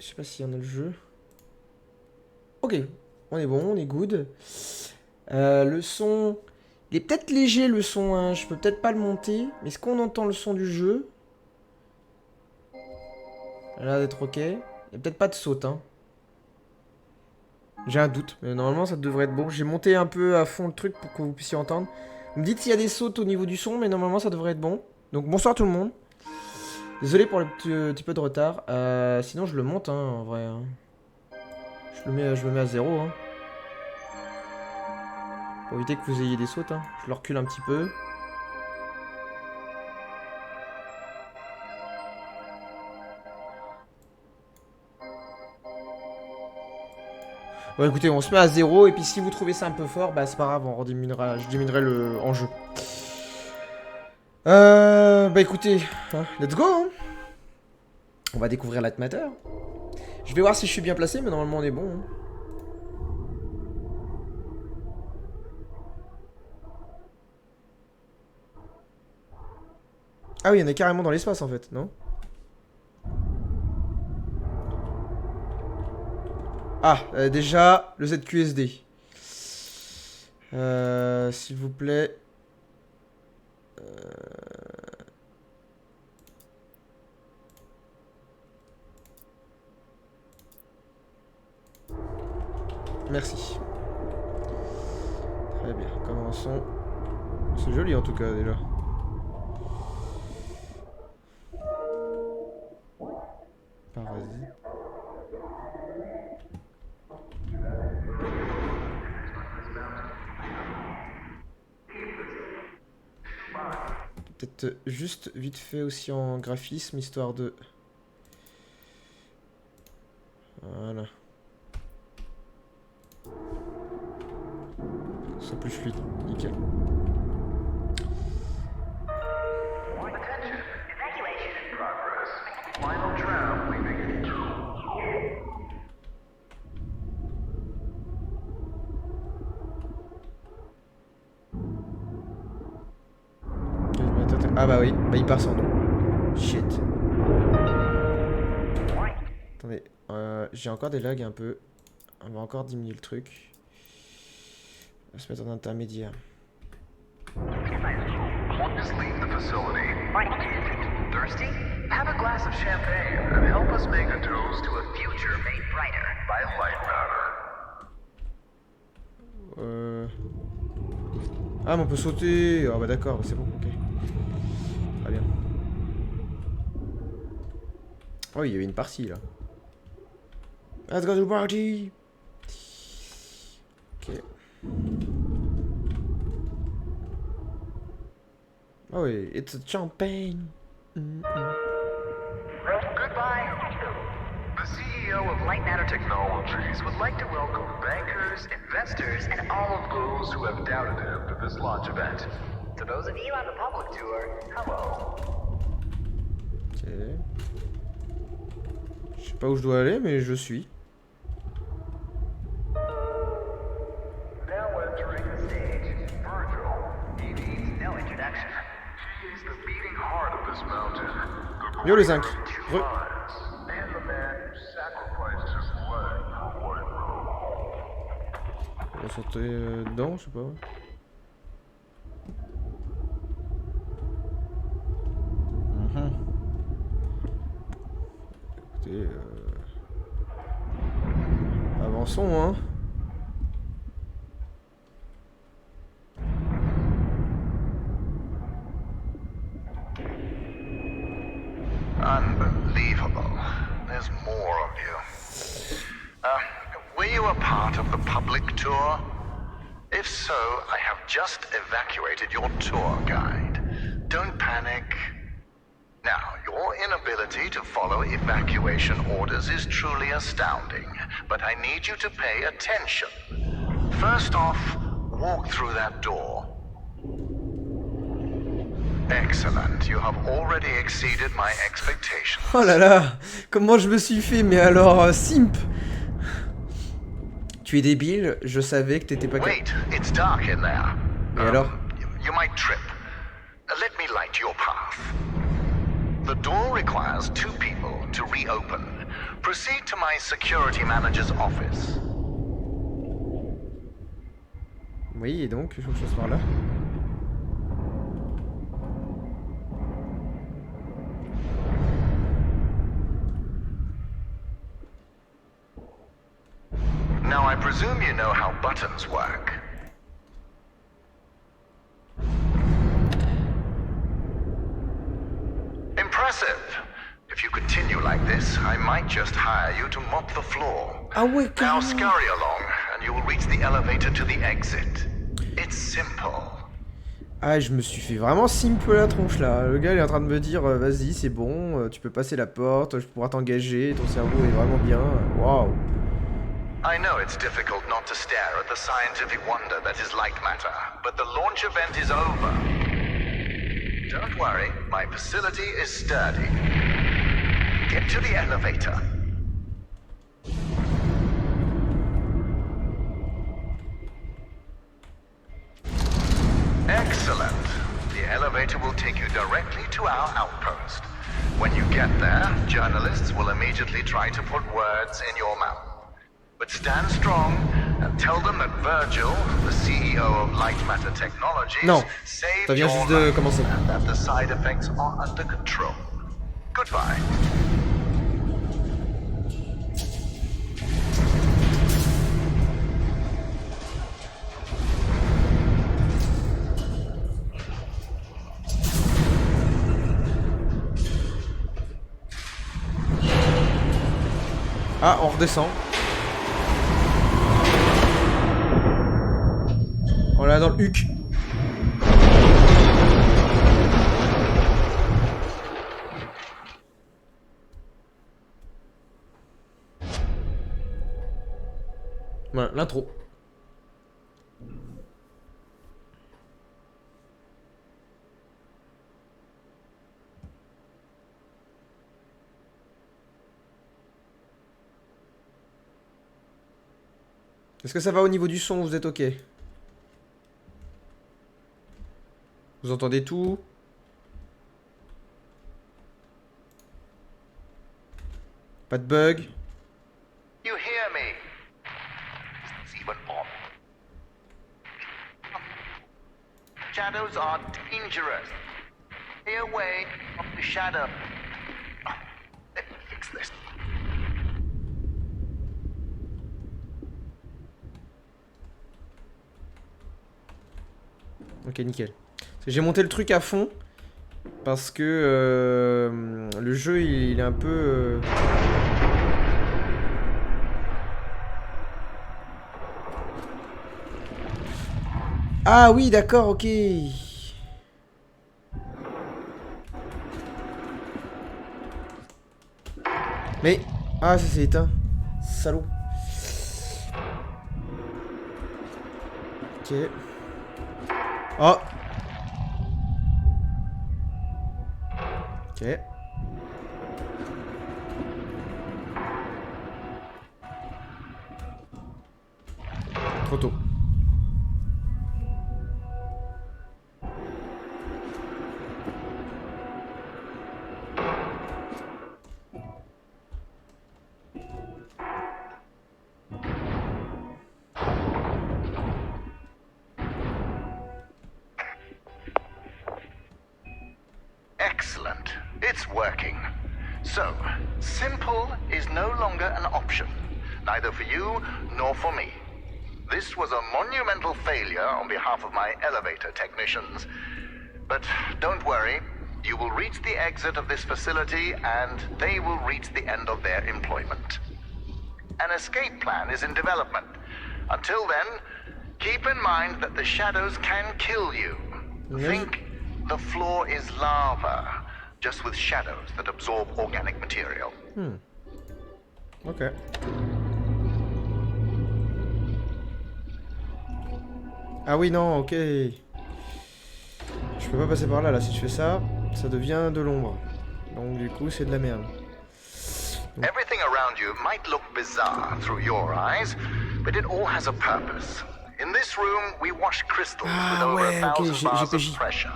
Je sais pas s'il y en a le jeu. Ok, on est bon, on est good. Le son... Il est peut-être léger le son, hein. Je peux peut-être pas le monter. Mais est-ce qu'on entend le son du jeu? Ça a l'air d'être ok. Il y a peut-être pas de saute, hein. J'ai un doute, mais normalement ça devrait être bon. J'ai monté un peu à fond le truc pour que vous puissiez entendre. Vous me dites s'il y a des sautes au niveau du son, mais normalement ça devrait être bon. Donc bonsoir tout le monde. Désolé pour le petit peu de retard. Sinon je le monte, hein, en vrai. Hein. Je le mets à zéro, hein. Pour éviter que vous ayez des sautes, hein. Je le recule un petit peu. Bon écoutez, on se met à zéro et puis si vous trouvez ça un peu fort, bah c'est pas grave, je diminuerai le enjeu. Bah écoutez, hein, let's go, hein. On va découvrir Lightmatter. Je vais voir si je suis bien placé, mais normalement on est bon. Hein. Ah oui, on est carrément dans l'espace en fait, non? Ah, déjà, le ZQSD. S'il vous plaît. Merci. Très bien, commençons. C'est joli en tout cas déjà. Vas-y. Peut-être juste vite fait aussi en graphisme, histoire de... Voilà. C'est plus fluide, nickel. Ah bah oui, bah il part sans nom. Shit. Attendez, j'ai encore des lags un peu. On va encore diminuer le truc. On va se mettre en intermédiaire. Thirsty? Have a glass of champagne and help us make a toast to a future made brighter by Lightmatter. Ah mais on peut sauter. Ah bah d'accord, c'est bon, ok. Très bien. Oh, il y avait une partie là. Let's go to the party. Ok. Oh oui, it's a champagne. Goodbye. The CEO of Lightmatter Technologies would like to welcome bankers, investors, and all of those who have doubted him to this launch event. To those of you on the public tour, hello. Ok. Je sais pas où je dois aller, mais je suis. Now entering the stage, Virgil. He needs no introduction. He is the beating heart of this mountain. Yo les zincs. And the man who sacrificed his leg for White Road. On va sauter dedans, je sais pas. Écoutez, avançons, hein. Unbelievable. There's more of you. Were you a part of the public tour? If so, I have just evacuated your tour guide. Don't panic. Now, your inability to follow evacuation orders is truly astounding, but I need you to pay attention. First off, walk through that door. Excellent. You have already exceeded my expectations. Oh là là, comment je me suis fait, mais alors, simp. Tu es débile, je savais que t'étais pas capable. Wait, it's dark in there. Et alors? You might trip. Let me light your path. The door requires two people to reopen. proceed to my security manager's office. Oui, et donc, il faut que je fasse par là. Now I presume you know how buttons work. Impressive. If you continue like this, I might just hire you to mop the floor. Ah ouais, Now carrément. scurry along, and you will reach the elevator to the exit. It's simple. Ah, je me suis fait vraiment simple la tronche là. Le gars il est en train de me dire vas-y, c'est bon, tu peux passer la porte, je pourrai t'engager, ton cerveau est vraiment bien. Waouh. I know it's difficult not to stare at the scientific wonder that is Lightmatter, but the launch event is over. Don't worry, my facility is sturdy. Get to the elevator. Excellent. The elevator will take you directly to our outpost. When you get there, journalists will immediately try to put words in your mouth. But stand strong and tell them that Virgil, the CEO of Lightmatter Technologies, Non, saved ça vient your juste de life commencer. and that the side effects are under control. Goodbye. Ah, on redescend. On l'a dans le huc. Voilà, l'intro. Est-ce que ça va au niveau du son? Vous êtes ok? Vous entendez tout? Pas de bug? You hear me? Is this even on? Shadows are dangerous. Stay away from the shadow. Let me fix this. Ok, nickel. J'ai monté le truc à fond parce que le jeu il est un peu... Ah oui, d'accord, ok. Mais... Ah, ça s'est éteint. Salaud. Ok. Oh. Ok. Trop tôt. Excellent. It's working. So, simple is no longer an option, neither for you nor for me. This was a monumental failure on behalf of my elevator technicians. But don't worry, you will reach the exit of this facility and they will reach the end of their employment. An escape plan is in development. Until then, keep in mind that the shadows can kill you. Think the floor is lava, just with shadows that absorb organic material. Ok. Ah oui, non, ok. Je peux pas passer par là, là. Si je fais ça, ça devient de l'ombre. Donc du coup, c'est de la merde. Everything around you might look bizarre through your eyes, but it all has a purpose. In this room, we wash crystals with over ouais, ok, 1,000 bars j'ai of pressure.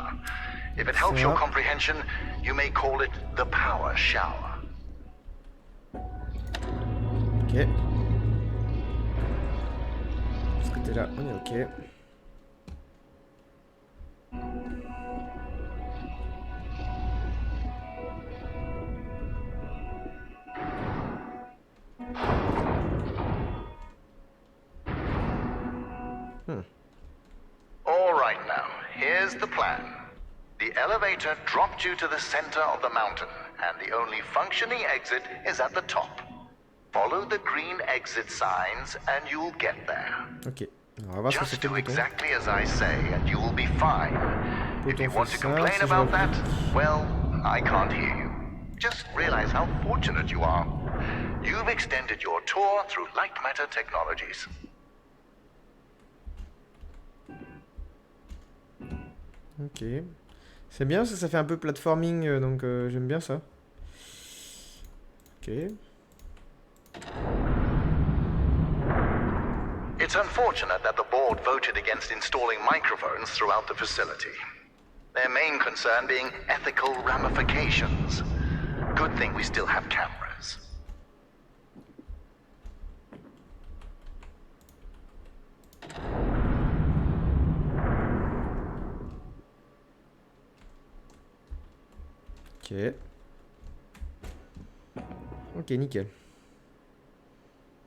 If it helps Ça. your comprehension, you may call it the power shower. Ok. De ce côté-là, on est ok. All right now, here's the plan. The elevator dropped you to the center of the mountain, and the only functioning exit is at the top. Follow the green exit signs, and you'll get there. Ok. On va voir ce que Just c'est do le bouton. exactly as I say, and you will be fine. If you Bouton want fait to ça, complain si je about that, replique. well, I can't hear you. Just realize how fortunate you are. You've extended your tour through Lightmatter technologies. Ok. C'est bien, ça fait un peu platforming, donc j'aime bien ça. Ok. It's unfortunate that the board voted against installing microphones throughout the facility. Their main concern being ethical ramifications. Good thing we still have cameras. Ok. Ok, nickel.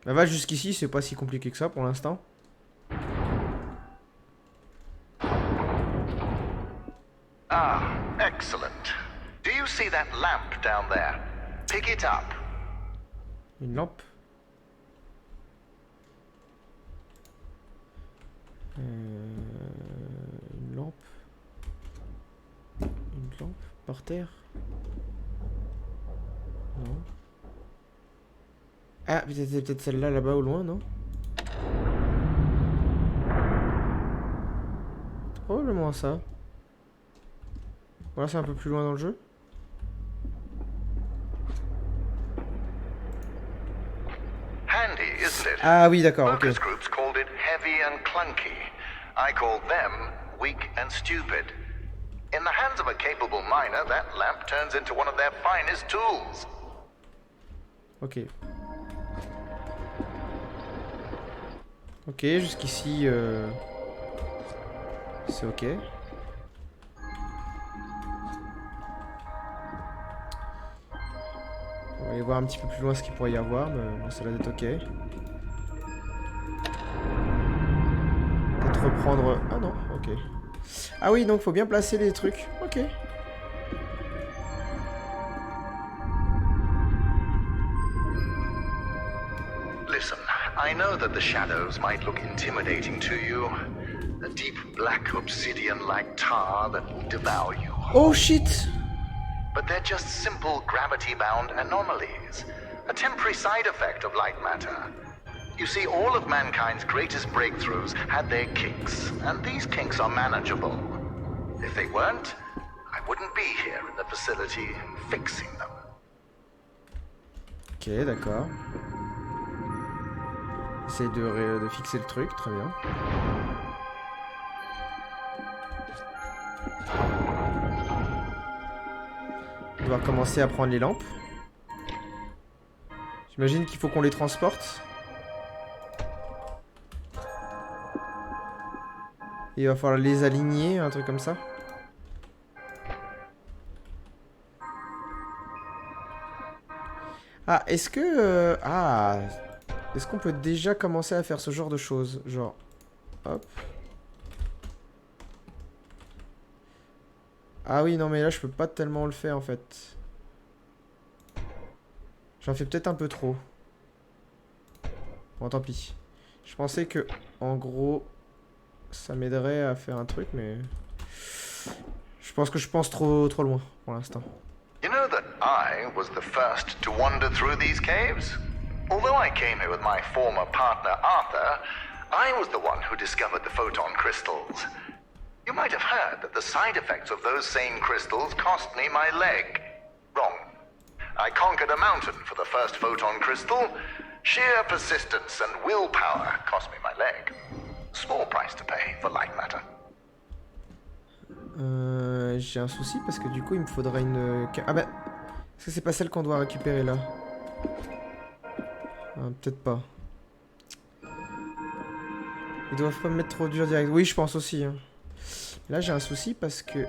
Bah va jusqu'ici, c'est pas si compliqué que ça pour l'instant. Ah, excellent. Do you see that lamp down there? Pick it up. Une lampe. Une lampe. Une lampe par terre. Non. Ah, c'est peut-être celle-là là-bas au loin, non? Probablement ça. Voilà, c'est un peu plus loin dans le jeu. Handy, isn't it? Ah oui, d'accord, ok. Focus groups called it heavy and clunky. I called them weak and stupid. In the hands of a capable miner, that lamp turns into one of their finest tools. Ok. Ok, jusqu'ici, c'est ok. On va aller voir un petit peu plus loin ce qu'il pourrait y avoir, mais bon, ça a l'air d'être ok. Peut-être reprendre... Ah non, ok. Ah oui, donc faut bien placer les trucs. Ok. Listen, I know that the shadows might look intimidating to you. A deep black obsidian-like tar that will devour you. Oh shit! But they're just simple gravity-bound anomalies. A temporary side effect of light matter. You see, all of mankind's greatest breakthroughs had their kinks, and these kinks are manageable. If they weren't, I wouldn't be here in the facility fixing them. Ok, d'accord. Essaye de fixer le truc, très bien. On va commencer à prendre les lampes. J'imagine qu'il faut qu'on les transporte. Et il va falloir les aligner, un truc comme ça. Ah, est-ce que... Est-ce qu'on peut déjà commencer à faire ce genre de choses? Genre... Hop. Ah oui, non mais là je peux pas tellement le faire en fait. J'en fais peut-être un peu trop. Bon, tant pis. Je pensais que, en gros, ça m'aiderait à faire un truc, mais... Je pense que je pense trop loin, pour l'instant. You know that I was the first to wander through these caves? Although I came here with my former partner Arthur, I was the one who discovered the photon crystals. You might have heard that the side effects of those same crystals cost me my leg. Wrong. I conquered a mountain for the first photon crystal. Sheer persistence and willpower cost me my leg. Small price to pay for light matter. J'ai un souci parce que du coup il me faudrait une... Ah bah... Est-ce que c'est pas celle qu'on doit récupérer là? Peut-être pas. Ils doivent pas me mettre trop dur direct. Oui, je pense aussi. Hein. Là, j'ai un souci parce que...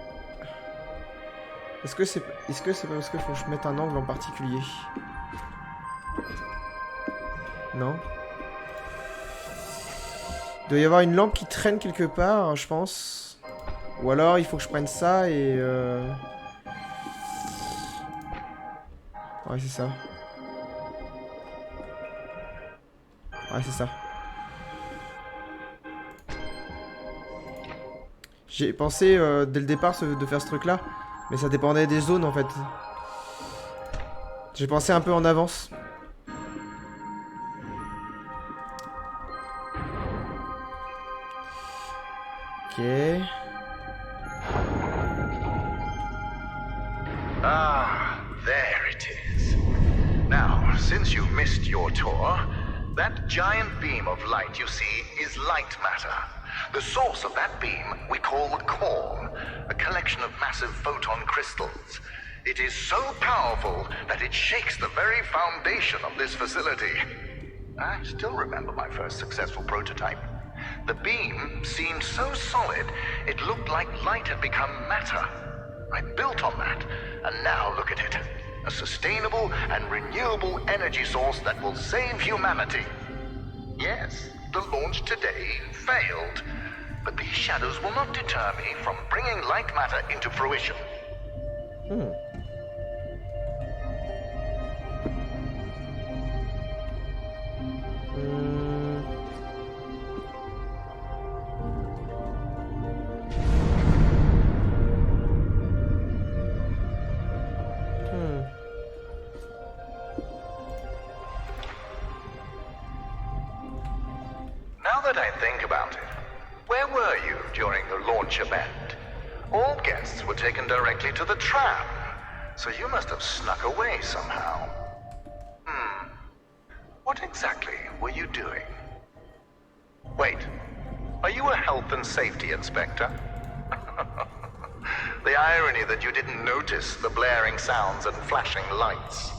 Est-ce que c'est pas parce qu'il faut que je mette un angle en particulier? Non. Il doit y avoir une lampe qui traîne quelque part, je pense. Ou alors, il faut que je prenne ça et... Ouais, c'est ça. Ouais, c'est ça. J'ai pensé dès le départ de faire ce truc-là. Mais ça dépendait des zones, en fait. J'ai pensé un peu en avance. Ok. Ah, there it is. Now, since you missed your tour, that giant beam of light you see is light matter. The source of that beam we call the core, a collection of massive photon crystals. It is so powerful that it shakes the very foundation of this facility. I still remember my first successful prototype. The beam seemed so solid, it looked like light had become matter. I built on that, and now look at it. A sustainable and renewable energy source that will save humanity. Yes, the launch today failed, but these shadows will not deter me from bringing light matter into fruition. Now that I think about it, where were you during the launch event? All guests were taken directly to the tram, so you must have snuck away somehow. What exactly were you doing? Wait, are you a health and safety inspector? The irony that you didn't notice the blaring sounds and flashing lights.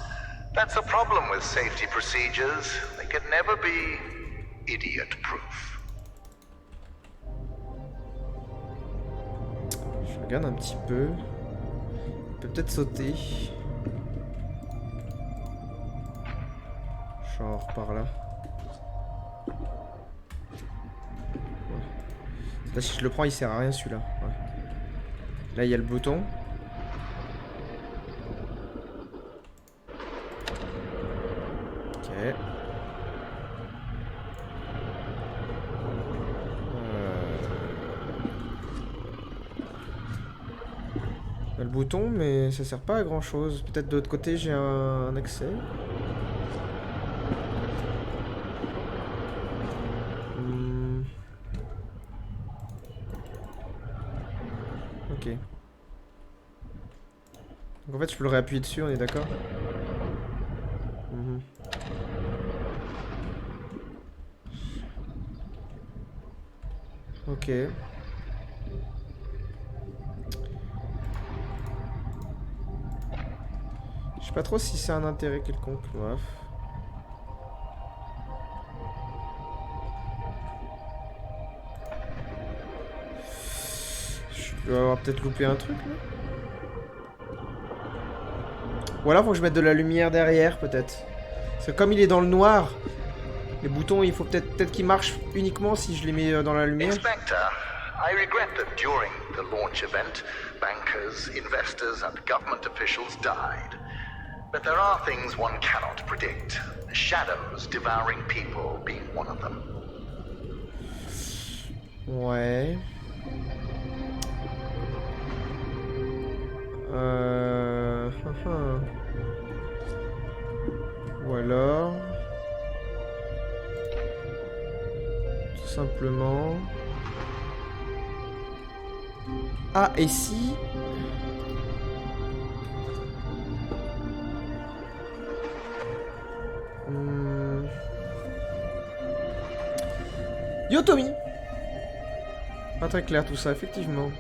That's a problem with safety procedures. They can never be idiot-proof. Je regarde un petit peu. On peut peut-être sauter. Genre par là. Ouais. Là, si je le prends, il sert à rien celui-là. Ouais. Là, il y a le bouton. Ok. Le bouton, mais ça sert pas à grand chose. Peut-être de l'autre côté j'ai un accès. Ok. Donc en fait je peux le réappuyer dessus, on est d'accord? Ok. Je sais pas trop si c'est un intérêt quelconque, bref. Je dois avoir peut-être loupé un truc là. Ou alors faut que je mette de la lumière derrière peut-être. Parce que comme il est dans le noir, les boutons il faut peut-être qu'ils marchent uniquement si je les mets dans la lumière. Inspector, I regret that during the launch event, bankers, investors and government officials died. But there are things one cannot predict. Shadows devouring people being one of them. Ouais. Ou alors... Tout simplement... Ah, et si... Yo Tommy. Pas très clair tout ça, effectivement.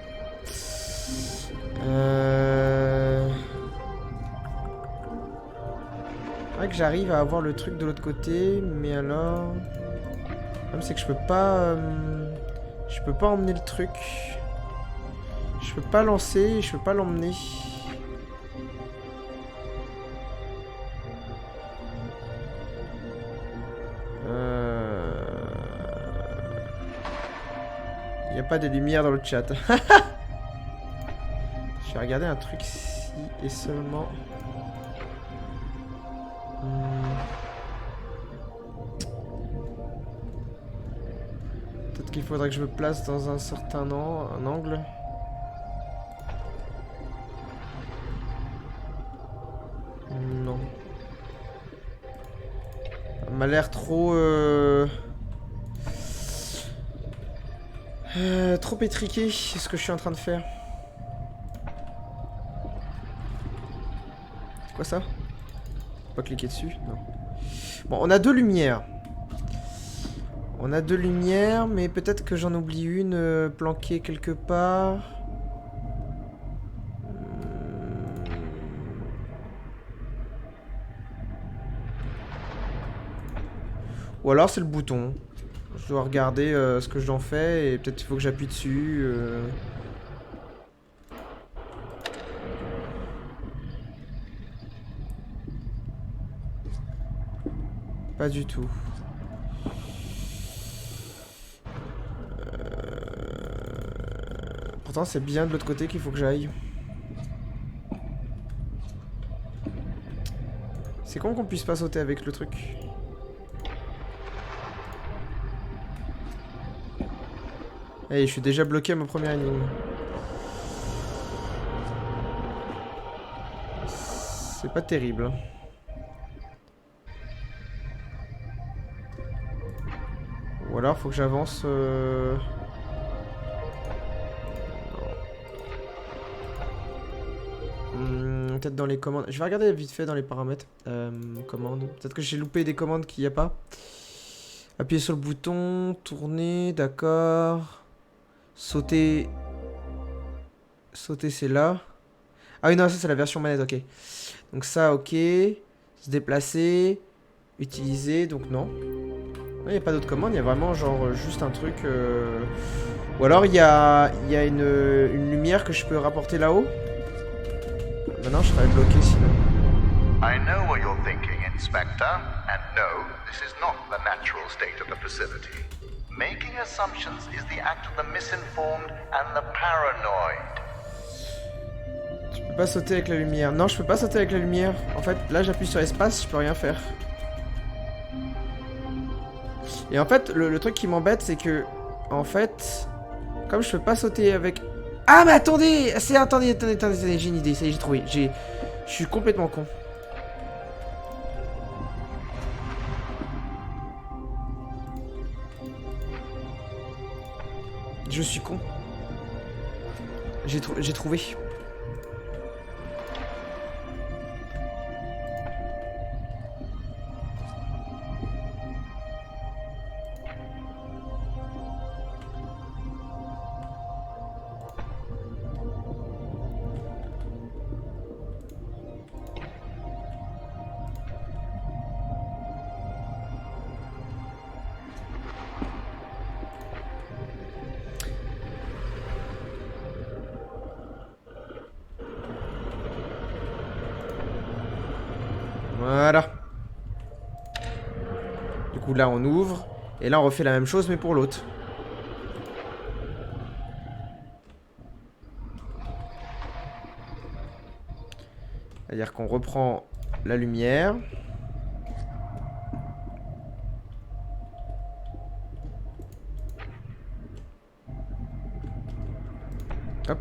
vrai que j'arrive à avoir le truc de l'autre côté, mais alors... Le problème c'est que je peux pas... Je peux pas emmener le truc. Je peux pas lancer et je peux pas l'emmener. Il n'y a pas de lumière dans le chat. Je vais regarder un truc si et seulement... Peut-être qu'il faudrait que je me place dans un certain angle. Non. Ça m'a l'air trop... trop étriqué, c'est ce que je suis en train de faire. C'est quoi ça? Faut pas cliquer dessus? Non. Bon, on a deux lumières. On a deux lumières, mais peut-être que j'en oublie une planquée quelque part. Ou alors c'est le bouton. Je dois regarder ce que j'en fais et peut-être il faut que j'appuie dessus. Pas du tout. Pourtant c'est bien de l'autre côté qu'il faut que j'aille. C'est con qu'on puisse pas sauter avec le truc. Allez, je suis déjà bloqué à ma première énigme. C'est pas terrible. Ou alors faut que j'avance... Peut-être dans les commandes. Je vais regarder vite fait dans les paramètres. Commandes. Peut-être que j'ai loupé des commandes qu'il n'y a pas. Appuyer sur le bouton. Tourner. D'accord. Sauter. Sauter, c'est là. Ah oui, non, ça c'est la version manette. Ok. Donc ça, ok. Se déplacer. Utiliser. Donc non. Il n'y a pas d'autres commandes. Il y a vraiment genre juste un truc. Ou alors il y a une lumière que je peux rapporter là-haut. Maintenant, je serais bloqué sinon. I know what you're thinking, Inspector, and no, this is not the natural state of the facility. Making assumptions is the act of the misinformed and the paranoid. Je peux pas sauter avec la lumière. Non, je peux pas sauter avec la lumière. En fait, là, j'appuie sur espace, je peux rien faire. Et en fait, le truc qui m'embête, c'est que... En fait... Comme je peux pas sauter avec... Ah mais attendez, attendez, j'ai une idée, ça y est, j'ai trouvé. Je suis complètement con. Je suis con. J'ai trouvé. Voilà. Du coup là on ouvre. Et là on refait la même chose mais pour l'autre. C'est-à-dire qu'on reprend la lumière. Hop.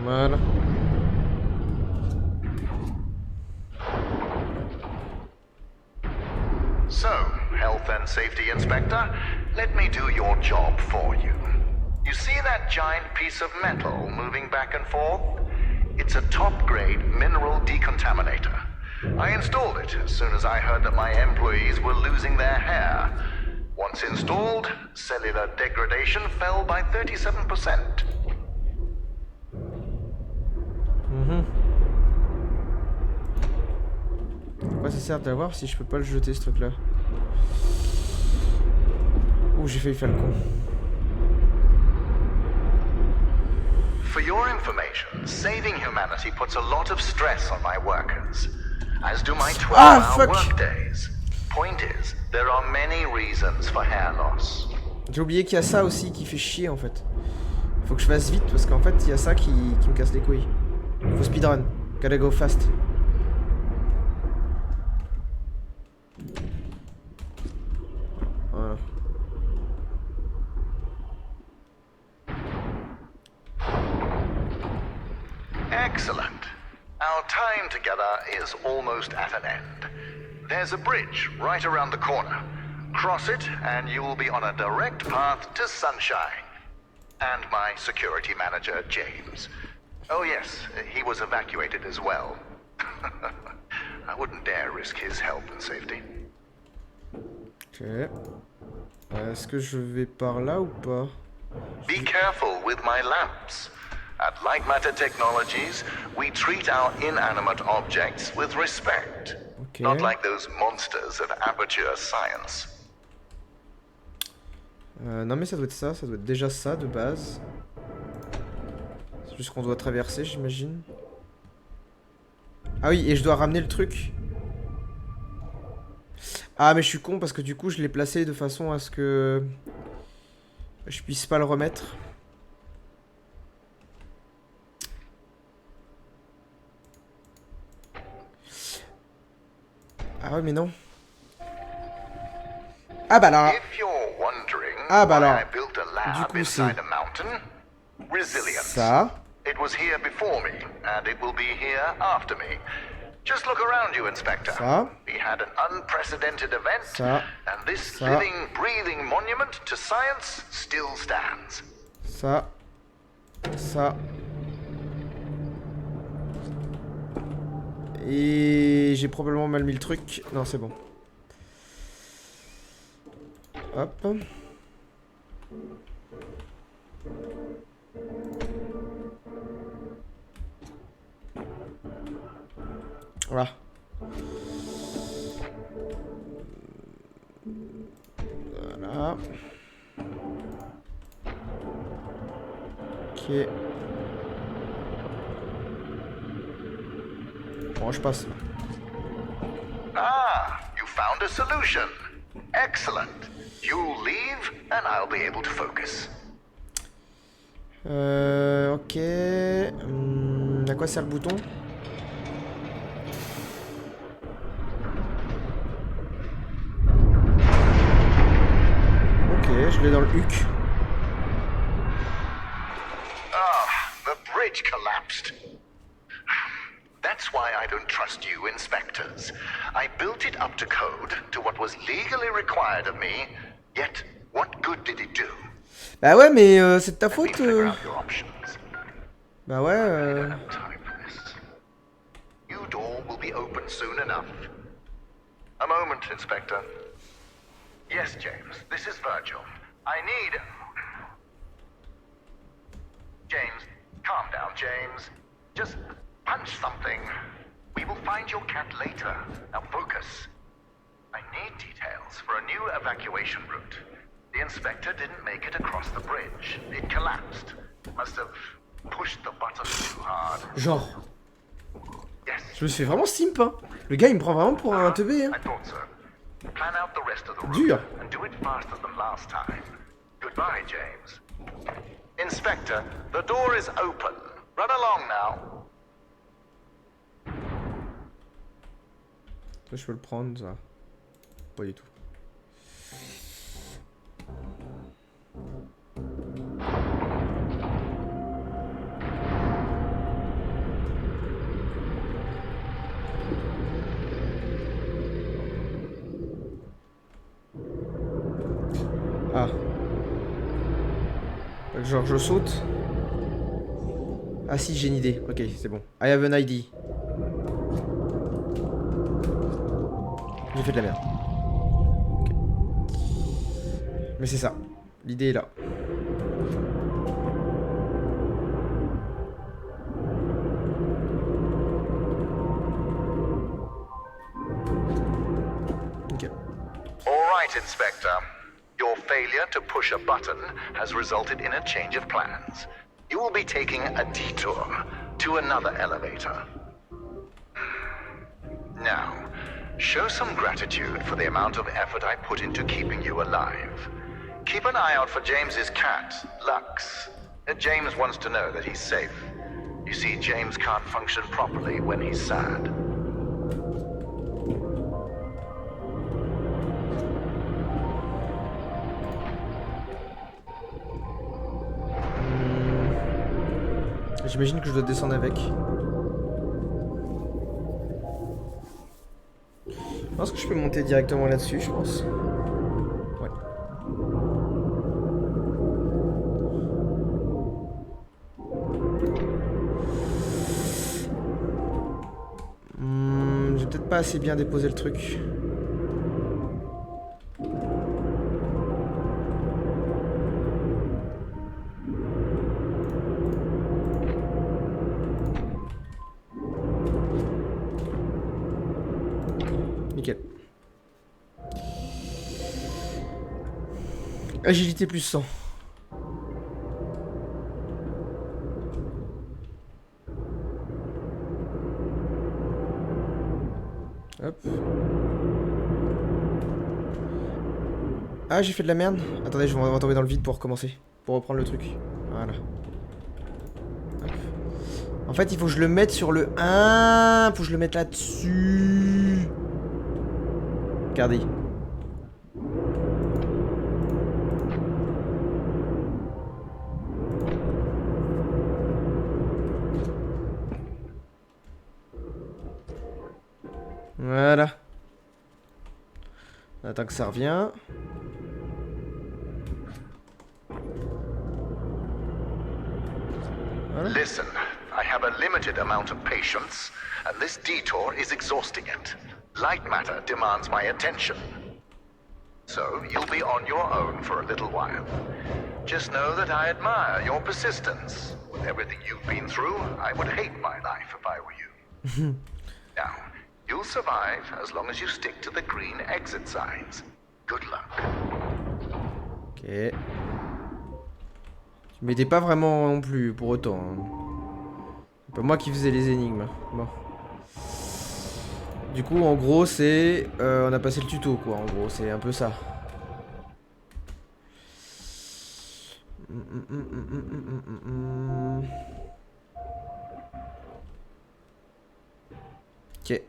Voilà. So, Health and Safety Inspector, let me do your job for you. You see that giant piece of metal moving back and forth? It's a top-grade mineral decontaminator. I installed it as soon as I heard that my employees were losing their hair. Once installed, cellular degradation fell by 37%. À quoi ça sert d'avoir si je peux pas le jeter ce truc là? Ouh, j'ai failli faire le con. For your information, saving humanity puts a lot of stress on my workers, as do my 12-hour workdays. Point is, there are many reasons for hair loss. J'ai oublié qu'il y a ça aussi qui fait chier en fait. Faut que je fasse vite parce qu'en fait il y a ça qui me casse les couilles. Faut speedrun. Gotta go fast. Voilà. Excellent. Our time together is almost at an end. There's a bridge right around the corner. Cross it and you will be on a direct path to sunshine. And my security manager, James. Oh yes, he was evacuated as well. I wouldn't dare risk his health and safety. Ok. Est-ce que je vais par là ou pas? Be careful with my lamps. At Lightmatter Technologies, we treat our inanimate objects with respect. Okay. Not like those monsters of amateur science. Non mais ça doit être déjà ça de base. C'est juste qu'on doit traverser, j'imagine. Ah oui, et je dois ramener le truc. Ah mais je suis con parce que du coup je l'ai placé de façon à ce que je puisse pas le remettre. Ah ouais mais non. Ah bah là. Ah bah là. Du coup c'est ça. It was here before me, and it will be here after me. Just look around you, Inspector. Ça. We had an unprecedented event, Ça. and this Ça. living, breathing monument to science still stands. Ça. Ça. Et j'ai probablement mal mis le truc. Non, c'est bon. Hop. Voilà. Voilà. Ok. Bon, je passe. Ah, you found a solution. Excellent. You leave, and I'll be able to focus. Ok. À quoi sert le bouton? Ok, je l'ai dans le huc. Ah, the bridge collapsed. That's why I don't trust you, inspectors. I built it up to code, to what was legally required of me, yet what good did it do? Bah ouais, mais c'est de ta faute. Figure out your options. Bah ouais. I don't have time for this. New door will be open soon enough. A moment, Inspector. Yes, James, this is Virgil. I need... James, calm down, James. Just punch something. We will find your cat later. Now focus. I need details for a new evacuation route. The inspector didn't make it across the bridge. It collapsed. Must have pushed the button too hard. Genre. Yes. Je me suis fait vraiment simp, hein. Le gars il me prend vraiment pour un teubé, hein. I thought so. Plan out the rest of the route Dur. and do it faster than last time. Goodbye, James. Inspector, the door is open. Run along now. Ça, je peux le prendre, ça. Pas du tout. Ah. Genre je saute. Ah si, j'ai une idée. Ok, c'est bon. I have an ID. J'ai fait de la merde. Ok. Mais c'est ça. L'idée est là. Ok. All right, Inspector. Your failure to push a button has resulted in a change of plans. You will be taking a detour to another elevator. Now, show some gratitude for the amount of effort I put into keeping you alive. Keep an eye out for James's cat, Lux. James wants to know that he's safe. You see, James can't function properly when he's sad. J'imagine que je dois descendre avec. Je pense que je peux monter directement là-dessus, je pense. Ouais. J'ai peut-être pas assez bien déposé le truc. Nickel. Agilité plus 100. Hop. Ah, j'ai fait de la merde. Attendez, je vais tomber dans le vide pour recommencer. Pour reprendre le truc. Voilà. Hop. En fait, il faut que je le mette sur le 1. Faut que je le mette là-dessus. Regardez. Voilà. On attend que ça revient. Voilà. Listen, I have a limited amount of patience, and this detour is exhausting it. Lightmatter demands my attention. So, you'll be on your own for a little while. Just know that I admire your persistence. With everything you've been through, I would hate my life if I were you. Now, you'll survive as long as you stick to the green exit signs. Good luck. Ok. Tu m'aidais pas vraiment non plus pour autant. Hein. C'est pas moi qui faisais les énigmes. Bon. Du coup, en gros, c'est... on a passé le tuto, quoi. En gros, c'est un peu ça. Ok.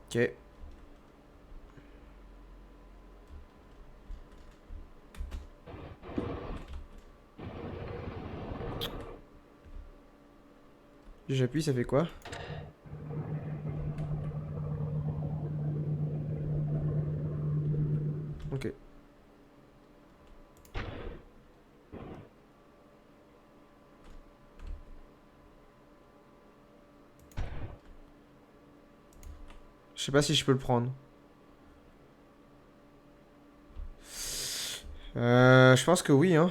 Ok. J'appuie, ça fait quoi? Ok. Je sais pas si je peux le prendre. Je pense que oui, hein.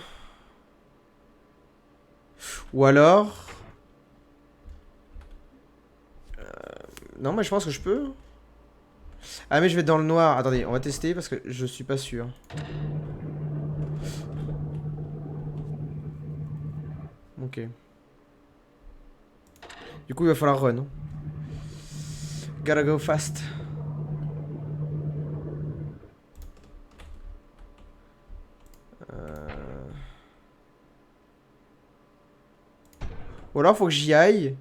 Ou alors... Non, mais je pense que je peux. Ah, mais je vais dans le noir. Attendez, on va tester parce que je suis pas sûr. Ok. Du coup, il va falloir run. Gotta go fast. Ou alors, faut que j'y aille.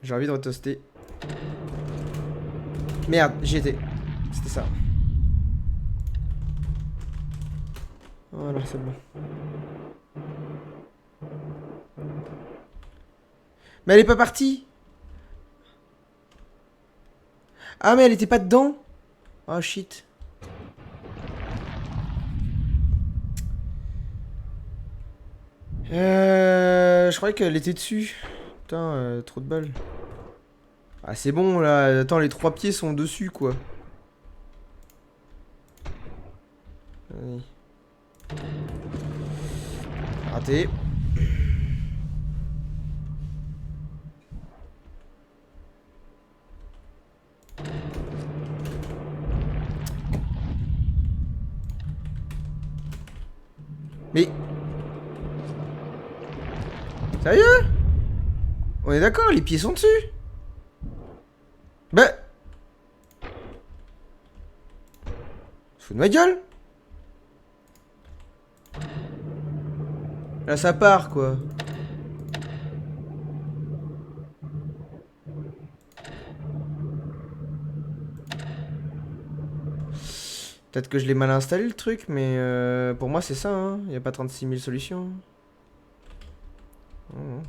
J'ai envie de retoaster. Merde, j'y étais. C'était ça. Voilà, c'est bon. Mais elle est pas partie. Ah, mais elle était pas dedans. Oh shit. Je croyais qu'elle était dessus. Putain, trop de balles. Ah, c'est bon là. Attends, les 3 pieds sont dessus quoi. Oui. Raté. Mais... Sérieux? On est d'accord, les pieds sont dessus. Bah... Fous de ma gueule. Là ça part quoi. Peut-être que je l'ai mal installé le truc, mais pour moi c'est ça, hein. Y a pas 36 000 solutions. Oh.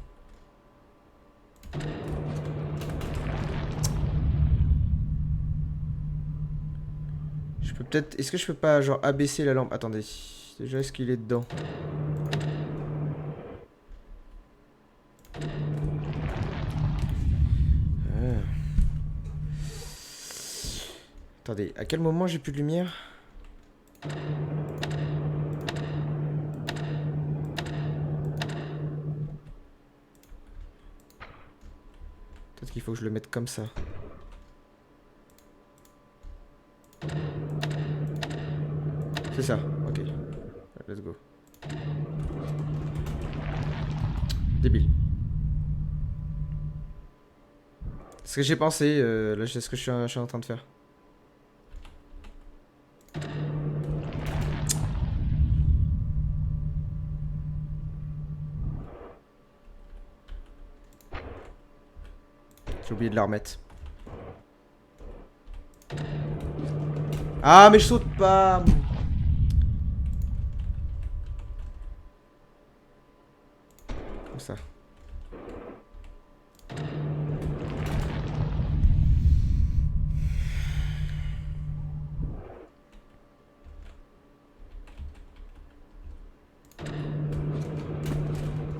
Je peux peut-être... Est-ce que je peux pas genre abaisser la lampe? Attendez. Déjà est-ce qu'il est dedans? Attendez, à quel moment j'ai plus de lumière? Peut-être qu'il faut que je le mette comme ça. C'est ça, ok. Let's go. Débile. C'est ce que j'ai pensé, là c'est ce que je suis en train de faire. J'ai oublié de la remettre. Ah mais je saute pas. Comme ça.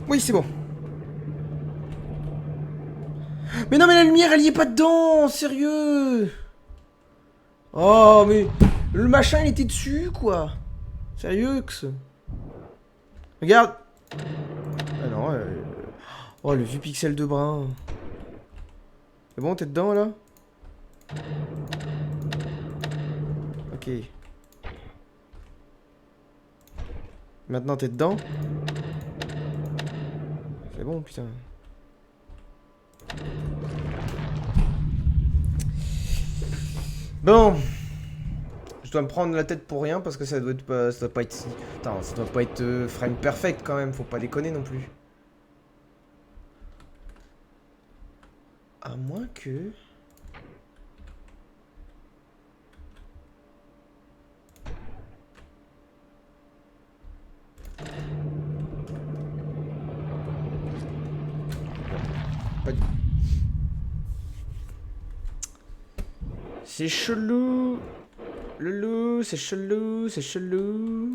Oui c'est bon. Mais non mais la lumière elle y est pas dedans, sérieux. Oh mais le machin il était dessus quoi. Sérieux que regarde. Ah non oh le vieux pixel de brun. C'est bon t'es dedans là? Ok. Maintenant t'es dedans? C'est bon putain. Bon, je dois me prendre la tête pour rien parce que ça doit être pas, ça doit pas être, putain, ça doit pas être frame perfect quand même, faut pas déconner non plus. À moins que. Pas du... C'est chelou. Le loup, c'est chelou, c'est chelou.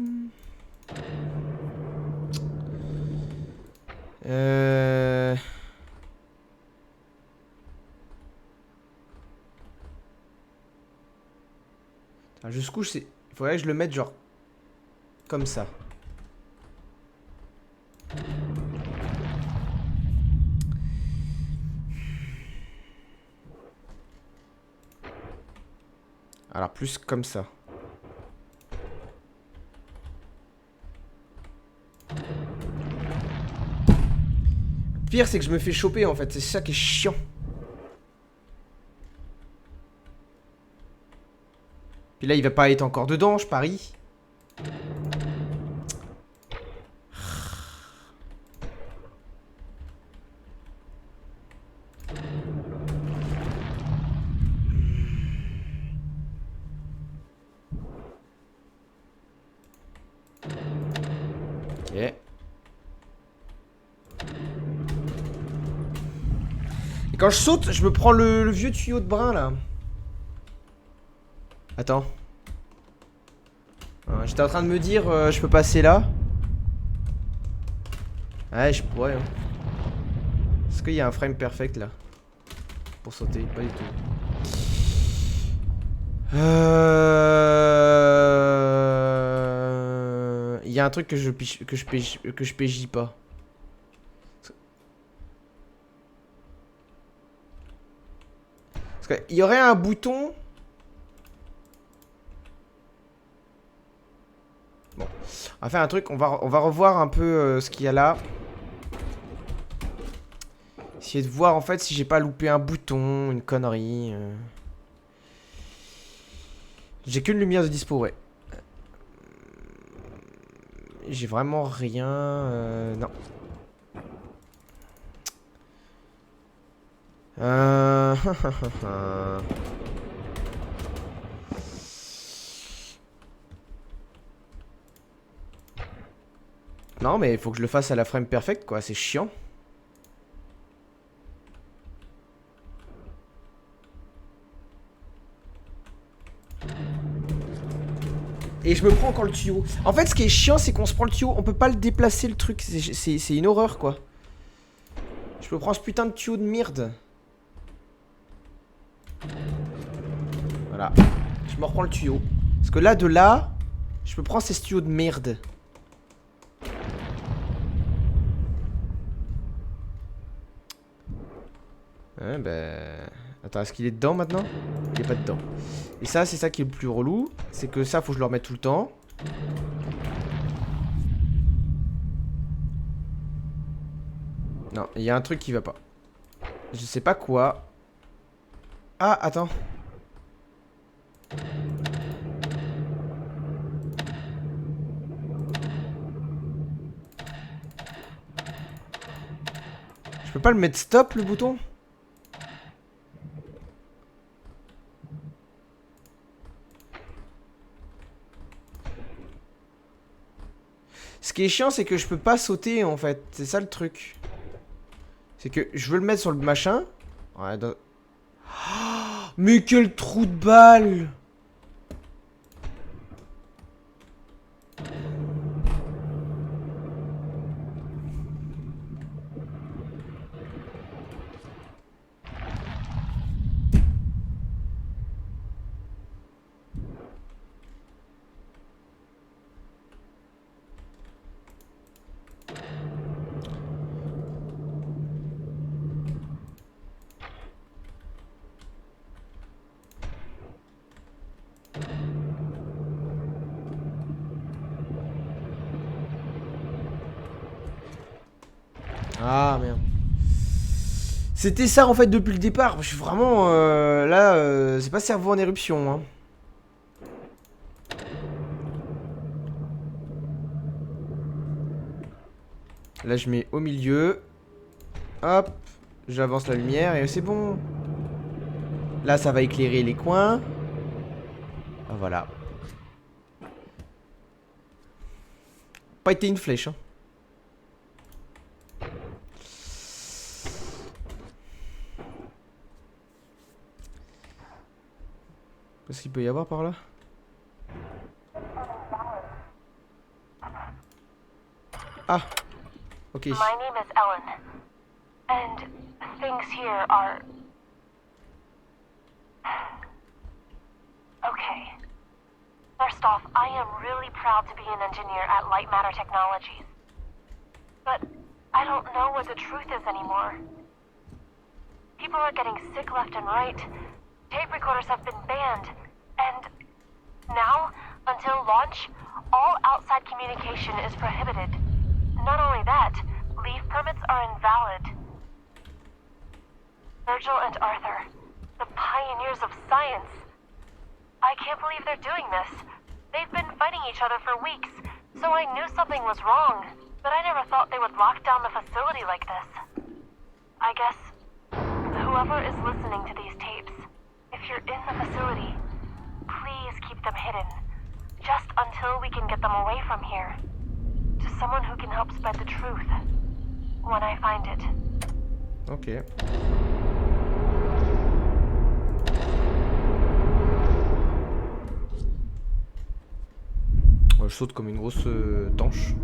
Jusqu'où je sais. Il faudrait que je le mette genre. Comme ça. Alors plus comme ça. Le pire c'est que je me fais choper en fait, c'est ça qui est chiant. Puis là il va pas être encore dedans, je parie. Ok. Et quand je saute, je me prends le vieux tuyau de brin là. Attends. J'étais en train de me dire, je peux passer là. Ouais, je pourrais. Hein. qu'il y a un frame perfect là? Pour sauter? Pas du tout. Il y a un truc que je PJ pas. Parce qu'il y aurait un bouton. Bon, on va faire un truc. On va revoir un peu ce qu'il y a là. Essayer de voir en fait si j'ai pas loupé un bouton, une connerie. J'ai qu'une lumière de dispo, ouais. J'ai vraiment rien. Non. Non, mais il faut que je le fasse à la frame perfect, quoi. C'est chiant. Et je me prends encore le tuyau. En fait, ce qui est chiant, c'est qu'on se prend le tuyau. On peut pas le déplacer, le truc. C'est une horreur, quoi. Je me prends ce putain de tuyau de merde. Voilà. Je me reprends le tuyau. Parce que là, de là, je me prends ces tuyaux de merde. Ouais, bah... Attends, est-ce qu'il est dedans maintenant? Il est pas dedans. Et ça, c'est ça qui est le plus relou. C'est que ça, faut que je le remette tout le temps. Non, il y a un truc qui va pas. Je sais pas quoi. Ah, attends. Je peux pas le mettre stop, le bouton? Ce qui est chiant, c'est que je peux pas sauter, en fait. C'est ça le truc. C'est que je veux le mettre sur le machin. Ouais, dans... Oh, mais quel trou de balle! Ah merde. C'était ça en fait depuis le départ. Je suis vraiment là, c'est pas cerveau en éruption. Hein. Là je mets au milieu. Hop, j'avance la lumière et c'est bon. Là ça va éclairer les coins. Ah, voilà. Pas été une flèche. Hein. Qu'est-ce qu'il peut y avoir par là? Ah, ok. My name is Ellen, and things here are... Okay. First off, I am really proud to be an engineer at Lightmatter Technologies. But I don't know what the truth is anymore. People are getting sick left and right. Tape recorders have been banned, and now, until launch, all outside communication is prohibited. Not only that, leave permits are invalid. Virgil and Arthur, the pioneers of science. I can't believe they're doing this. They've been fighting each other for weeks, so I knew something was wrong, but I never thought they would lock down the facility like this. I guess whoever is listening to these tapes, if you're in the facility, please keep them hidden, just until we can get them away from here, to someone who can help spread the truth, when I find it. Ok. Je saute comme une grosse tanche.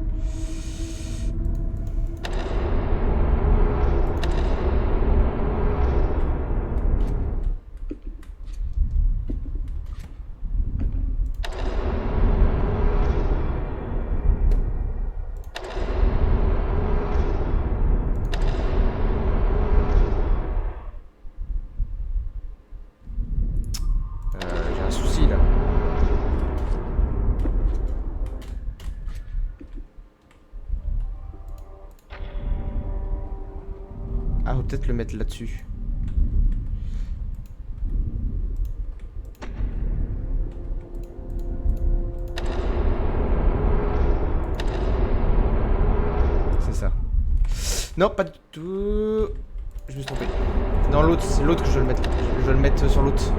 un souci là. Ah, faut peut-être le mettre là-dessus. C'est ça. Non, pas du tout. Je me suis trompé. Non, l'autre, c'est l'autre que je veux le mettre. Je veux le mettre sur l'autre.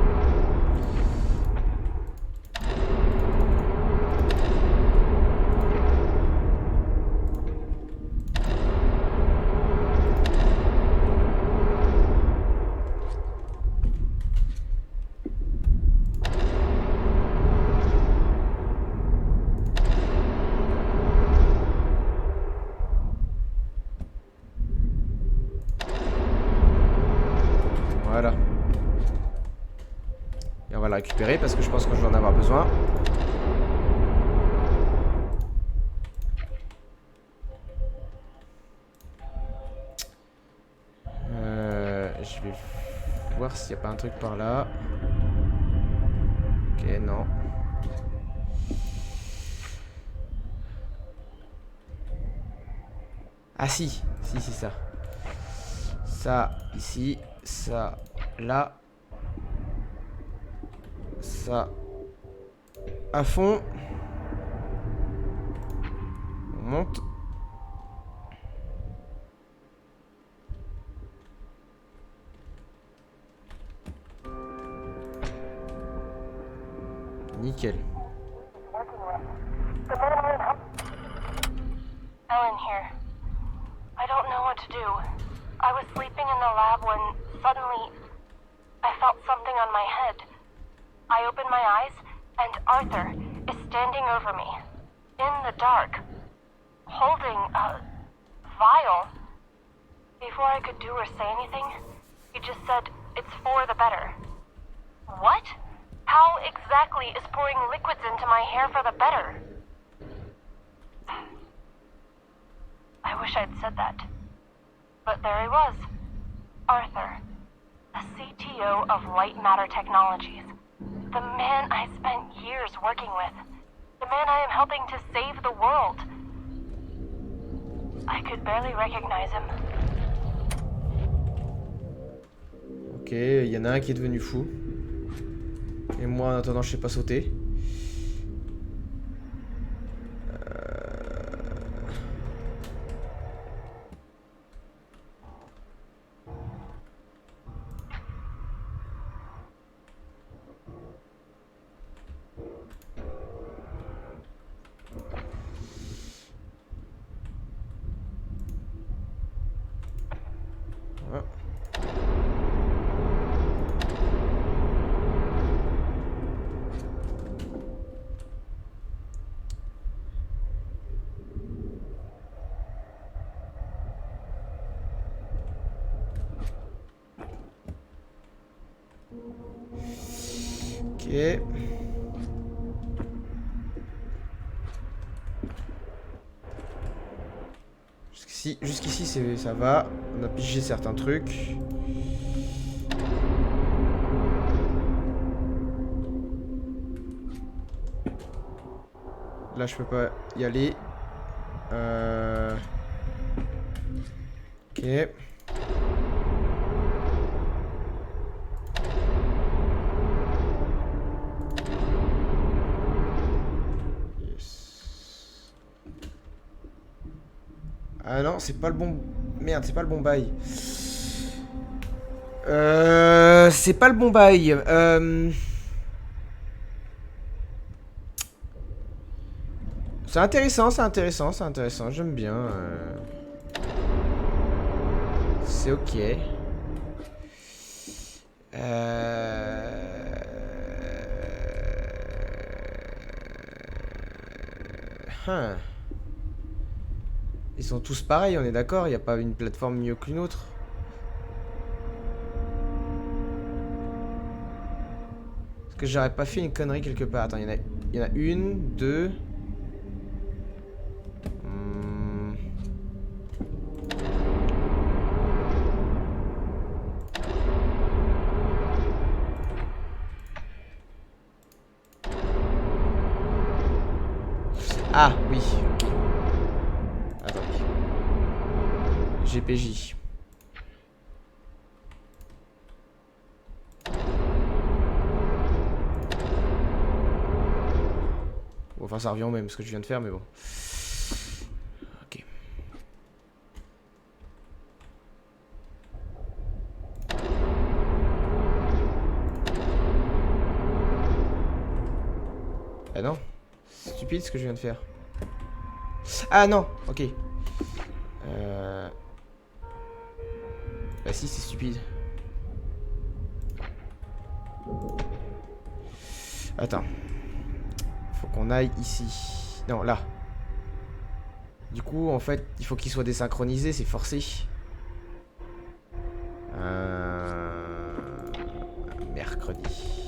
Voilà. Et on va le récupérer parce que je pense que je vais en avoir besoin. Je vais voir s'il n'y a pas un truc par là. Ok, non. Ah si, si, c'est ça. Ça, ici. Ça, là. Ça. À fond. On monte. Nickel. Ellen here. I don't know what to do. I was sleeping in the lab when suddenly I felt something on my head. I opened my eyes and Arthur is standing over me in the dark, holding a vial. Before I could do or say anything, he just said it's for the better. What? How exactly is pouring liquids into my hair for the better? I wish I'd said that. But there he was. Arthur, the CTO of Lightmatter Technologies. The man I spent years working with. The man I am helping to save the world. I could barely recognize him. Ok, il y en a un qui est devenu fou. Et moi, en attendant, je sais pas sauter. Voilà. Ok. Jusqu'ici, ça va. On a pigé certains trucs. Là, je peux pas y aller. Ok. Ah non, c'est pas le bon... Merde, c'est pas le bon bail. C'est pas le bon bail. C'est intéressant, c'est intéressant, c'est intéressant. J'aime bien. C'est ok. Hein. Ils sont tous pareils, on est d'accord. Il n'y a pas une plateforme mieux qu'une autre. Est-ce que j'aurais pas fait une connerie quelque part? Attends, il y en a une, deux. Ah, oui, ok. Attendez. GPJ. Bon, enfin, ça revient au même ce que je viens de faire, mais bon. Ok. Ah non. C'est stupide ce que je viens de faire. Ah non, ok. Bah si, c'est stupide. Attends. Faut qu'on aille ici. Non, là. Du coup, en fait, il faut qu'il soit désynchronisé, c'est forcé. Mercredi.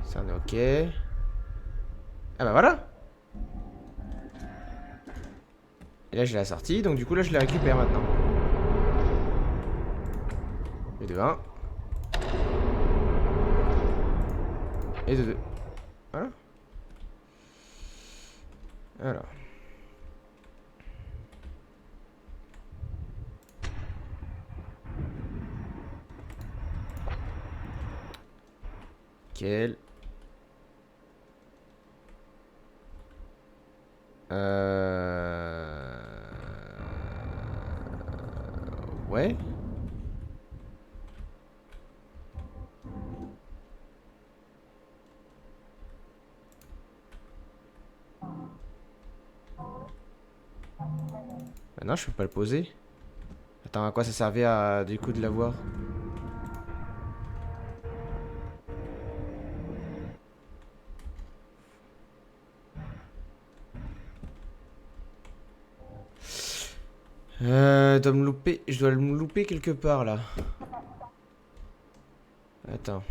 Ça, on est ok. Ah bah voilà. Et là, je l'ai assorti, donc du coup, là, je les récupère maintenant. Et de 1. Et de 2. Voilà. Alors. Nickel. Ouais. Bah non, je peux pas le poser. Attends, à quoi ça servait à du coup de l'avoir? Dois me louper. Je dois me louper quelque part là. Attends.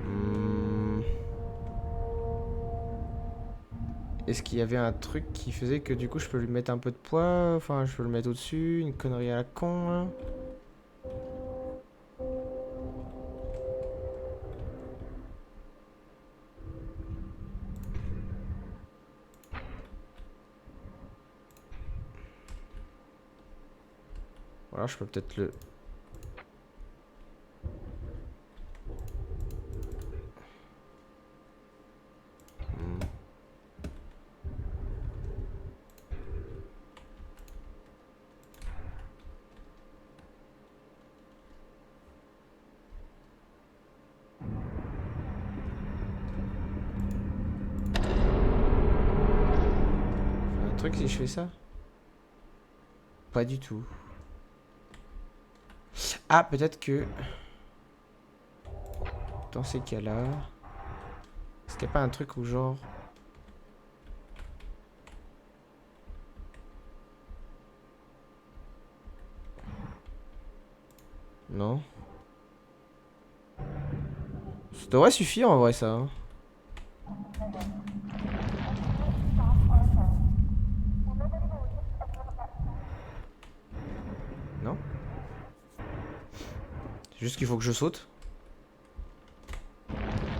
Hmm. Est-ce qu'il y avait un truc qui faisait que du coup je peux lui mettre un peu de poids? Enfin, je peux le mettre au-dessus, une connerie à la con là. Voilà, je peux peut-être le... Hmm. Un truc si je fais ça? Pas du tout. Ah, peut-être que... Dans ces cas-là... Est-ce qu'il n'y a pas un truc où genre... Non. Ça devrait suffire en vrai ça. Hein. Non? C'est juste qu'il faut que je saute.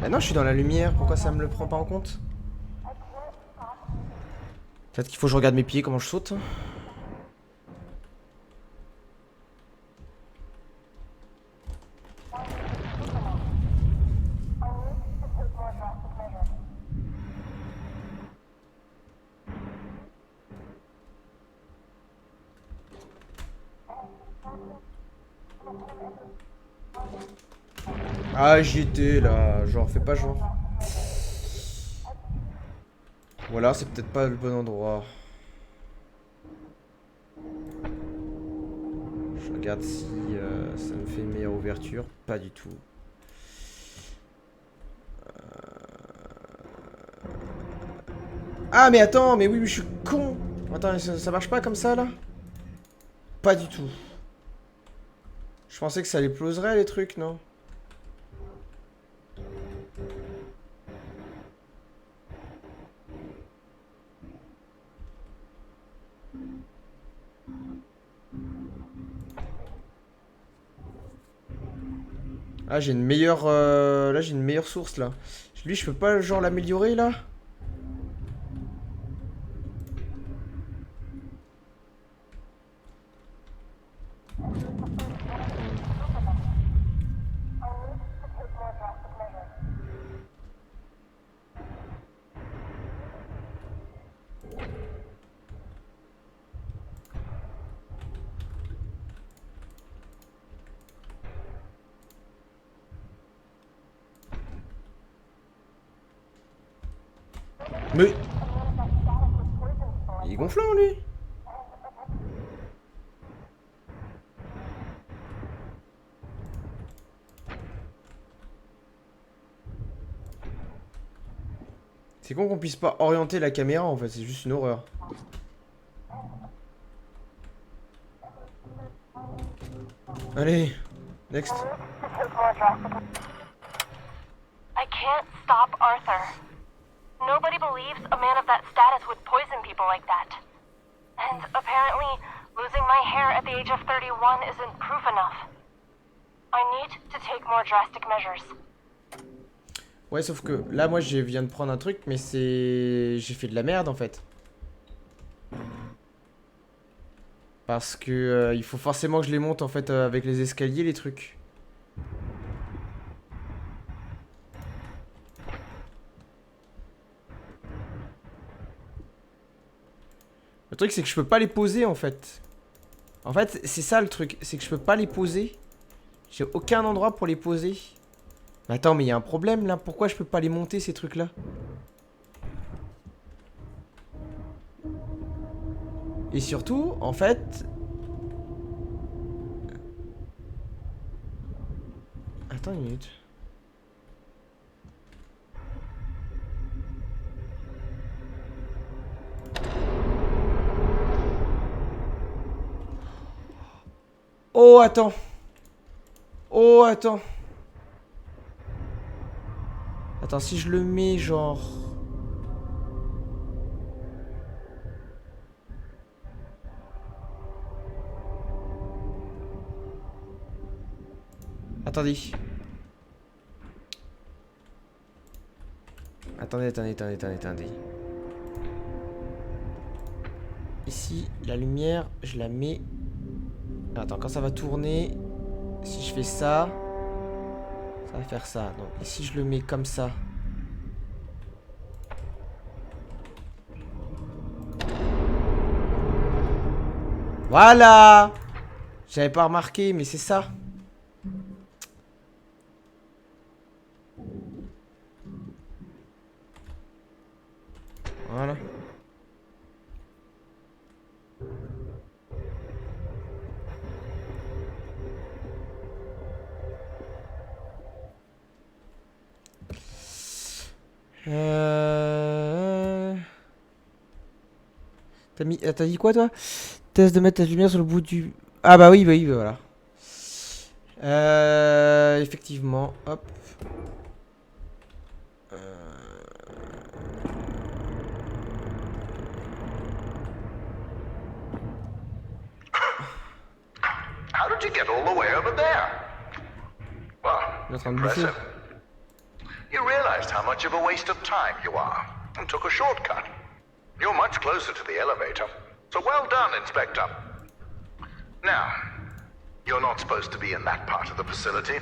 Ah non, je suis dans la lumière, pourquoi ça me le prend pas en compte? Peut-être qu'il faut que je regarde mes pieds, comment je saute. Ah, j'y étais là, genre, fais pas genre. Voilà, c'est peut-être pas le bon endroit. Je regarde si ça me fait une meilleure ouverture. Pas du tout. Ah, mais attends, mais oui, mais je suis con. Attends, ça marche pas comme ça là? Pas du tout. Je pensais que ça les ploserait les trucs, non? Ah, j'ai une meilleure... Là, j'ai une meilleure source, là. Lui, je peux pas, genre, l'améliorer, là? Mais... Il est gonflant, lui. C'est con qu'on puisse pas orienter la caméra, en fait. C'est juste une horreur. Allez, next. I can't stop Arthur. Nobody believes a man of that status would poison people like that. And apparently, losing my hair at the age of 31 isn't proof enough. I need to take more drastic measures. Ouais, sauf que là, moi, je viens de prendre un truc, mais c'est... J'ai fait de la merde, en fait. Parce que il faut forcément que je les monte, en fait, avec les escaliers, les trucs. Le truc, c'est que je peux pas les poser, en fait. En fait, c'est ça, le truc. C'est que je peux pas les poser. J'ai aucun endroit pour les poser. Mais attends, mais il y a un problème, là. Pourquoi je peux pas les monter, ces trucs-là? Et surtout, en fait... Attends une minute. Oh, attends. Oh, attends. Attends, si je le mets, genre... Attendez. Attendez. Ici, la lumière, je la mets... Attends, quand ça va tourner, si je fais ça, ça va faire ça. Donc ici, je le mets comme ça. Voilà! J'avais pas remarqué, mais c'est ça. Voilà. T'as dit quoi, toi? Test de mettre la lumière sur le bout du... Ah bah oui, voilà. Effectivement, hop. How did you get all the way over there? Well, impressive. You realized how much of a waste of time you are and took a shortcut. You're much closer to the elevator, so well done, Inspector. Now, you're not supposed to be in that part of the facility,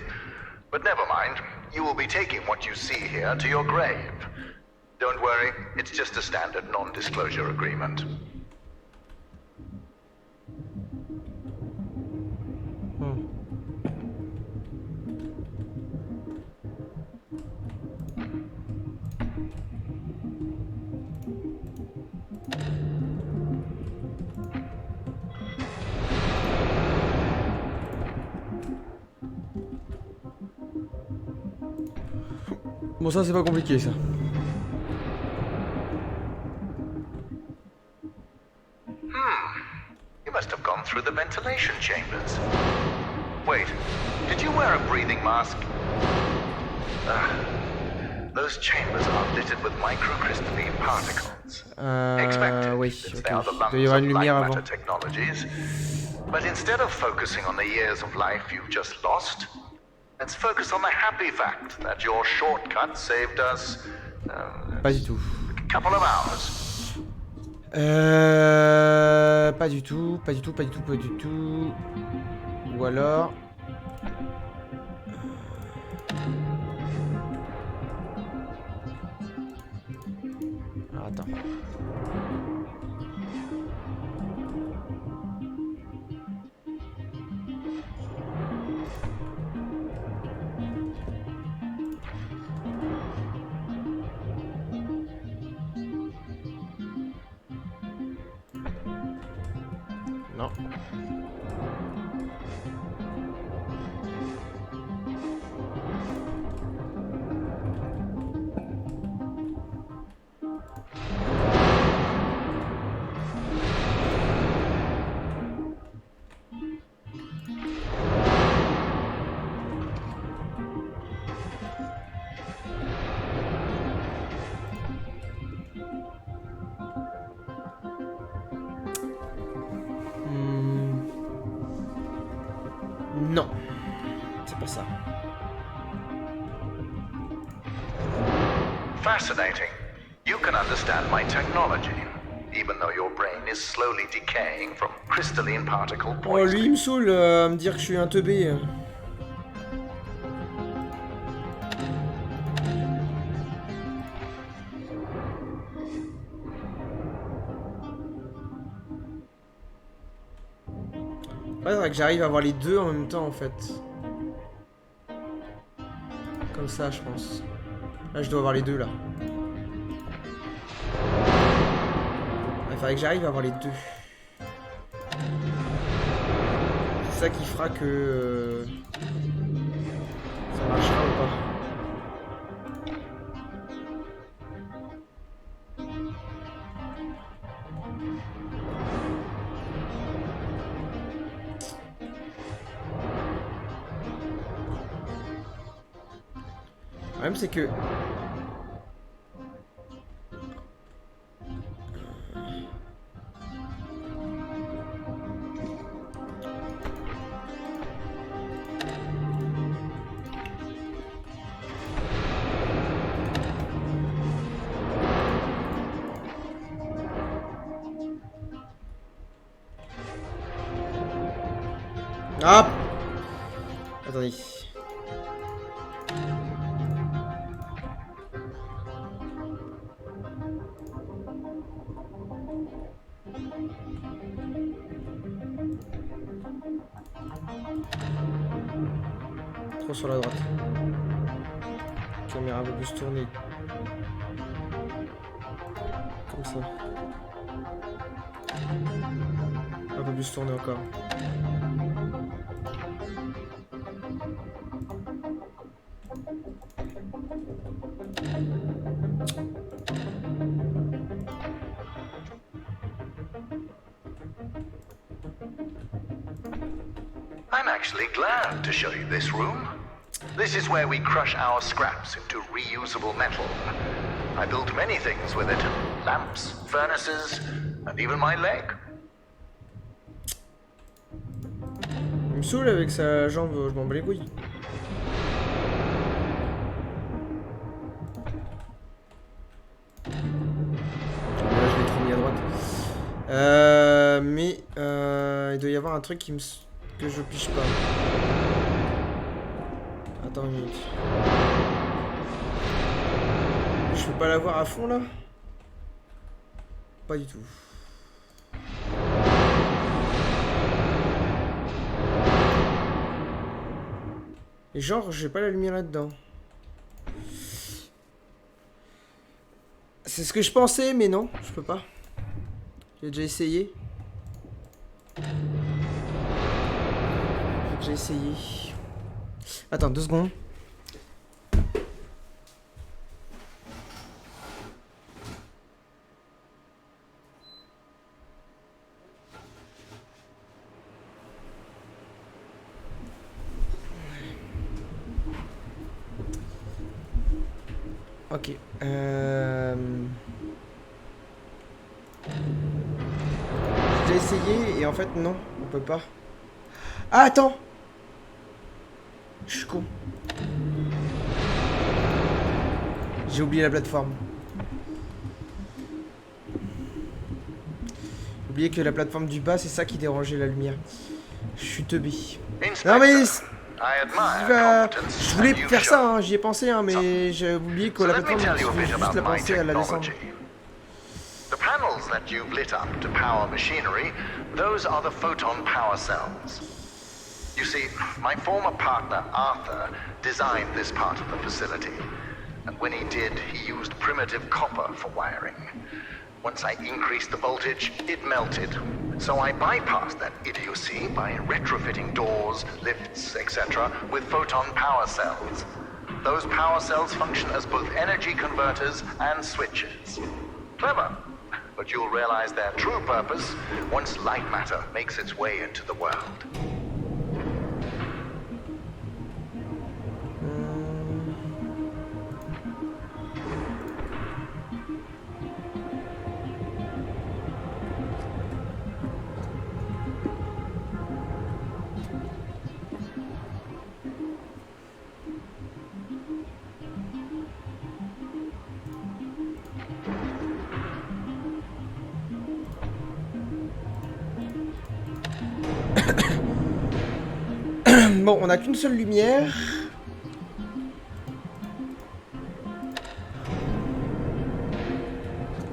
but never mind. You will be taking what you see here to your grave. Don't worry, it's just a standard non-disclosure agreement. Bon, ça, c'est pas compliqué, ça. You must have gone through the ventilation chambers. Wait, did you wear a breathing mask? Those chambers are littered with microcrystalline particles. Oui, Since ok. they are the Il doit y avoir une lungs of lumière Lightmatter avant. technologies. But instead of focusing on the years of life you've just lost, Let's focus on the happy fact that your shortcut saved us Pas du tout. a couple of hours. Pas du tout, pas du tout, pas du tout, pas du tout. Ou alors... Alors, attends. Non. Non. C'est pas ça. Fascinating. You can understand my technology, even though your brain is slowly decaying from crystalline particle Oh, lui, il poisoning. me saoule à me dire que je suis un teubé. Ouais, faudrait que j'arrive à avoir les deux en même temps, en fait. Comme ça, je pense. Là, je dois avoir les deux, là. Il faudrait que j'arrive à avoir les deux. C'est ça qui fera que... ça marchera ou pas. Le problème, c'est que... Ah! Attendez. Trop sur la droite. Caméra un peu plus tournée. Comme ça. Un peu plus tournée encore. I'm actually glad to show you this room. This is where we crush our scraps into reusable metal. I built many things with it. Lamps, furnaces, and even my leg. Il me saoule avec sa jambe, je m'en bats les couilles. Là, je l'ai trop mis à droite. Mais il doit y avoir un truc qui me... que je piche pas. Attends une minute. Je peux pas l'avoir à fond là? Pas du tout. Et genre, j'ai pas la lumière là-dedans. C'est ce que je pensais, mais non, je peux pas. J'ai déjà essayé. J'ai essayé. Attends, 2 secondes. Ok. J'ai essayé et en fait non, on peut pas. Ah attends. Je suis con. J'ai oublié la plateforme. J'ai oublié que la plateforme du bas, c'est ça qui dérangeait la lumière. Je suis teubé. Non mais... Je voulais faire ça, hein, j'y ai pensé, hein, mais j'ai oublié que la plateforme, je vais juste la penser à la descendre. The panels that you've lit up to power machinery, those are the photon power cells. You see, my former partner, Arthur, designed this part of the facility. And when he did, he used primitive copper for wiring. Once I increased the voltage, it melted. So I bypassed that idiocy by retrofitting doors, lifts, etc. with photon power cells. Those power cells function as both energy converters and switches. Clever. But you'll realize their true purpose once light matter makes its way into the world. Bon, on n'a qu'une seule lumière.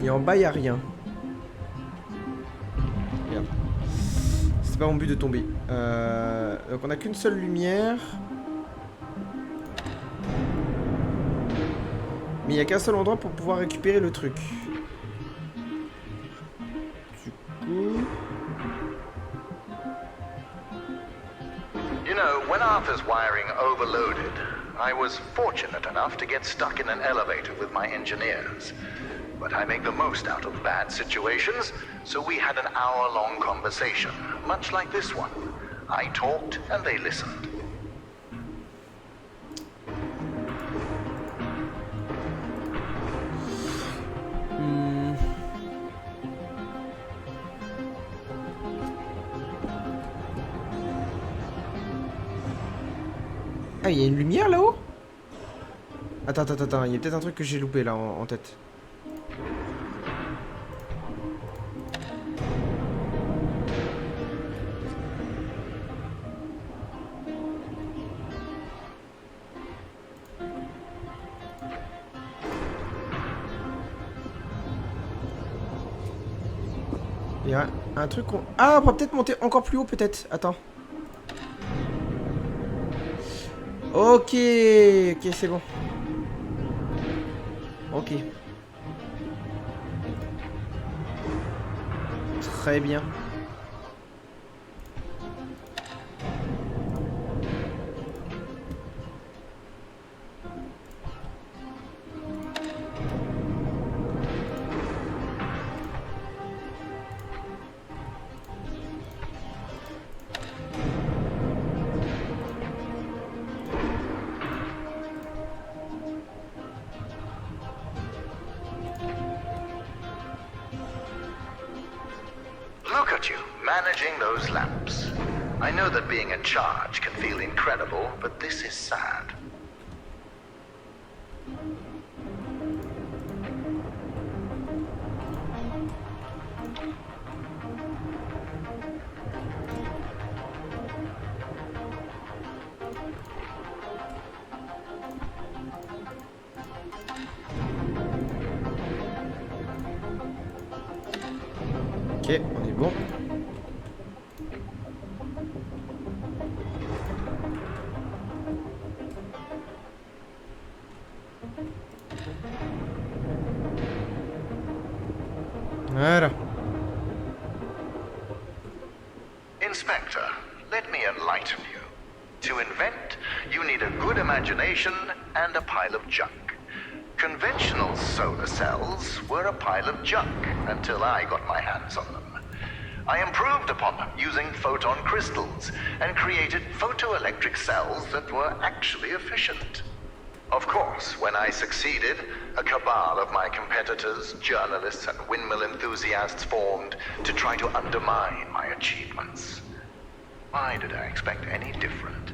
Et en bas, il n'y a rien. Merde. C'est pas mon but de tomber. Donc on n'a qu'une seule lumière. Mais il n'y a qu'un seul endroit pour pouvoir récupérer le truc. Du coup... You know, when Arthur's wiring overloaded, I was fortunate enough to get stuck in an elevator with my engineers. But I make the most out of bad situations, so we had an hour-long conversation, much like this one. I talked and they listened. Ah, il y a une lumière là-haut? Attends, il y a peut-être un truc que j'ai loupé là en tête. Il y a un truc qu'on... Ah, on va peut-être monter encore plus haut peut-être. Attends. Ok, c'est bon. Ok. Très bien. Look at you, managing those lamps. I know that being in charge can feel incredible, but this is sad. Ok, on est bon. Voilà. Inspector, let me enlighten you. To invent, you need a good imagination and a pile of junk. Conventional solar cells were a pile of junk until I got my hands on them. I improved upon them using photon crystals and created photoelectric cells that were actually efficient. Of course, when I succeeded, a cabal of my competitors, journalists, and windmill enthusiasts formed to try to undermine my achievements. Why did I expect any different?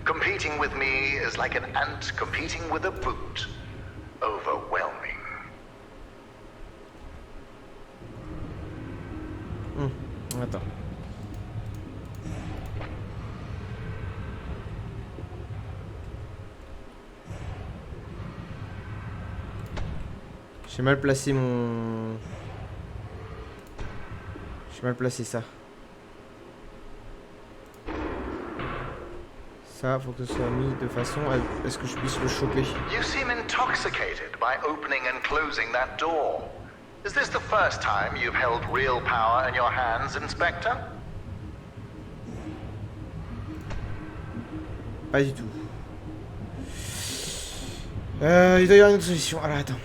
Competing with me is like an ant competing with a boot. Overwhelming. Attends. J'ai mal placé mon... J'ai mal placé ça. Ça, faut que ce soit mis de façon à ce que je puisse le choper. You seem intoxicated by opening and closing that door. Is this the first time you've held real power in your hands, Inspector? Pas du tout. Il doit y avoir une autre solution. Alors attends.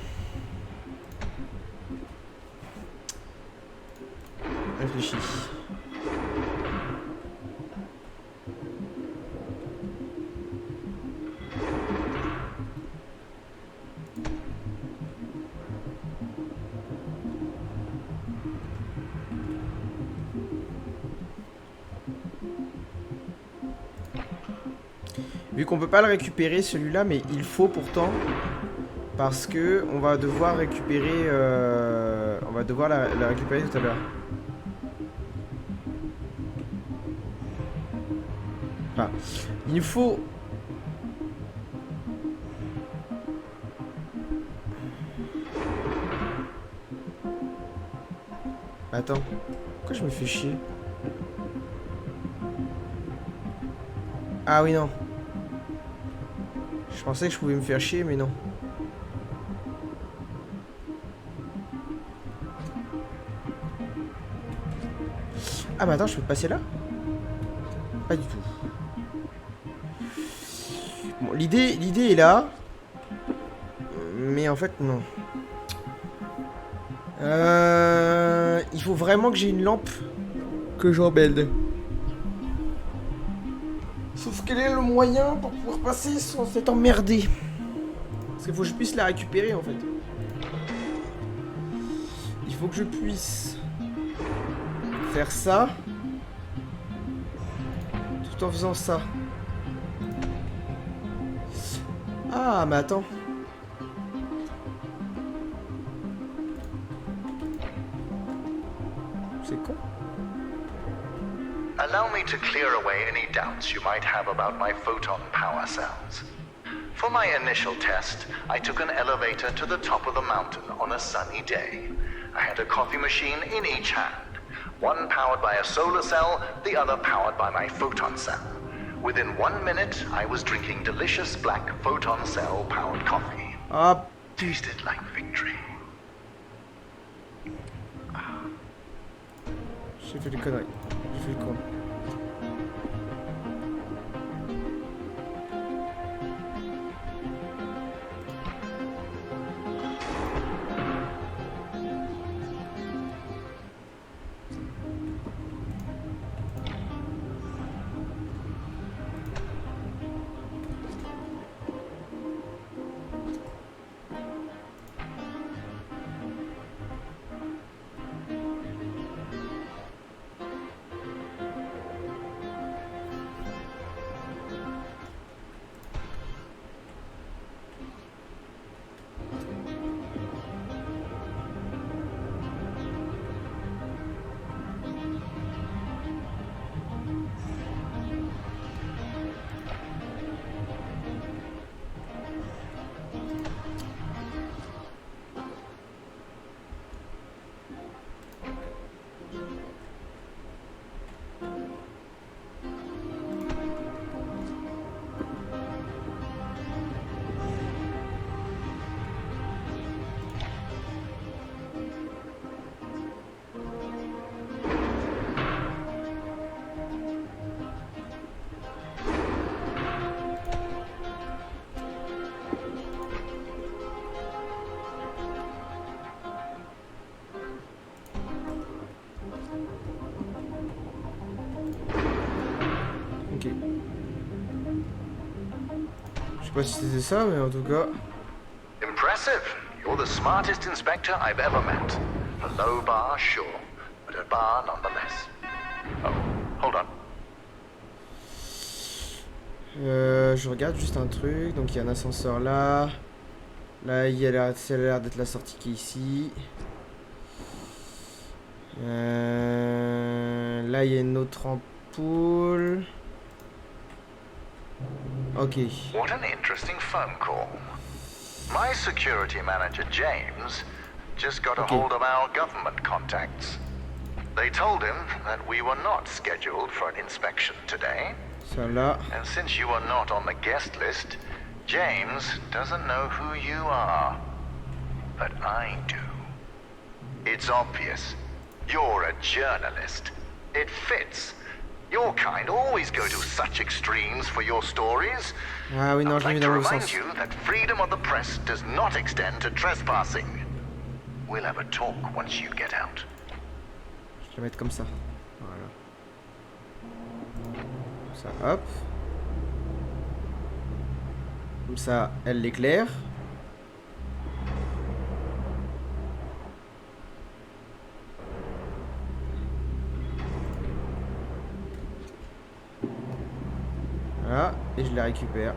Réfléchis. Vu qu'on peut pas le récupérer celui-là, mais il faut pourtant, parce que on va devoir récupérer, on va devoir la récupérer tout à l'heure. Enfin, il nous faut. Attends, pourquoi je me fais chier? Ah oui non. Je pensais que je pouvais me faire chier, mais non. Ah mais attends, je peux passer là? Pas du tout. Bon, l'idée est là. Mais en fait, non. Il faut vraiment que j'ai une lampe que j'embelde. Sauf quel est le moyen pour pouvoir passer sans s'être emmerdé? Parce qu'il faut que je puisse la récupérer en fait. Il faut que je puisse faire ça tout en faisant ça. Ah mais attends. C'est con. Allow me to clear away any doubts you might have about my photon power cells. For my initial test, I took an elevator to the top of the mountain on a sunny day. I had a coffee machine in each hand, one powered by a solar cell, the other powered by my photon cell. Within 1 minute, I was drinking delicious black photon cell powered coffee. Ah, Tasted like victory. j'ai fait des conneries. J'ai fait le con. Je sais pas si c'était ça, mais en tout cas. Impressive. You're the smartest inspector I've ever met. A low bar, sure, but a bar nonetheless. Oh, hold on. Je regarde juste un truc. Donc il y a un ascenseur là. Là, ça a l'air d'être la sortie qui est ici. Là, il y a une autre ampoule. Ok. What an interesting phone call. My security manager, James, just got a hold of our government contacts. They told him that we were not scheduled for an inspection today. Ça là. And since you are not on the guest list, James doesn't know who you are. But I do. It's obvious. You're a journalist. It fits. Your kind always go to such extremes for your stories. Ah oui, non, je l'ai mis I'd dans like le to sens. remind you that freedom of the press does not extend to trespassing. We'll have a talk once you get out. Je vais la mettre comme ça. Voilà. Ça, hop. Comme ça, elle l'éclaire. Voilà, et je la récupère.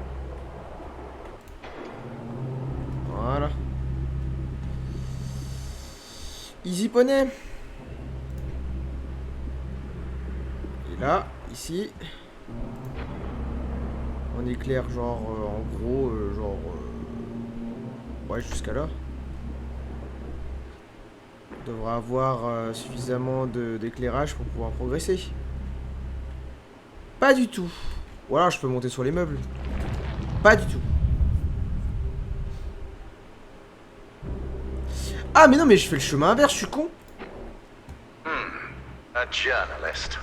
Voilà. Easy poney. Et là, ici, on éclaire genre, en gros, ouais, jusqu'à là. On devrait avoir suffisamment d'éclairage pour pouvoir progresser. Pas du tout. Ou alors je peux monter sur les meubles. Pas du tout. Ah mais non, mais je fais le chemin inverse, je suis con. A journalist.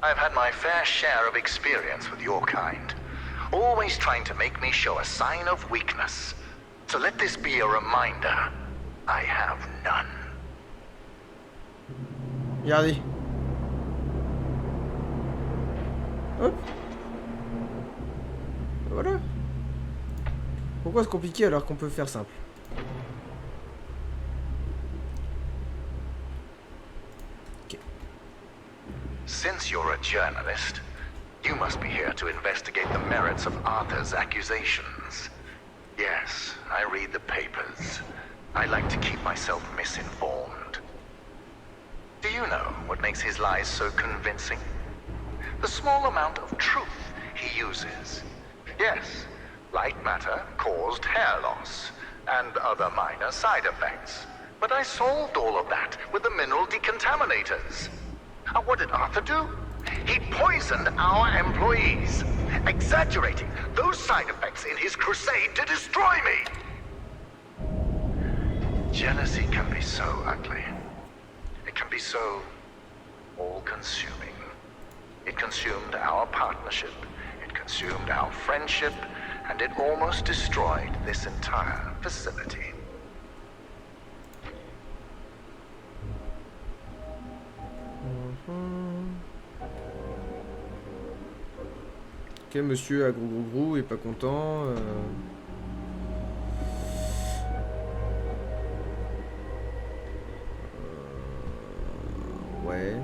I've had my fair share of experience with your kind. Always trying to make me show a sign of weakness. So let this be a reminder. I have none. Regardez. Hop. Voilà. Pourquoi c'est compliqué alors qu'on peut faire simple? Ok. Since you're a journalist, you must be here to investigate the merits of Arthur's accusations. Yes, I read the papers. I like to keep myself misinformed. Do you know what makes his lies so convincing? The small amount of truth he uses. Yes, Lightmatter caused hair loss and other minor side effects. But I solved all of that with the mineral decontaminators. And what did Arthur do? He poisoned our employees, exaggerating those side effects in his crusade to destroy me. Jealousy can be so ugly. It can be so all-consuming. It consumed our partnership, it consumed our friendship, and it almost destroyed this entire facility. Ok, monsieur à gros est pas content. Ouais.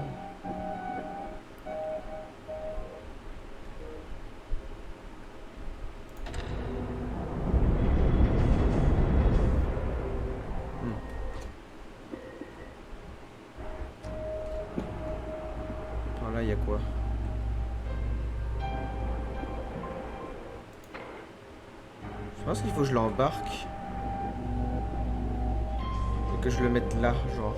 Alors là, il y a quoi? Je pense qu'il faut que je l'embarque. Et que je le mette là, genre.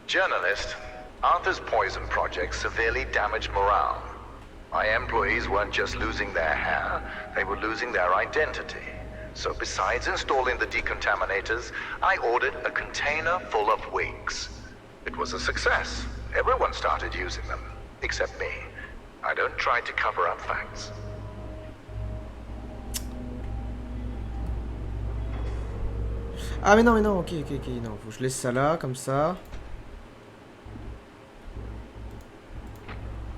Journalist, Arthur's poison project severely damaged morale. My employees weren't just losing their hair, they were losing their identity. So besides installing the decontaminators, I ordered a container full of wigs. It was a success. Everyone started using them, except me. I don't try to cover up facts. Ah mais non, ok, non, faut que je laisse ça là, comme ça.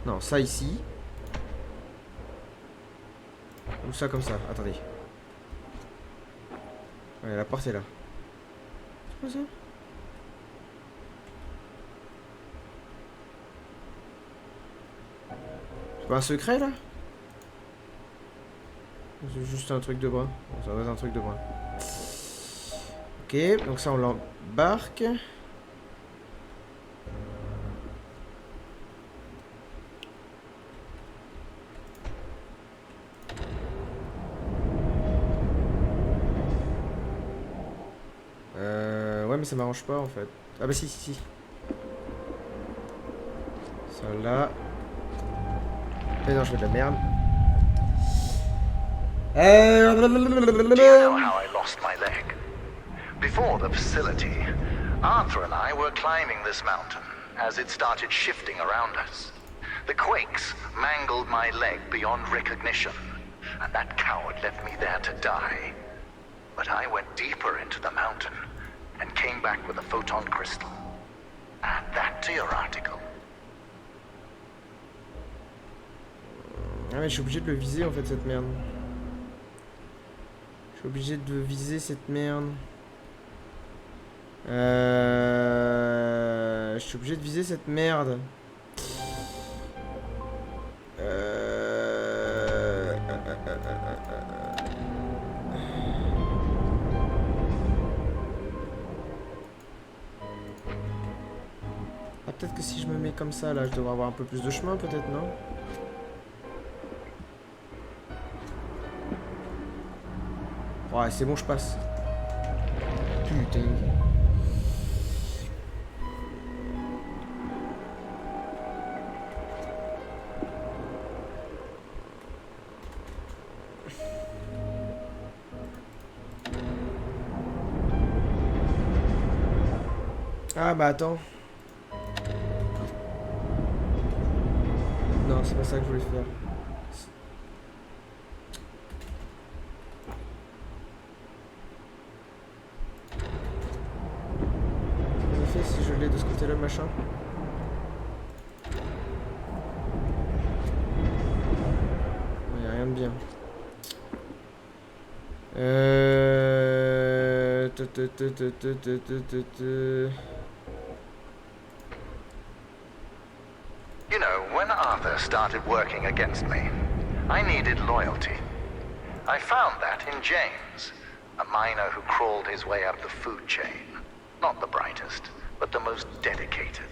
Non, ça ici. Ou ça comme ça, attendez. Ouais, la porte est là. C'est quoi ça? C'est pas un secret là? C'est juste un truc de bras. Bon, ça va être un truc de bras. Ok, donc ça on l'embarque. Ouais, mais ça m'arrange pas en fait. Ah bah si, si, si. Ça là. Mais non, je fais de la merde. Do you know how I lost my leg? Before the facility, Arthur and I were climbing this mountain as it started shifting around us. The quakes mangled my leg beyond recognition, and that coward left me there to die. But I went deeper into the mountain and came back with a photon crystal. Add that to your article. Ah mais je suis obligé de le viser en fait cette merde. Je suis obligé de viser cette merde. Je suis obligé de viser cette merde. Ah peut-être que si je me mets comme ça là, je devrais avoir un peu plus de chemin peut-être, non? Ouais, c'est bon, je passe. Putain. Ah bah attends. Non, c'est pas ça que je voulais faire. Si je l'ai de ce côté-là, machin. Il n'y a rien de bien. You know, when Arthur started working against me, I needed loyalty. I found that in James, a miner who crawled his way up the food chain. Not the brightest, but the most dedicated.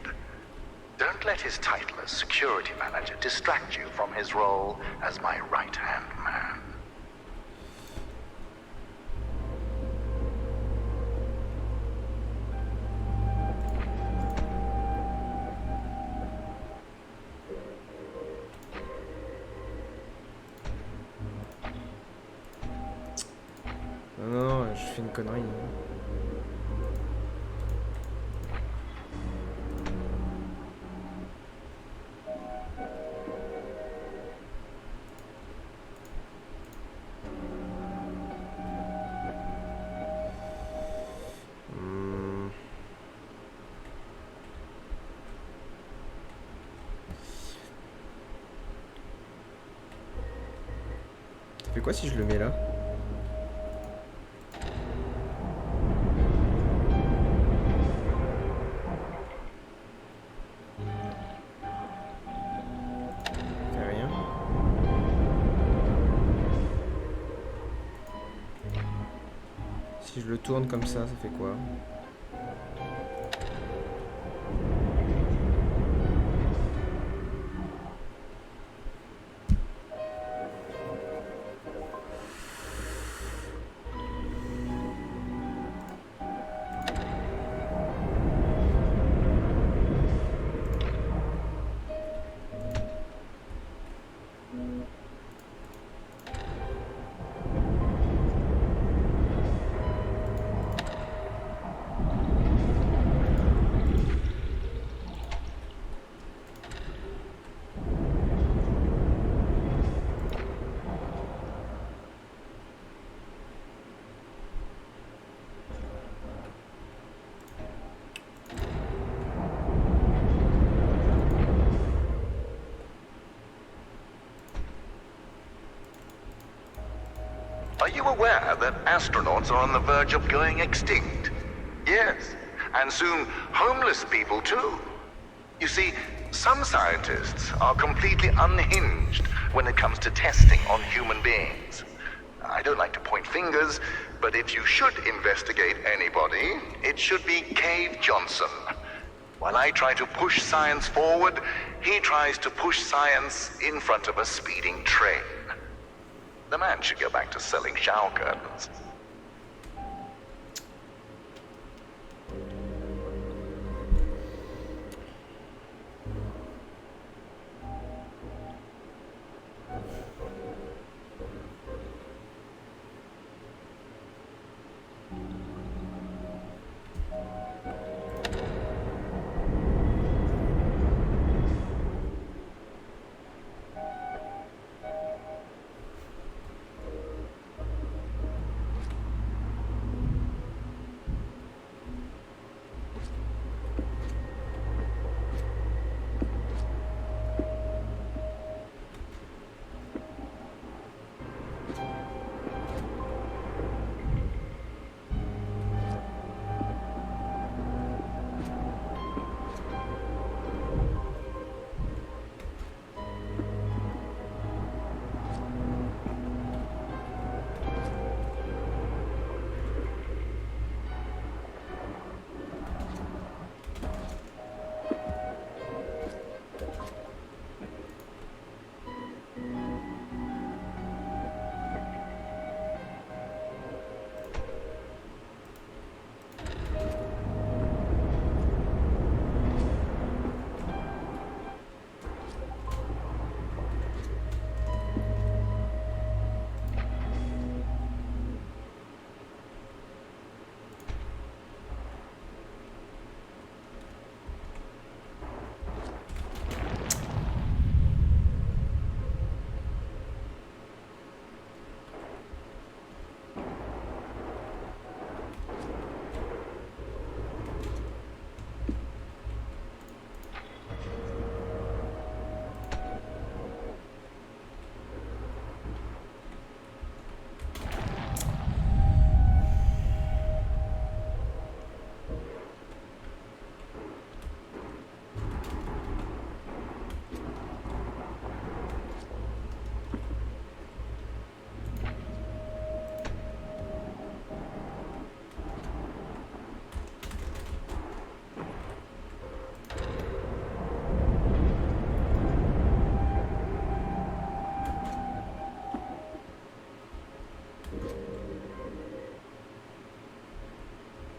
Don't let his title as security manager distract you from his role as my right-hand man. Non, je fais une connerie. Ça fait quoi si je le mets là? Si je le tourne comme ça fait quoi? Are you aware that astronauts are on the verge of going extinct? Yes, and soon homeless people too. You see, some scientists are completely unhinged when it comes to testing on human beings. I don't like to point fingers, but if you should investigate anybody, it should be Cave Johnson. While I try to push science forward, he tries to push science in front of a speeding train. The man should go back to selling shower curtains.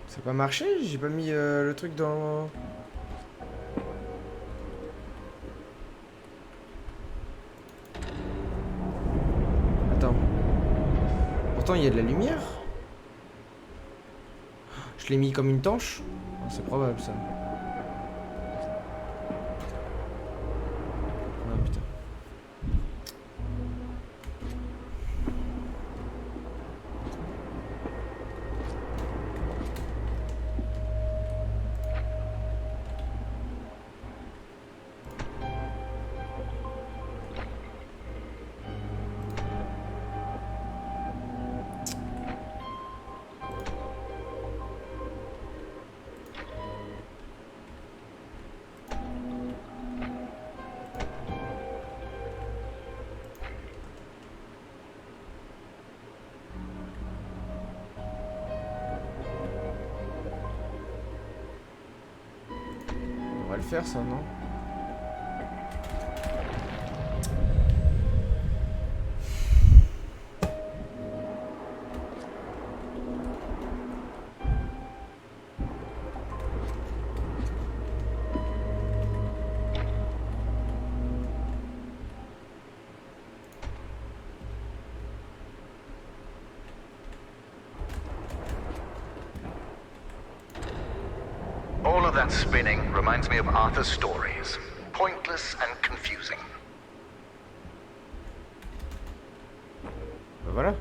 Ça a pas marché? J'ai pas mis le truc dans... Attends. Pourtant il y a de la lumière. Je l'ai mis comme une tanche. Ah, c'est probable ça. Ah putain. On va le faire ça, non? All of that spinning reminds me of Arthur's stories. Pointless and confusing. Bah voilà.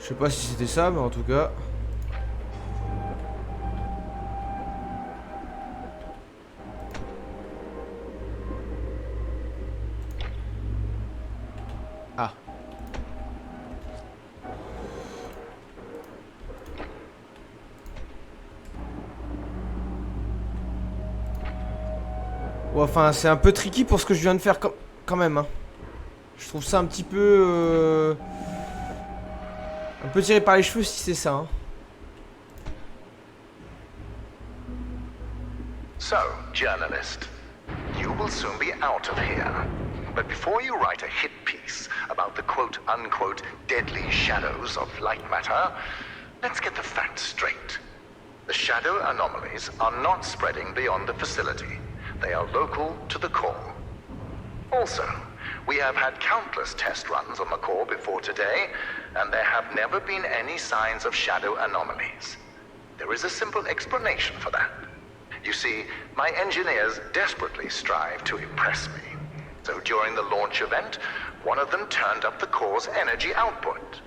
Je sais pas si c'était ça, mais en tout cas... Ah. Ouais, enfin, c'est un peu tricky pour ce que je viens de faire quand même. Hein. Je trouve ça un petit peu... un peu tiré par les cheveux si c'est ça. Hein. So, journalist, you will soon be out of here. But before you write a hit piece about the quote-unquote deadly shadows of Lightmatter, let's get the facts straight. The shadow anomalies are not spreading beyond the facility. They are local to the core. Also, we have had countless test runs on the core before today, and there have never been any signs of shadow anomalies. There is a simple explanation for that. You see, my engineers desperately strive to impress me. So during the launch event, one of them turned up the core's energy output.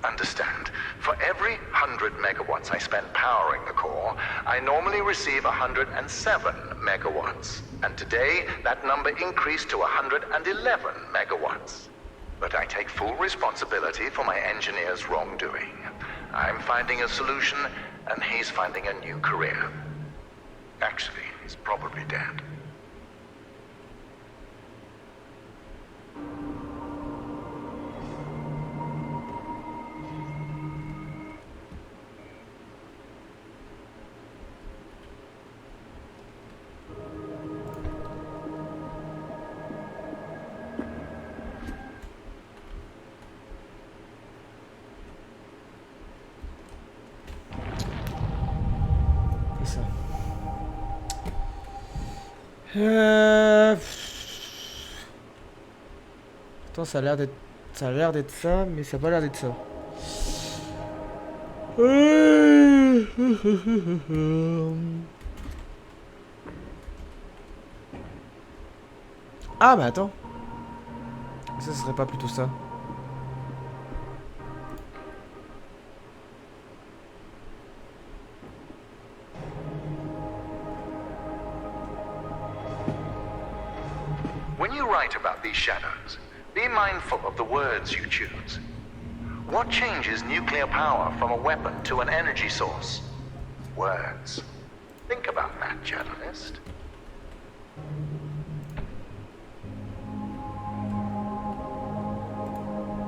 Understand, for every 100 megawatts I spend powering the core, I normally receive 107 megawatts. And today, that number increased to 111 megawatts. But I take full responsibility for my engineer's wrongdoing. I'm finding a solution, and he's finding a new career. Actually, he's probably dead. C'est ça. Attends, ça a l'air d'être... ça a l'air d'être ça, mais ça a pas l'air d'être ça. Ah, mais attends. Ça serait pas plutôt ça? When you write about these shadows, be mindful of the words you choose. What changes nuclear power from a weapon to an energy source? Words. Think about that, journalist.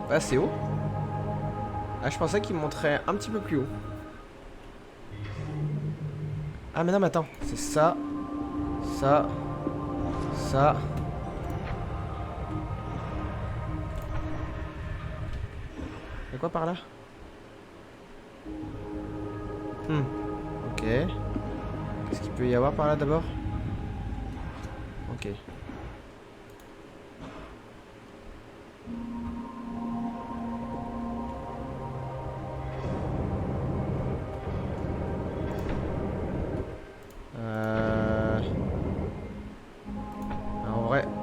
Bah, c'est haut. Ah, je pensais qu'il montrait un petit peu plus haut. Ah, mais non, mais attends. C'est ça. Ça. Ça. Y'a quoi par là? Ok. Qu'est-ce qu'il peut y avoir par là d'abord? Ok.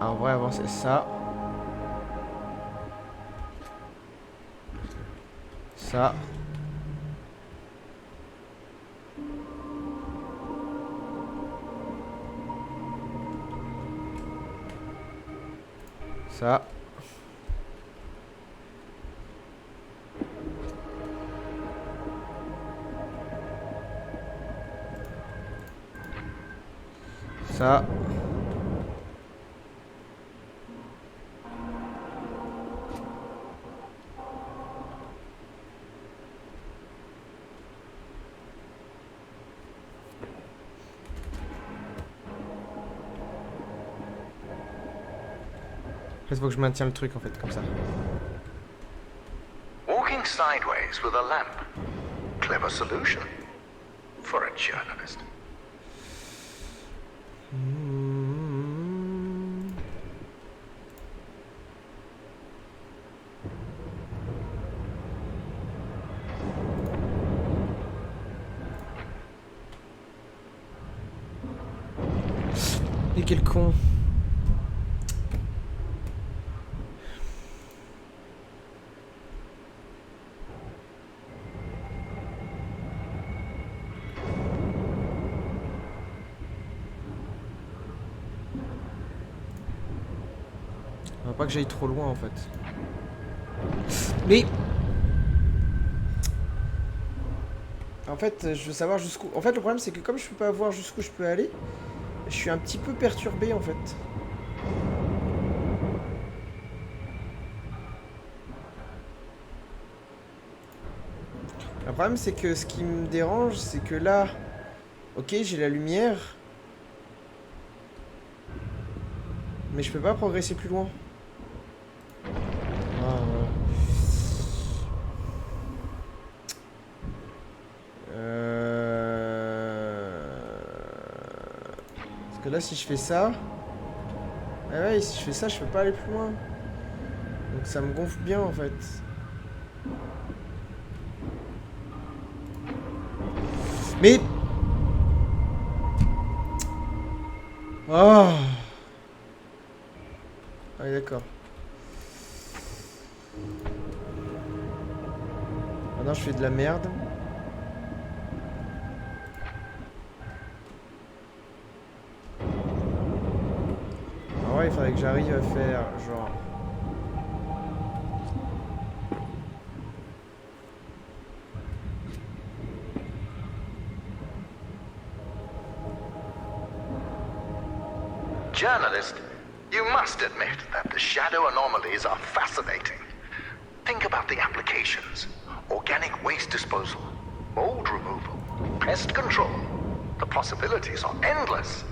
En vrai, avant c'est ça. Ça. Ça. Ça. Il faut que je maintienne le truc en fait, comme ça. Walking sideways with a lamp. Clever solution. For a journalist. Et quel con. Faut pas que j'aille trop loin en fait. Mais... En fait, je veux savoir jusqu'où... En fait, le problème c'est que comme je peux pas voir jusqu'où je peux aller, je suis un petit peu perturbé en fait. Le problème c'est que ce qui me dérange, c'est que là... Ok, j'ai la lumière. Mais je peux pas progresser plus loin. Ah, ouais. Parce que là, si je fais ça... Ah ouais, si je fais ça, je peux pas aller plus loin. Donc ça me gonfle bien, en fait. Mais... Oh. Ah oui, d'accord. Maintenant, je fais de la merde. Ah ouais, il faudrait que j'arrive à faire genre... Journalist, you must admit that the shadow anomalies are fascinating. Think about the applications. Organic waste disposal, mold removal, pest control. The possibilities are endless.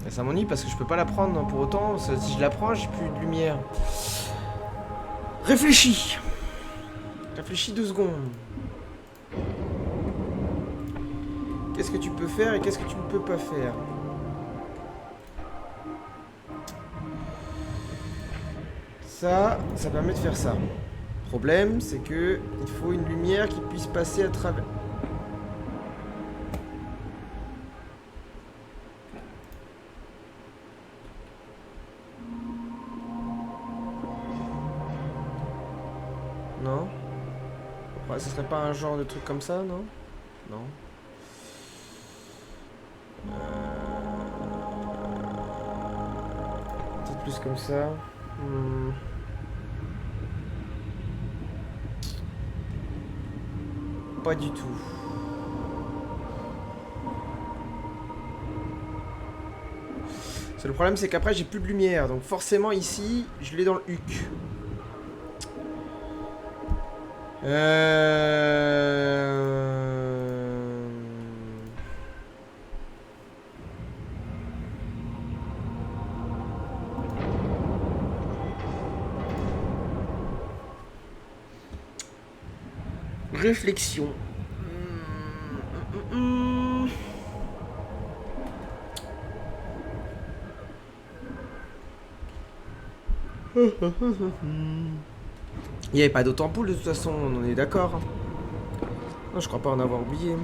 Ça m'ennuie parce que je peux pas la prendre pour autant. Si je la prends, j'ai plus de lumière. Réfléchis. Réfléchis 2 secondes. Qu'est-ce que tu peux faire et qu'est-ce que tu ne peux pas faire? Ça permet de faire ça. Le problème, c'est que il faut une lumière qui puisse passer à travers... Non? Ouais, ce serait pas un genre de truc comme ça, non? Non. Peut-être plus comme ça. Pas du tout. Le problème, c'est qu'après, j'ai plus de lumière. Donc forcément, ici, je l'ai dans le huc. Réflexion. Il n'y avait pas d'autre ampoule de toute façon, on en est d'accord. Non, je crois pas en avoir oublié.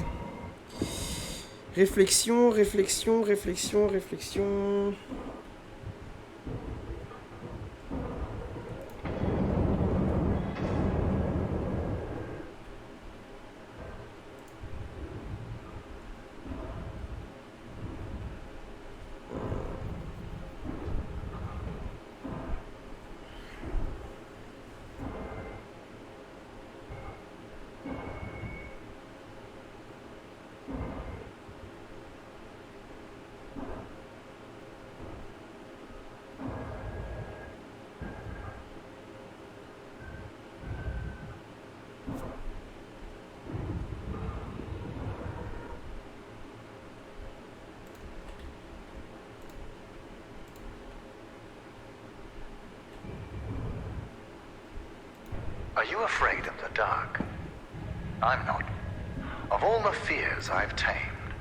Réflexion, réflexion, réflexion, réflexion. Are you afraid of the dark? I'm not. Of all the fears I've tamed,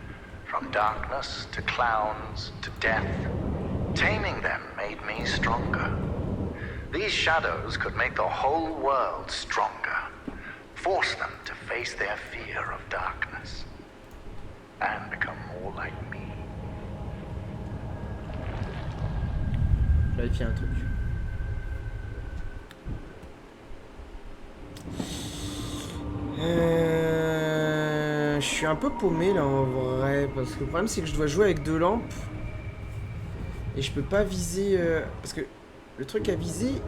from darkness to clowns to death, taming them made me stronger. These shadows could make the whole world stronger. Force them to face their fear of darkness and become more like me. Je vais vérifier un truc. Je suis un peu paumé là en vrai, parce que le problème c'est que je dois jouer avec 2 lampes et je peux pas viser parce que le truc à viser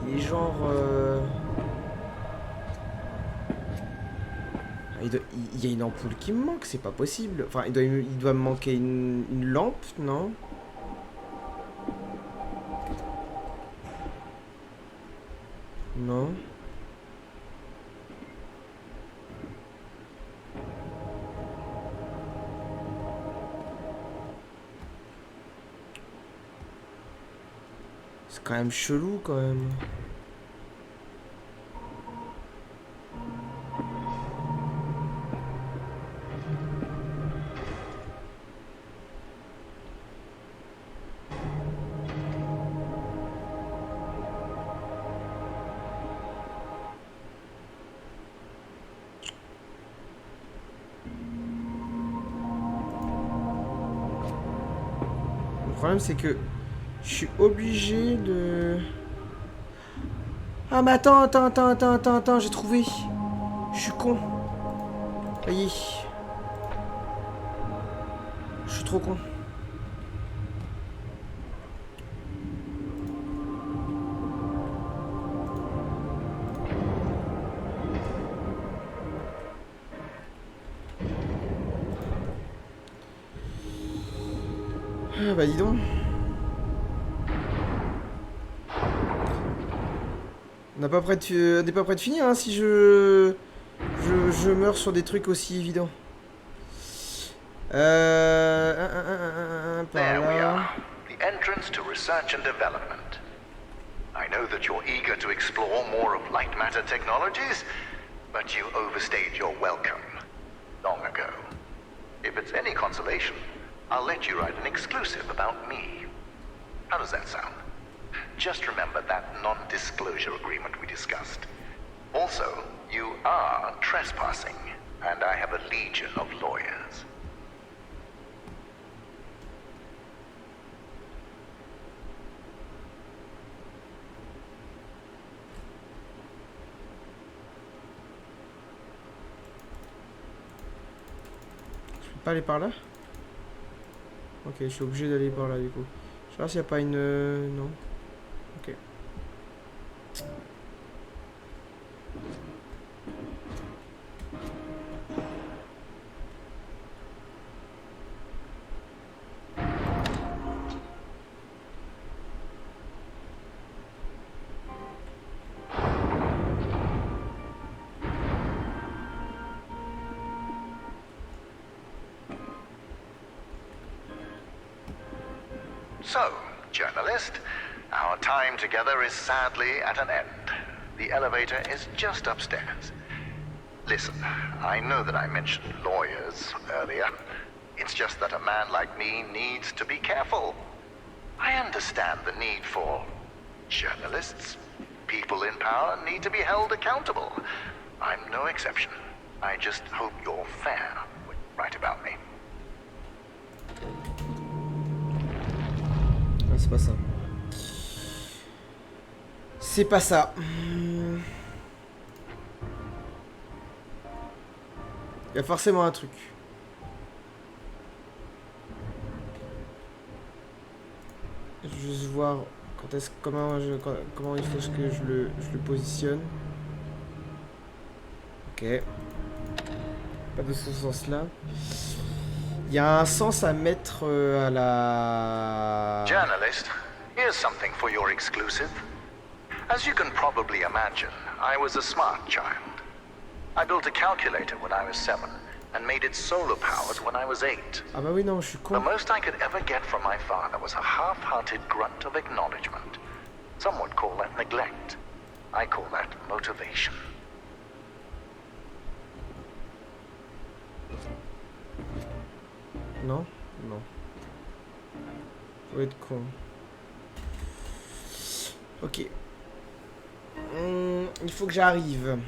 il est genre il y a une ampoule qui me manque, c'est pas possible. Enfin il doit me manquer une lampe, non? Non. C'est quand même chelou quand même. Le problème c'est que je suis obligé de... Ah mais attends, j'ai trouvé. Je suis con. Ça y est. Je suis trop con. Ah bah dis donc. On n'est pas prêt de finir hein, si je meurs sur des trucs aussi évidents. Par There we là. are. The entrance to research and development. I know that you're eager to explore more of light matter technologies, but you overstayed your welcome long ago. If it's any consolation, I'll let you write an exclusive about me. How does that sound? Just remember that non-disclosure agreement we discussed. Also, you are trespassing, and I have a legion of lawyers. Je peux pas aller par là? Ok, je suis obligé d'aller par là du coup. Je sais pas s'il n'y a pas une... non. Ok. So, journalist, our time together is sadly at an end. The elevator is just upstairs. Listen, I know that I mentioned lawyers earlier. It's just that a man like me needs to be careful. I understand the need for journalists. People in power need to be held accountable. I'm no exception. I just hope you're fair when you write about me. Ah, c'est pas ça. C'est pas ça. Il y a forcément un truc. Je vais juste voir comment il faut que je le positionne. Ok. Pas de ce sens-là. Il y a un sens à mettre à la... Journalist, here's something for your exclusive. As you can probably imagine, I was a smart child. I built a calculator when I was 7 and made it solar-powered when I was 8. Ah bah oui, non, je suis The con. most I could ever get from my father was a half-hearted grunt of acknowledgement. Some would call that neglect. I call that motivation. Non, non. Faut être con. Ok. Il faut que j'arrive.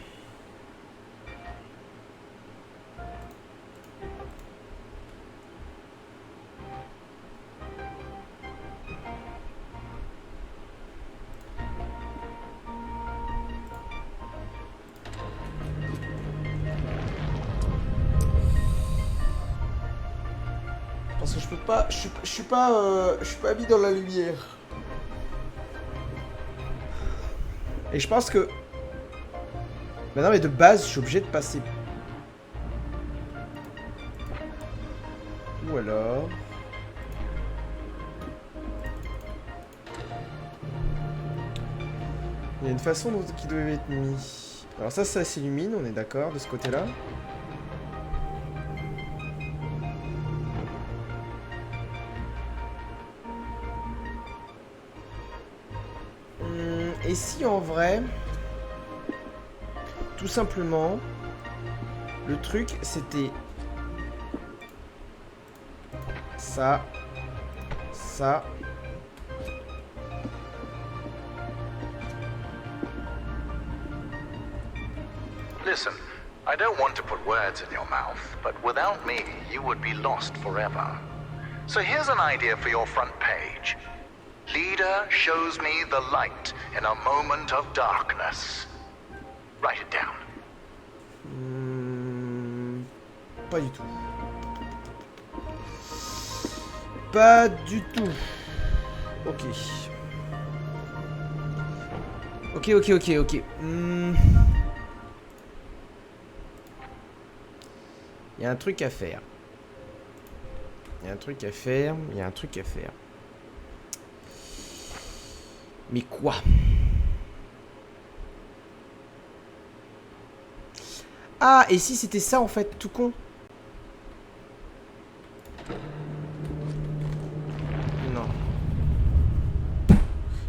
Parce que je peux pas... Je suis pas mis dans la lumière. Et je pense que... Bah non, mais de base, je suis obligé de passer. Ou alors... Il y a une façon dont qui devait être mis. Alors ça s'illumine, on est d'accord de ce côté-là. Et si en vrai, tout simplement, le truc c'était ça, ça. Listen, I don't want to put words in your mouth, but without me, you would be lost forever. So here's an idea for your front page. Leader shows me the light in a moment of darkness. Write it down. Pas du tout. Pas du tout. Ok. Ok. Il y a un truc à faire. Mais quoi? Ah, et si c'était ça en fait, tout con? Non.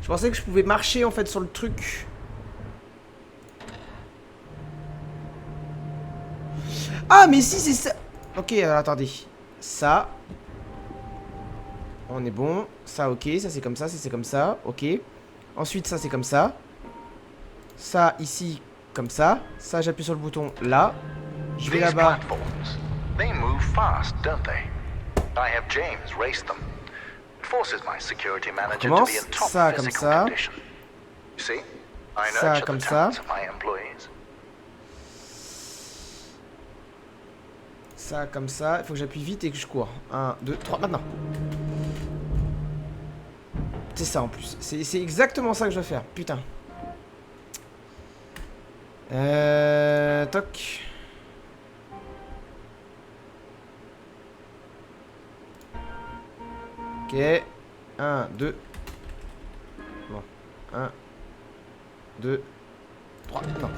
Je pensais que je pouvais marcher en fait sur le truc. Ah, mais si c'est ça. Ok, alors attendez. Ça. On est bon. Ça, ok. Ça, c'est comme ça. Ça, c'est comme ça. Ok. Ensuite, ça, c'est comme ça. Ça, ici, comme ça. Ça, j'appuie sur le bouton là. Je vais là-bas. They move fast, don't they? I have James race them. It forces my security manager to be in top physical condition. You see? I nurture the talents of my employees. Ça, comme ça. Il faut que j'appuie vite et que je cours. 1, 2, 3, maintenant. C'est ça en plus. C'est exactement ça que je dois faire. Putain. Toc. Ok. 1, 2. Bon. 1, 2, 3. Non.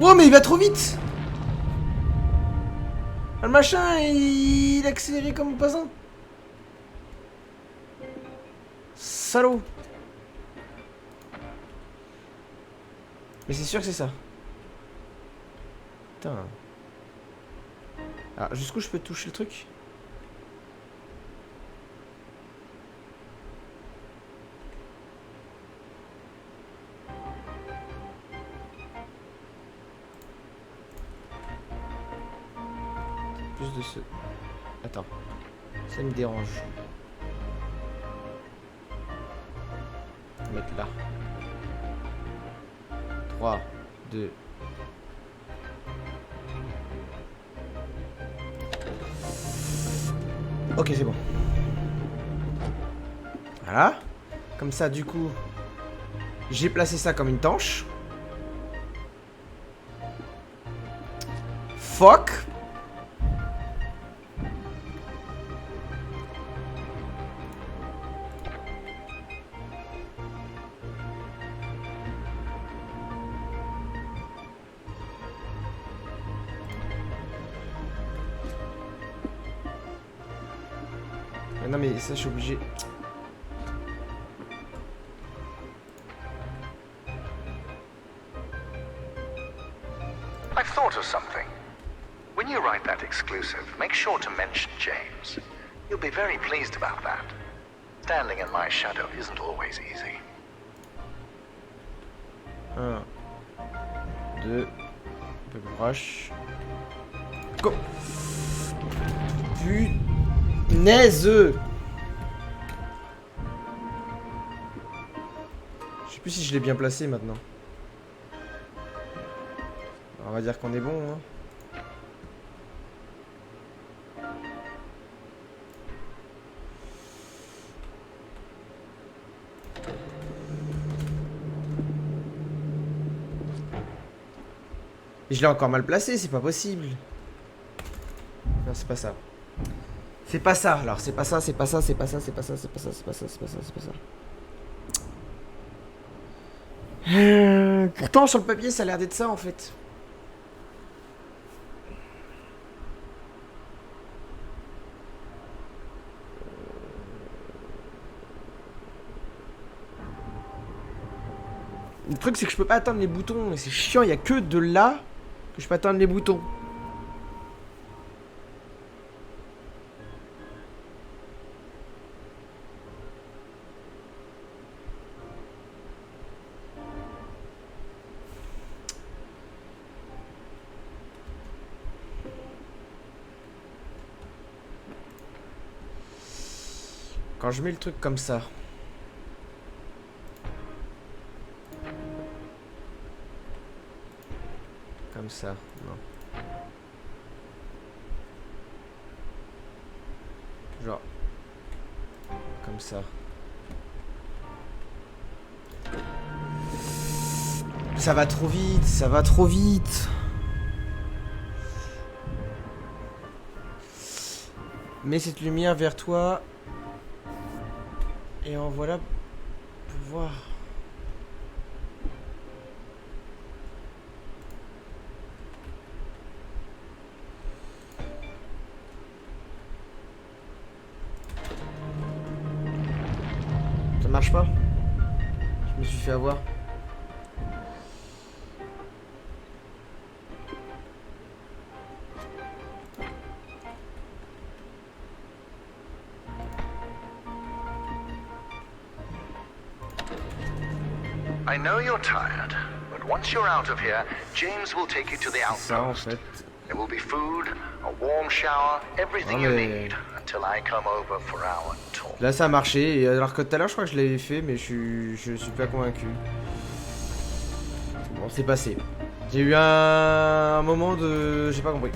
Oh, mais il va trop vite! Le machin, il accéléré comme pas un. Salaud. Mais c'est sûr que c'est ça. Putain. Alors, jusqu'où je peux toucher le truc? Plus de ce... Attends. Ça me dérange. Mettre là. 3, 2. Ok, c'est bon. Voilà. Comme ça, du coup, j'ai placé ça comme une tanche. Fuck. Non mais ça je suis obligé. I've thought of something. When you write that exclusive, make sure to mention James. You'll be very pleased about that. Standing in my shadow isn't always easy. 1, 2, un peu plus proche. Go. Punaise. Je sais plus si je l'ai bien placé maintenant. On va dire qu'on est bon, hein. Et je l'ai encore mal placé, c'est pas possible. Non, c'est pas ça. C'est pas ça, alors c'est pas ça, c'est pas ça, c'est pas ça, c'est pas ça, c'est pas ça, c'est pas ça, c'est pas ça, c'est pas ça. Pourtant sur le papier ça a l'air d'être ça en fait. Le truc c'est que je peux pas atteindre les boutons et c'est chiant, il y a que de là que je peux atteindre les boutons. Quand je mets le truc comme ça. Comme ça, non. Genre. Comme ça. Ça va trop vite, ça va trop vite. Mets cette lumière vers toi. Et en voilà pour voir. Ça marche pas? Je me suis fait avoir. I know you're tired, but once you're out of here, James will take you to the Ça en outpost. fait. There will be food, a warm shower, everything you need until I come over for our talk. Là ça a marché, et alors que tout à l'heure je crois que je l'avais fait mais je suis pas convaincu. Bon c'est passé. J'ai eu un moment de... j'ai pas compris.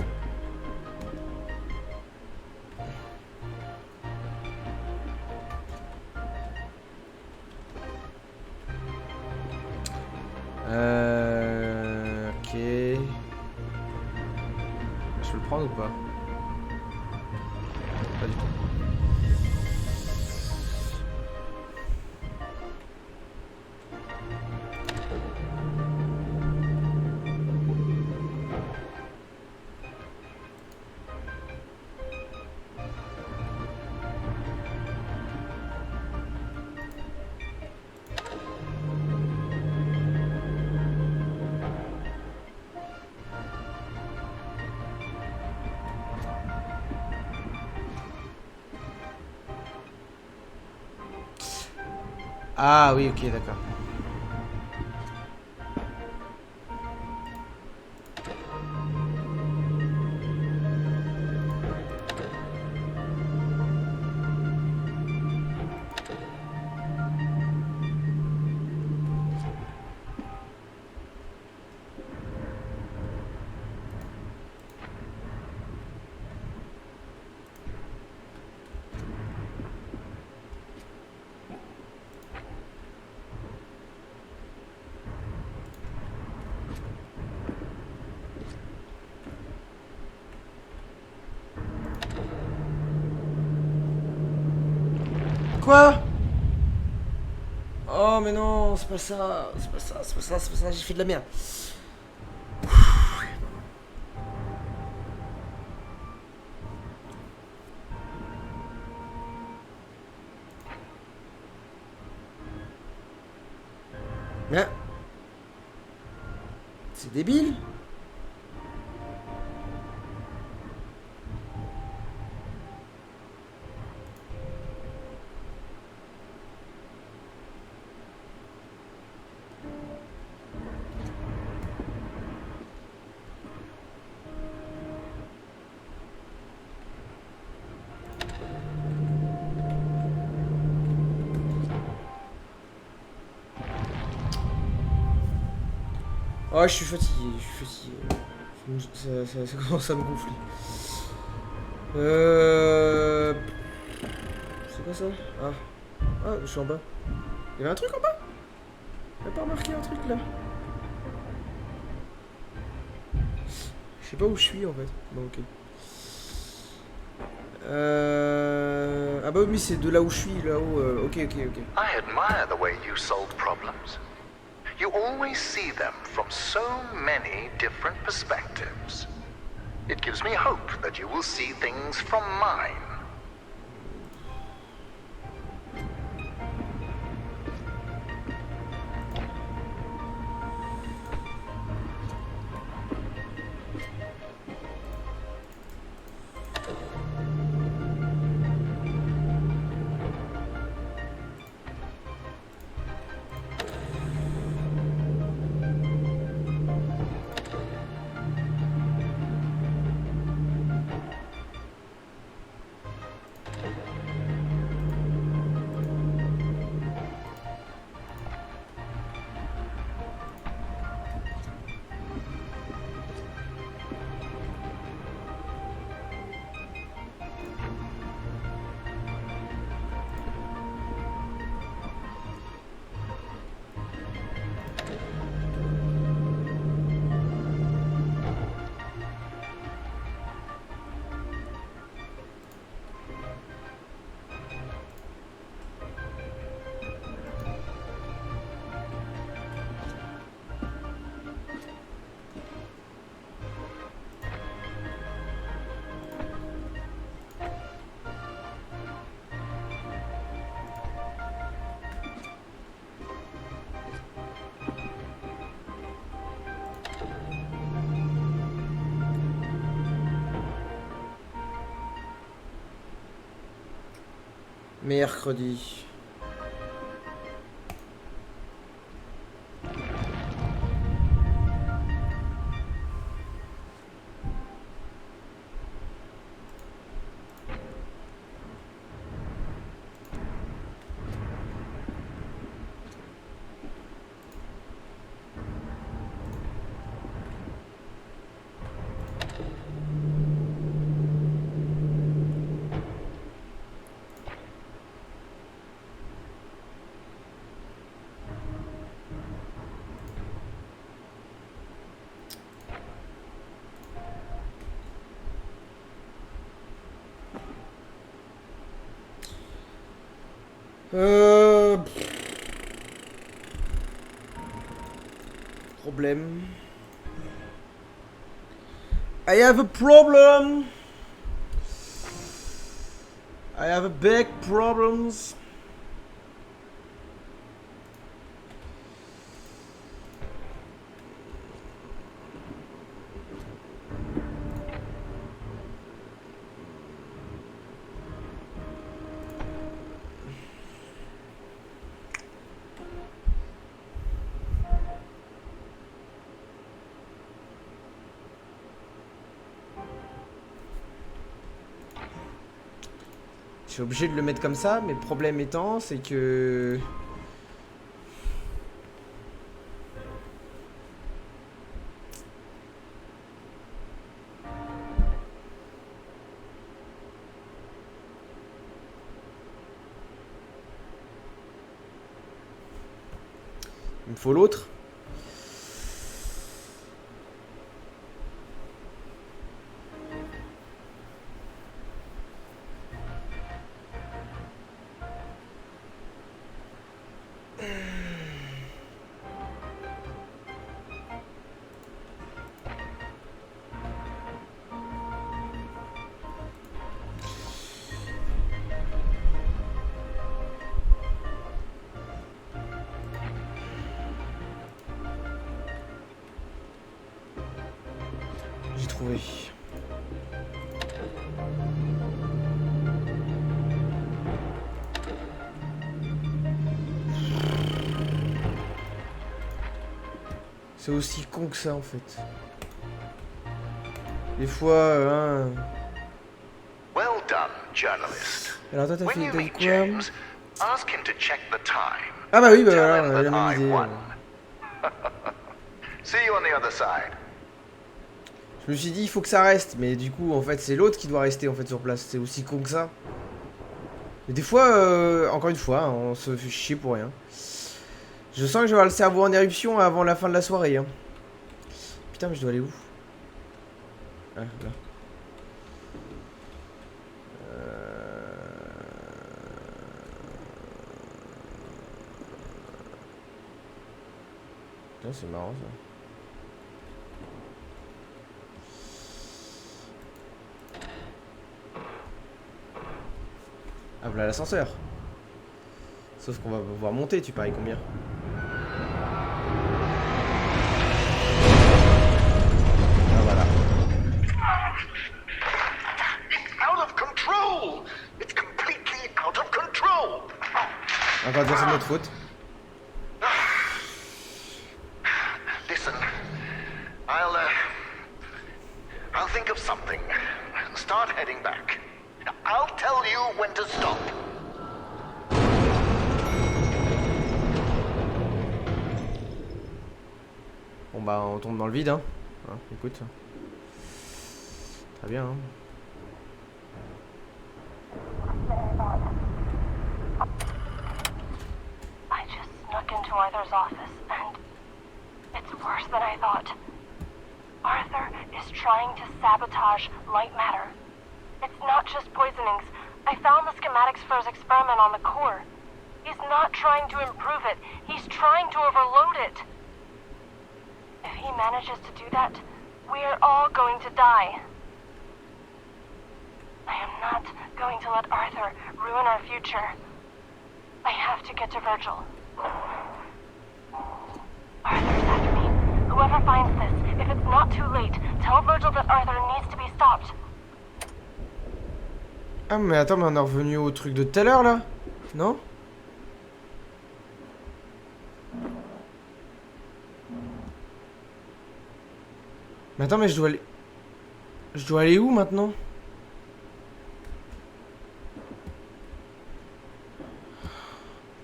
Ok. Je peux le prendre ou pas? Pas du tout. Ah oui, ok, d'accord. Quoi? Oh mais non, c'est pas ça, c'est pas ça, c'est pas ça, c'est pas ça, j'ai fait de la merde. Mais... c'est débile. Oh, je suis fatigué, je suis fatigué. Ça commence à me gonfler. C'est quoi ça? Ah. Ah, je suis en bas. Il y avait un truc en bas? J'ai pas remarqué un truc là. Je sais pas où je suis en fait. Bon, ok. Ah bah oui, c'est de là où je suis, là-haut. Ok. I admire the way you solve problems. You always see them from so many different perspectives. It gives me hope that you will see things from mine. Mercredi. Problème. I have a problem. I have a big problems. Je suis obligé de le mettre comme ça, mais le problème étant, c'est que... Il me faut l'autre. J'ai trouvé. C'est aussi con que ça en fait. Des fois, Well done, journalist. Alors toi t'as When fait you t'as dit meet quoi? James, ask him to check the time. Ah bah oui, bah Tell voilà, him on a la that même I idée. won. See you on the other side. Je me suis dit il faut que ça reste, mais du coup en fait c'est l'autre qui doit rester en fait sur place. C'est aussi con que ça. Mais des fois, encore une fois, hein, on se fait chier pour rien. Je sens que je vais avoir le cerveau en éruption avant la fin de la soirée. Hein. Putain, mais je dois aller où? Ah, là. Putain, c'est marrant ça. Ah, voilà l'ascenseur. Sauf qu'on va pouvoir monter, tu paries combien? Ah, voilà. Out of control! It's completely out of control! Encore dire c'est de notre faute. Listen, I'll think of something. Start heading back. I'll tell you when to stop. Bon bah on tombe dans le vide hein. Écoute. Très bien hein. I just snuck into Arthur's office, and it's worse than I thought. Arthur is trying to sabotage Lightmatter. It's not just poisonings. I found the schematics for his experiment on the core. He's not trying to improve it. He's trying to overload it. If he manages to do that, we are all going to die. I am not going to let Arthur ruin our future. I have to get to Virgil. Arthur's after me. Whoever finds this, if it's not too late, tell Virgil that Arthur needs to be stopped. Ah mais attends, mais on est revenu au truc de tout à l'heure là? Non? Mais attends, mais je dois aller... Je dois aller où maintenant?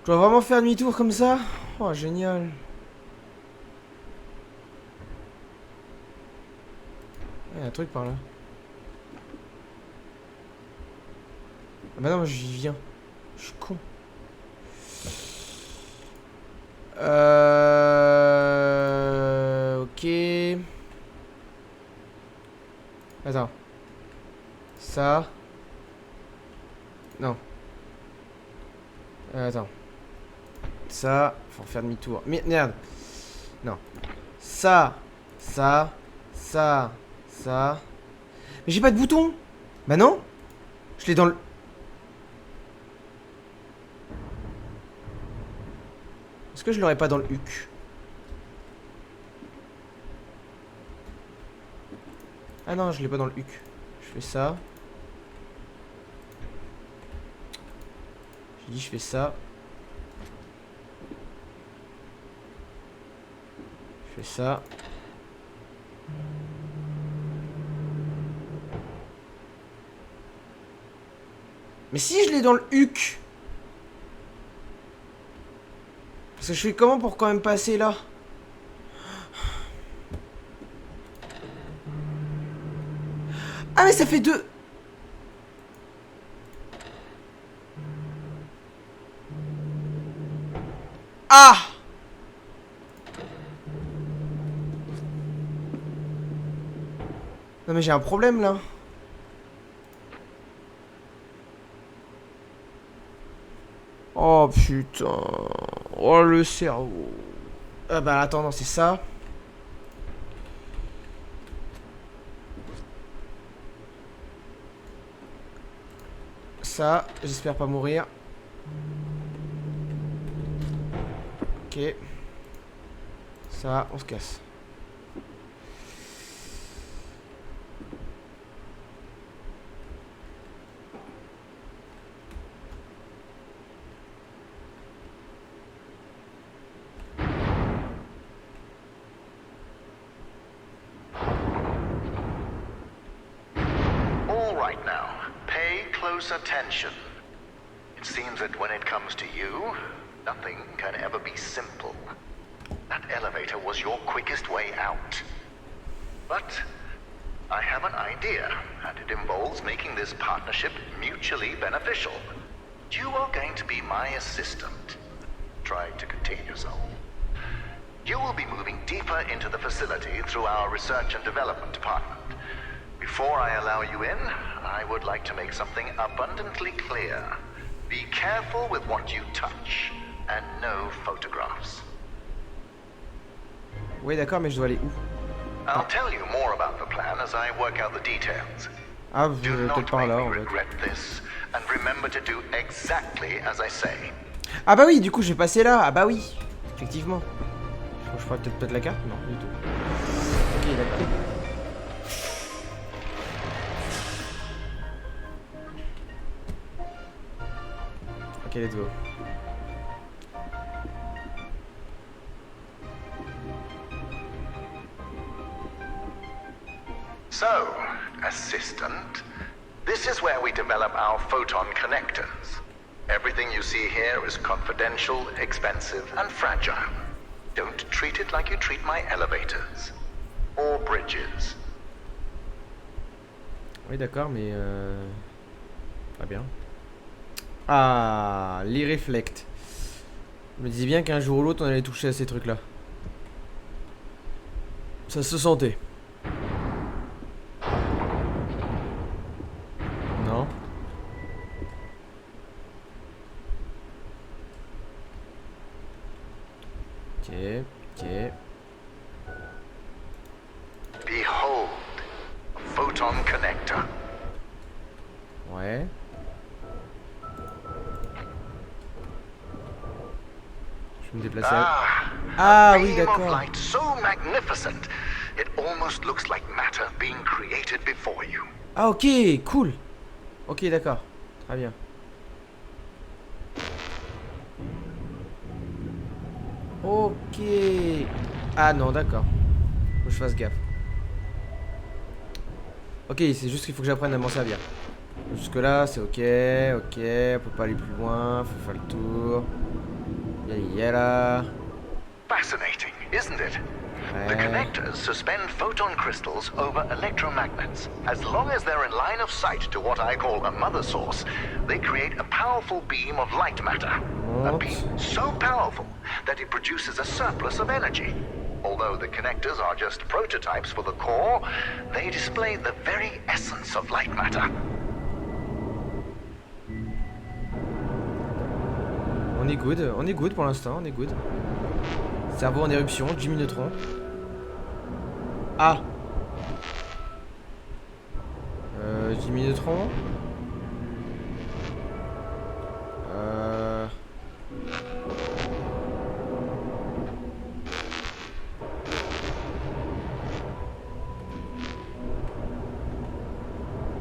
Je dois vraiment faire demi-tour comme ça? Oh, génial. Il y a un truc par là. Ah bah non, j'y viens. Je suis con. Ok. Attends. Ça. Non. Attends. Ça. Faut faire demi-tour. Merde. Non. Ça. Ça. Ça. Ça. Mais j'ai pas de bouton. Bah non. Je l'ai dans le... Est-ce que je l'aurais pas dans le huc? Ah non, je l'ai pas dans le huc. Je fais ça. J'ai dit je fais ça. Je fais ça. Mais si je l'ai dans le huc. Parce que je fais comment pour quand même passer là? Ah mais ça fait deux. Ah! Non mais j'ai un problème là. Oh putain. Oh le cerveau. Ah bah attends, non c'est ça. Ça, j'espère pas mourir. Ok. Ça, on se casse. All right now, pay close attention. It seems that when it comes to you, nothing can ever be simple. That elevator was your quickest way out. But I have an idea, and it involves making this partnership mutually beneficial. You are going to be my assistant. Try to contain yourself. You will be moving deeper into the facility through our research and development department. Before I allow you in, I would like to make something abundantly clear. Be careful with what you touch, and no photographs. Oui, d'accord, mais je dois aller où? I'll tell you more about the plan as I work out the details. Ah, vous Do peut-être not par make là, me en fait. regret this, and remember to do exactly as I say. Ah bah oui, du coup, je vais passer là. Ah bah oui, effectivement. Je pourrais peut-être la carte? Non, du tout. Ok, d'accord. Ok, let's go. So, assistant, this is where we develop our photon connectors. Everything you see here is confidential, expensive, and fragile. Don't treat it like you treat my elevators. Or bridges. Oui, d'accord, mais pas bien. Ah, l'irreflect. Je me disais bien qu'un jour ou l'autre, on allait toucher à ces trucs-là. Ça se sentait. Non. Ok, ok. Behold, a photon connector. Ouais. Je me déplacer. Ah oui, beam of d'accord. light so magnificent, it almost looks like matter being created before you. Ah ok, cool. Ok, d'accord. Très bien. Ok. Ah non, d'accord. Faut que je fasse gaffe. Ok, c'est juste qu'il faut que j'apprenne à m'en servir. Jusque là, c'est ok, ok. On peut pas aller plus loin, faut faire le tour. Yala. Fascinating, isn't it? The Ouais. connectors suspend photon crystals over electromagnets. As long as they're in line of sight to what I call a mother source, they create a powerful beam of light matter. A What? beam so powerful that it produces a surplus of energy. Although the connectors are just prototypes for the core, they display the very essence of light matter. On est good pour l'instant, on est good. Cerveau en éruption, Jimmy Neutron. Ah Jimmy Neutron.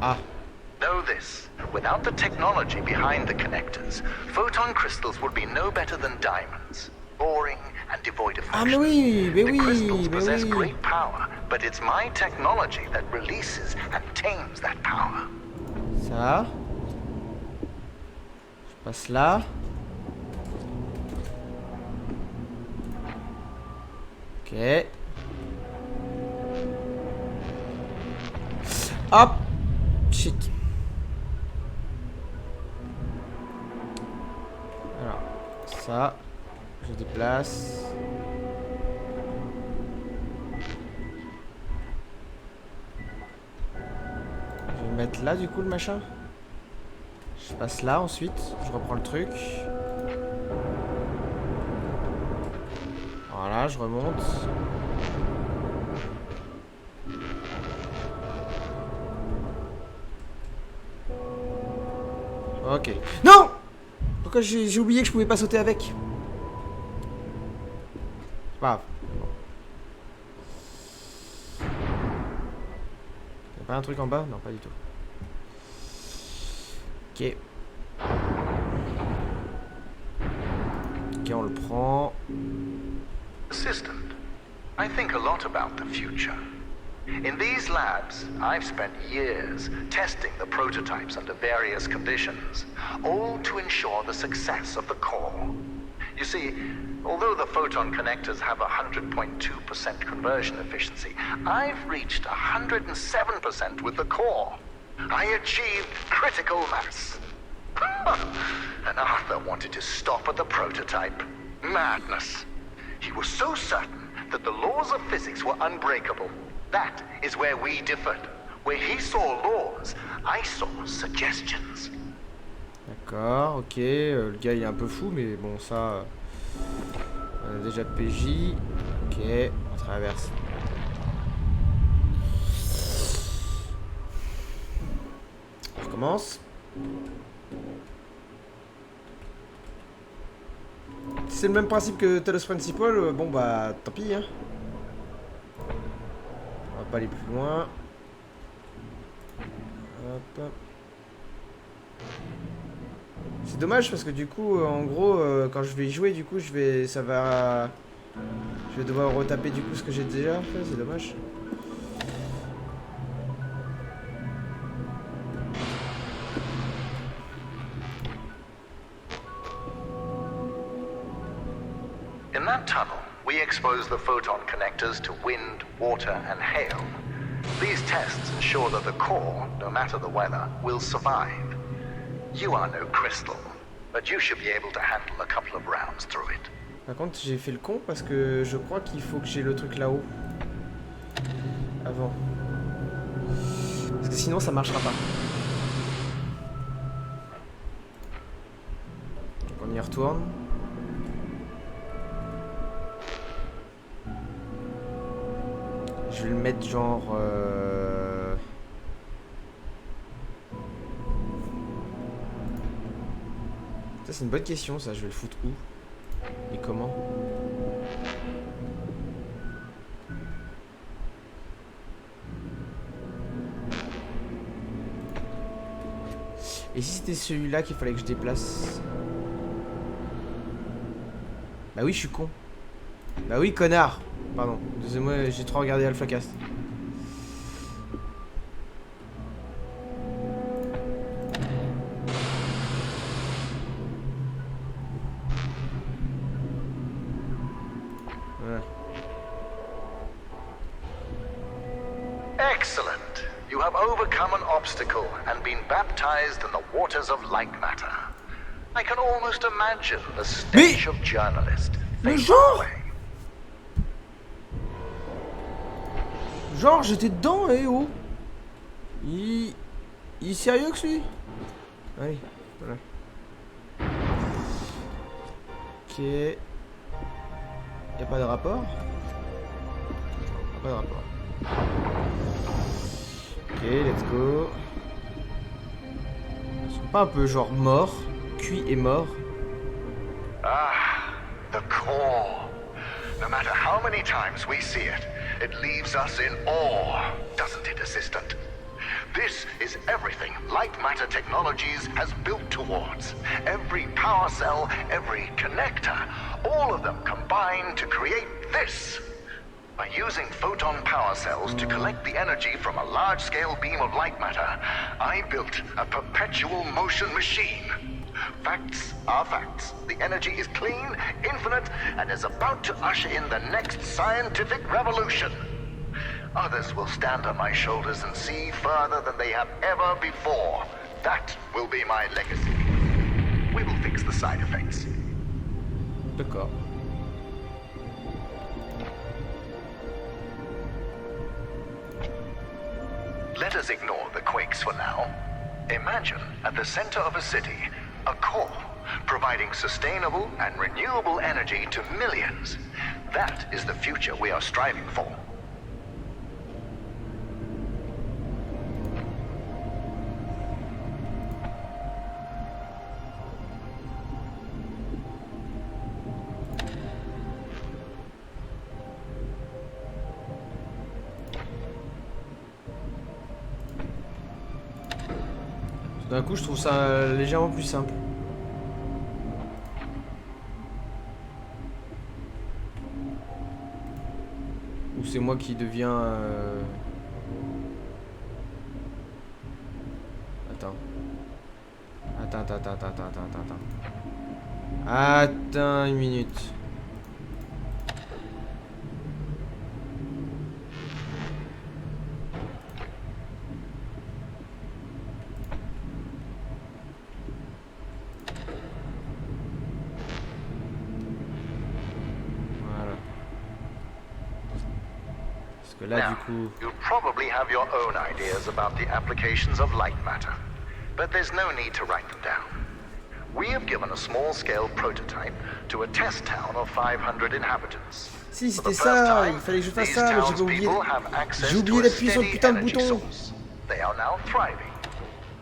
Ah. Know this. Without the technology behind the connectors, photon crystals would be no better than diamonds. Boring and devoid of Ah mais function. oui, mais The oui, crystals mais possess oui. great power, but it's my technology that releases and tames that power. Ça. Je passe là. Ok. Hop. Shit. Alors, ça. Je déplace. Je vais le mettre là du coup le machin. Je passe là ensuite. Je reprends le truc. Voilà, je remonte. Ok. Non! Pourquoi j'ai oublié que je pouvais pas sauter avec? C'est pas grave. Y'a pas un truc en bas? Non, pas du tout. Ok. Ok, on le prend. Assistant, I think a lot about the future. In these labs, I've spent years testing the prototypes under various conditions, all to ensure the success of the core. You see, although the photon connectors have 100.2% conversion efficiency, I've reached 107% with the core. I achieved critical mass. And Arthur wanted to stop at the prototype. Madness. He was so certain that the laws of physics were unbreakable. That is where we differed. Where he saw laws, I saw suggestions. D'accord, ok. Le gars il est un peu fou, mais bon, ça. On a déjà PJ. Ok, on traverse. On recommence. Si c'est le même principe que Talos Principal, bon bah tant pis. Hein. On va pas aller plus loin. Hop. C'est dommage parce que du coup, en gros, quand je vais y jouer, du coup, je vais devoir retaper du coup ce que j'ai déjà fait, c'est dommage. In that tunnel, we expose the photon connectors to wind, water, and hail. These tests ensure that the core, no matter the weather, will survive. You are no crystal, but you should be able to handle a couple of rounds through it. Par contre, j'ai fait le con parce que je crois qu'il faut que j'ai le truc là-haut. Avant. Parce que sinon, ça marchera pas. Donc on y retourne. Je vais le mettre genre... Ça c'est une bonne question ça, je vais le foutre où? Et comment? Et si c'était celui-là qu'il fallait que je déplace? Bah oui, je suis con. Bah oui, connard. Pardon, excusez-moi, j'ai trop regardé AlphaCast. Voilà. Excellent. You have overcome an obstacle and been baptized in the waters of Lightmatter. I can almost imagine the stench of journalists. Le genre Genre, j'étais dedans, eh oh. Il est sérieux que celui? Allez, voilà. Ok. Y'a pas de rapport? Pas de rapport. Ok, let's go. Ils sont pas un peu genre morts, cuits et morts? Ah, the core. No matter how many times we see it, it leaves us in awe, doesn't it, Assistant? This is everything Lightmatter Technologies has built towards. Every power cell, every connector, all of them combine to create this. By using photon power cells to collect the energy from a large-scale beam of light matter, I built a perpetual motion machine. Facts are facts. The energy is clean, infinite, and is about to usher in the next scientific revolution. Others will stand on my shoulders and see further than they have ever before. That will be my legacy. We will fix the side effects. D'accord. Let us ignore the quakes for now. Imagine at the center of a city, a core, providing sustainable and renewable energy to millions. That is the future we are striving for. D'un coup, je trouve ça légèrement plus simple. Ou c'est moi qui deviens... Attends. Attends une minute. que là, du coup... You probably have your own ideas about the applications of light matter, but there's no need to write them down. We have given a small-scale prototype to a test town of 500 inhabitants. Si, c'était ça, il fallait que je fasse ça, mais j'ai oublié. J'ai oublié d'appuyer sur le putain de bouton.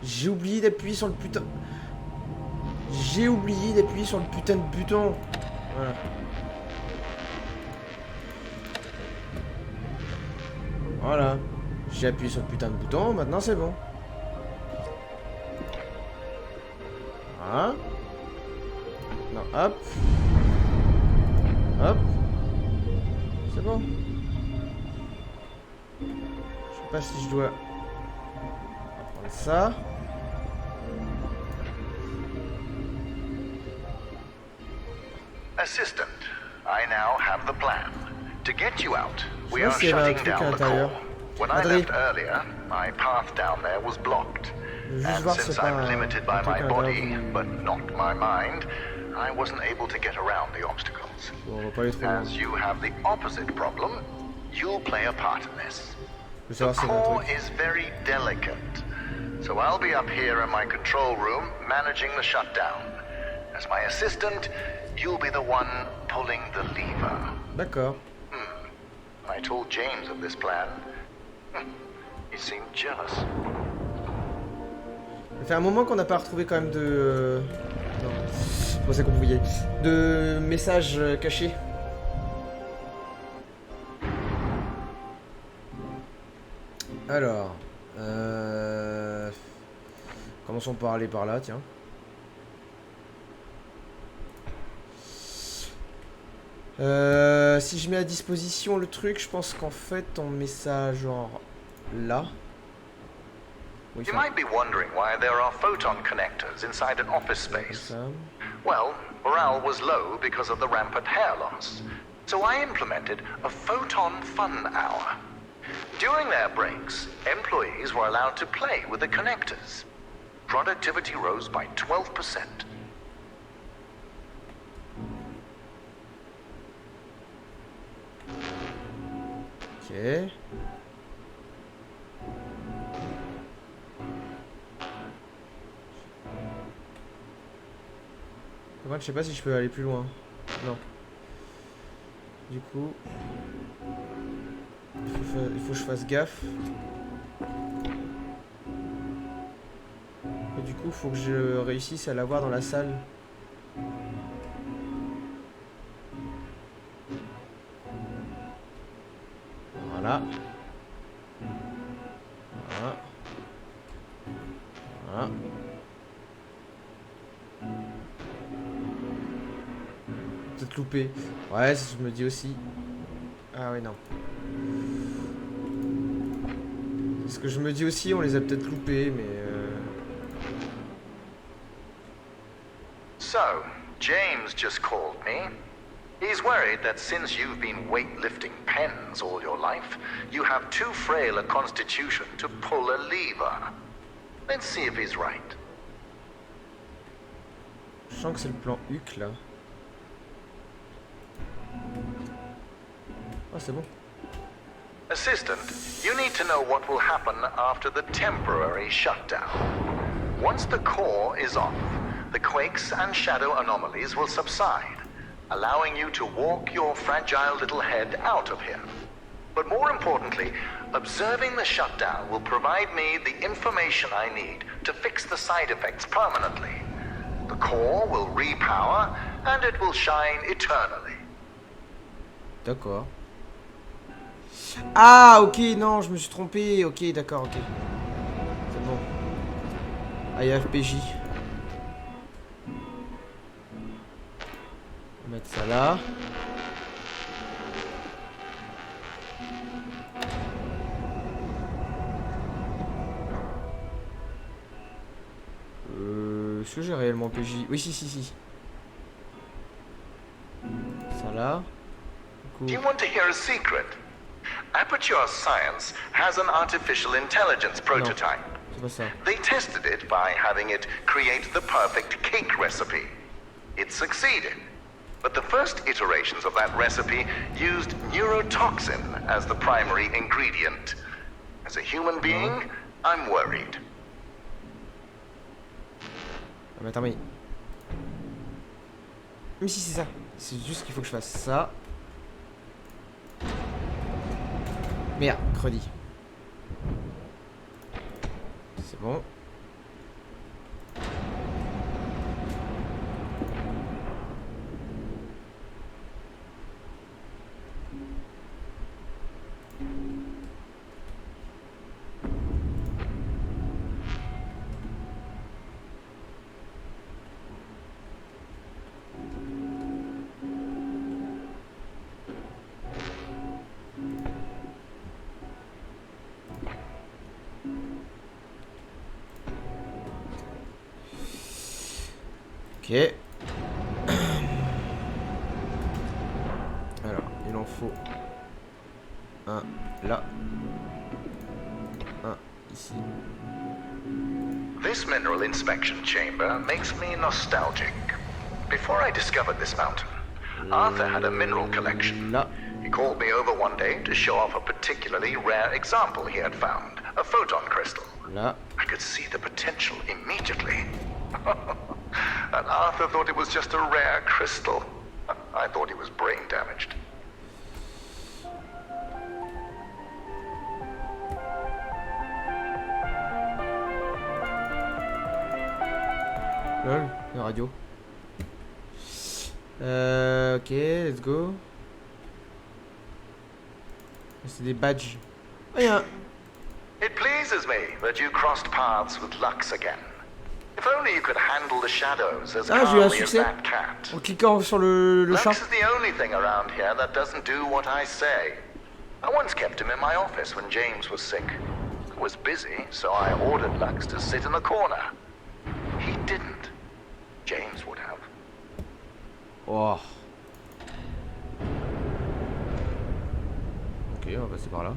J'ai oublié d'appuyer sur le putain... J'ai oublié d'appuyer sur le putain de bouton. Voilà. Voilà. J'ai appuyé sur le putain de bouton, maintenant c'est bon. Voilà. Non, hop. Hop. C'est bon. Je sais pas si je dois prendre ça. Assistant, I now have the plan. To get you out, we are shutting down the core. When I left earlier, my path down there was blocked. And since I'm limited by my body, but not my mind, I wasn't able to get around the obstacles. As you have the opposite problem, you'll play a part in this. The core is very delicate, so I'll be up here in my control room managing the shutdown. As my assistant, you'll be the one pulling the lever. D'accord. I told James of this plan. He seemed jealous. Ça fait un moment qu'on n'a pas retrouvé quand même de... Non, je pensais qu'on pouvait... De messages cachés. Alors... Commençons par aller par là, tiens. Si je mets à disposition le truc, je pense qu'en fait on met ça genre là. Oui, you might be wondering why there are photon connectors inside an office space. Well, morale was low because of the rampant hair loss. So I implemented a photon fun hour. During their breaks, employees were allowed to play with the connectors. Productivity rose by 12%. Ok. Par contre, je sais pas si je peux aller plus loin. Non. Du coup, il faut que je fasse gaffe. Et du coup, il faut que je réussisse à l'avoir dans la salle. Voilà. Voilà. Voilà. Peut-être loupé. Ouais, c'est ce que je me dis aussi. Ah oui, non. C'est ce que je me dis aussi, on les a peut-être loupés, mais... So, James just called me. He's worried that since you've been weightlifting pens all your life, you have too frail a constitution to pull a lever. Let's see if he's right. Je sens que c'est le plan HUC là. Ah, c'est bon. Assistant, you need to know what will happen after the temporary shutdown. Once the core is off, the quakes and shadow anomalies will subside, allowing you to walk your fragile little head out of here. But more importantly, observing the shutdown will provide me the information I need to fix the side effects permanently. The core will repower, and it will shine eternally. D'accord. Ah, ok, non, je me suis trompé. Ok, d'accord, ok. C'est bon. IFPJ. On va mettre ça là. Est-ce que j'ai réellement PJ? Oui, si. Ça là. Do you want to hear a secret? Aperture Science has an artificial intelligence prototype. C'est pas ça. They tested it by having it create the perfect cake recipe. It succeeded. But the first iterations of that recipe used neurotoxin as the primary ingredient. As a human being, I'm worried. Ah mais attends mais... Mais si c'est ça. C'est juste qu'il faut que je fasse ça. Merde, credi. C'est bon. Ok. Alors, il en faut un là. Un ici. This mineral inspection chamber makes me nostalgic. Before I discovered this mountain, Arthur had a mineral collection. Là. He called me over one day to show off a particularly rare example he had found, a photon crystal. Là. I could see the potential immediately. And Arthur thought it was just a rare crystal. I thought he was brain damaged. Lol, la radio. Ok, let's go. C'est des badges. Oh, y'a un... It pleases me that you crossed paths with Lux again. If only you could handle the shadows as j'ai eu un calmly as succès. that cat. En cliquant sur le Lux chat. is the only thing around here that doesn't do what I say. I once kept him in my office when James was sick. I was busy, so I ordered Lux to sit in the corner. He didn't. James would have. Oh. Ok, on va passer par là.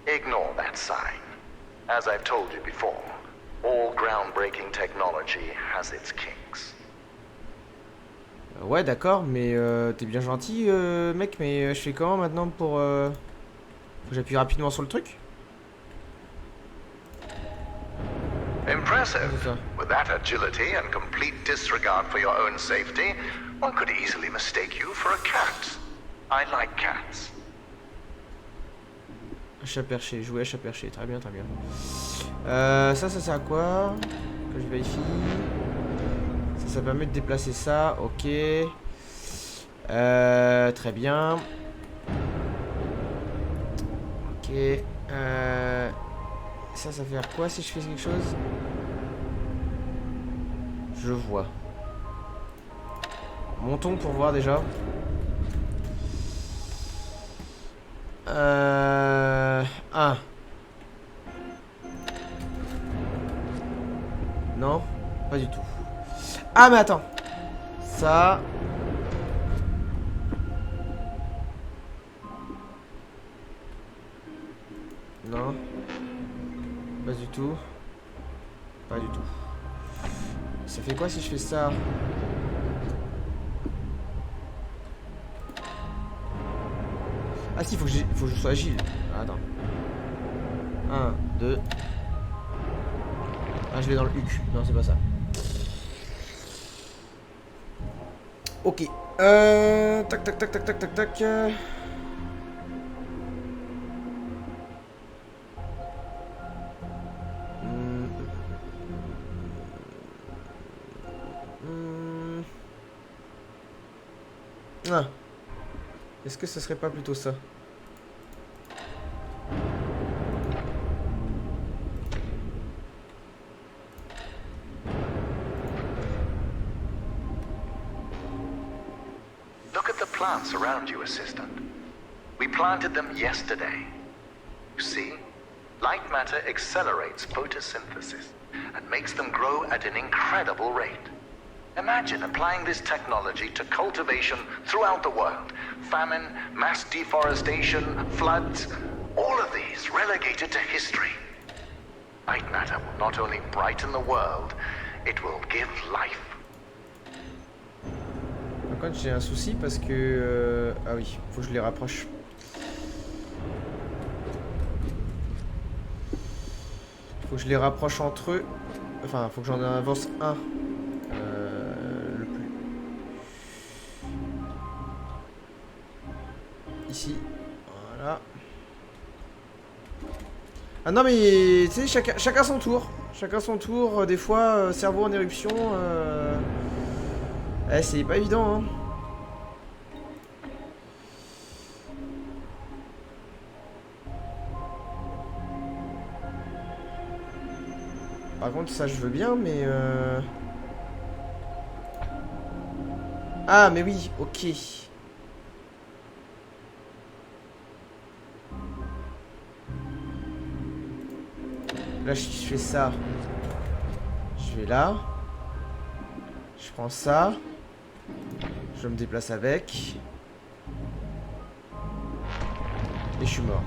Ignore that sign. As I've told you before, all groundbreaking technology has its kinks. Ouais, d'accord, mais t'es bien gentil, mec, mais je fais comment maintenant pour... Faut que j'appuie rapidement sur le truc? Impressive. C'est ça. With that agility and complete disregard for your own safety, one could easily mistake you for a cat. I like cats. Chat perché, jouer à chat perché, très bien, très bien. Ça sert à quoi? Que je vérifie. Ça permet de déplacer ça, ok. Très bien. Ok. Ça fait à quoi si je fais quelque chose? Je vois. Montons pour voir déjà. Ah. Non, pas du tout. Ah mais attends. Ça. Non. Pas du tout. Pas du tout. Ça fait quoi si je fais ça? Ah si, faut que je sois agile. Ah, attends. 1, 2. Ah, je vais dans le huc. Non, c'est pas ça. Ok. Tac, tac, tac, tac, tac, tac, tac. Ah. Est-ce que ce serait pas plutôt ça? Look at the plants around you, assistant. We planted them yesterday. You see, light matter accelerates photosynthesis and makes them grow at an incredible rate. Imagine applying this technology to cultivation throughout the world. Famine, mass deforestation, floods, all of these relegated to history. Light matter will not only brighten the world, It will give life. Par contre, j'ai un souci parce que... Ah oui, faut que je les rapproche. Faut que je les rapproche entre eux. Enfin, faut que j'en avance un. Le plus. Ici. Voilà. Ah non mais, tu sais, chacun son tour. Chacun son tour. Des fois, cerveau en éruption. C'est pas évident, hein. Par contre, ça, je veux bien, mais... Ah, mais oui, ok. Là, je fais ça. Je vais là. Je prends ça. Je me déplace avec. Et je suis mort.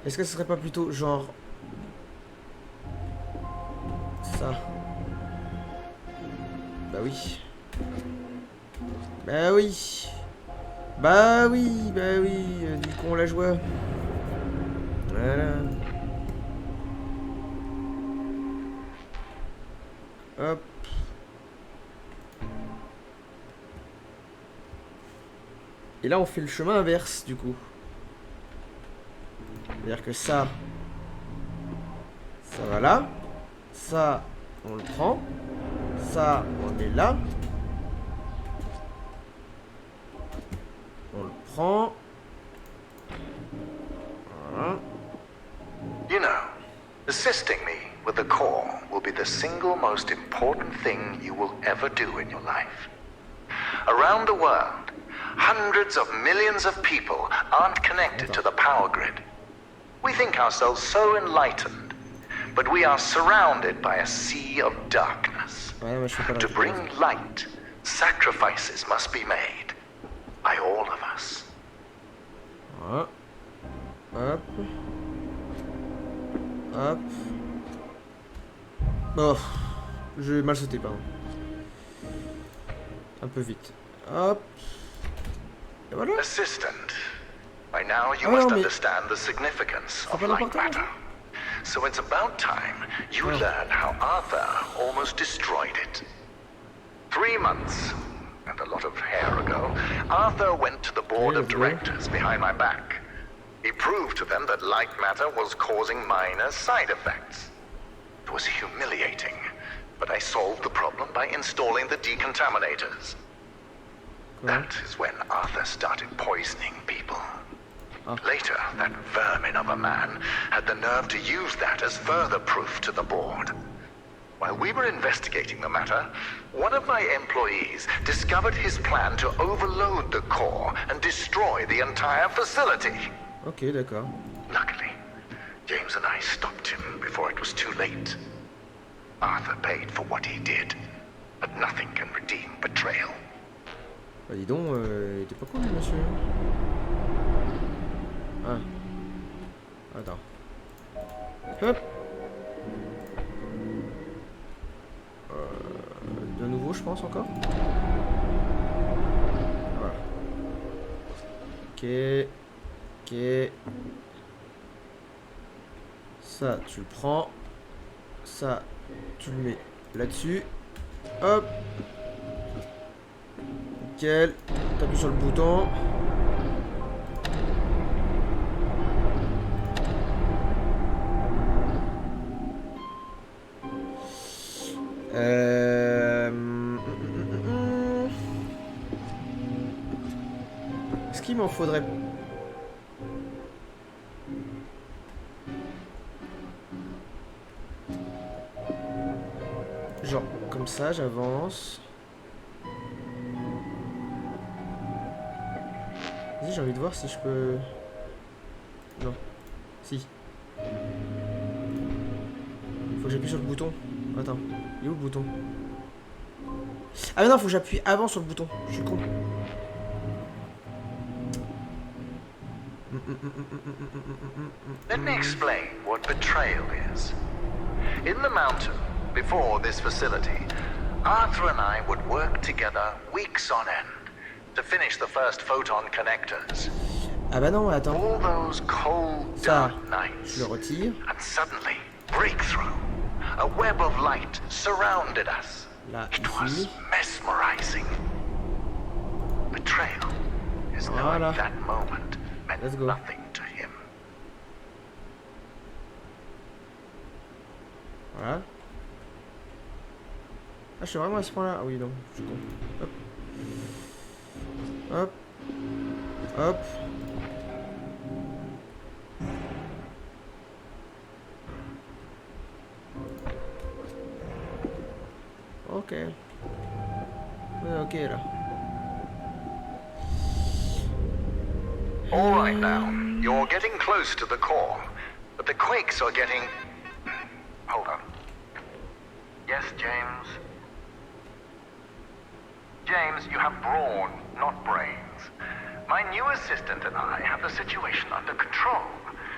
Est-ce que ce serait pas plutôt genre... ça? Bah oui. Bah oui. Bah oui, du con la joie. Voilà. Hop. Et là on fait le chemin inverse du coup. C'est-à-dire que ça va là. Ça, on le prend. Ça, on est là. On le prend. Voilà. You know, assisting me with the core will be the single most important thing you will ever do in your life. Around the world, hundreds of millions of people aren't connected to the power grid. We think ourselves so enlightened, but we are surrounded by a sea of darkness. To bring light, sacrifices must be made by all of us. Voilà. Hop. Hop. Oh, j'ai mal sauté, pardon. Un peu vite. Hop. Et voilà. Assistant, by now you must understand the significance of light matter. So it's about time you learn how Arthur almost destroyed it. 3 months, and a lot of hair ago, Arthur went to the board of directors behind my back. He proved to them that light matter was causing minor side effects. It was humiliating, but I solved the problem by installing the decontaminators. That is when Arthur started poisoning people. Later, that vermin of a man had the nerve to use that as further proof to the board. While we were investigating the matter, one of my employees discovered his plan to overload the core and destroy the entire facility. Ok, d'accord. Luckily, James and I stopped him before it was too late. Arthur paid for what he did, but nothing can redeem betrayal. Bah dis donc, il était pas cool, monsieur. Ah. Attends. Hop. De nouveau, je pense, encore. Voilà. Ok. Ok. Ça, tu le prends. Ça, tu le mets là-dessus. Hop. Nickel. T'appuies sur le bouton. Est-ce qu'il m'en faudrait... Genre, comme ça, j'avance. Vas-y, j'ai envie de voir si je peux... Non. Si. Faut que j'appuie sur le bouton. Attends, il est où le bouton? Ah mais non, faut que j'appuie avant sur le bouton. Je suis con. Let me explain what betrayal is. In the mountain, before this facility, Arthur and I would work together weeks on end to finish the first photon connectors. Ah bah non, attends. All those cold, Ça, dark nights. je le retire. And suddenly, breakthrough. A web of light surrounded us. Là, It was ici. mesmerizing. Betrayal is knowing Voilà. that moment meant Let's go. nothing to him. Voilà. Ah, je suis vraiment à ce point-là. Ah oui, non, je suis con. Hop. Hop. Hop. Ok. Ouais, ok, là. All right now, you're getting close to the core, but the quakes are getting... Hold on. Yes, James? James, you have brawn, not brains. My new assistant and I have the situation under control.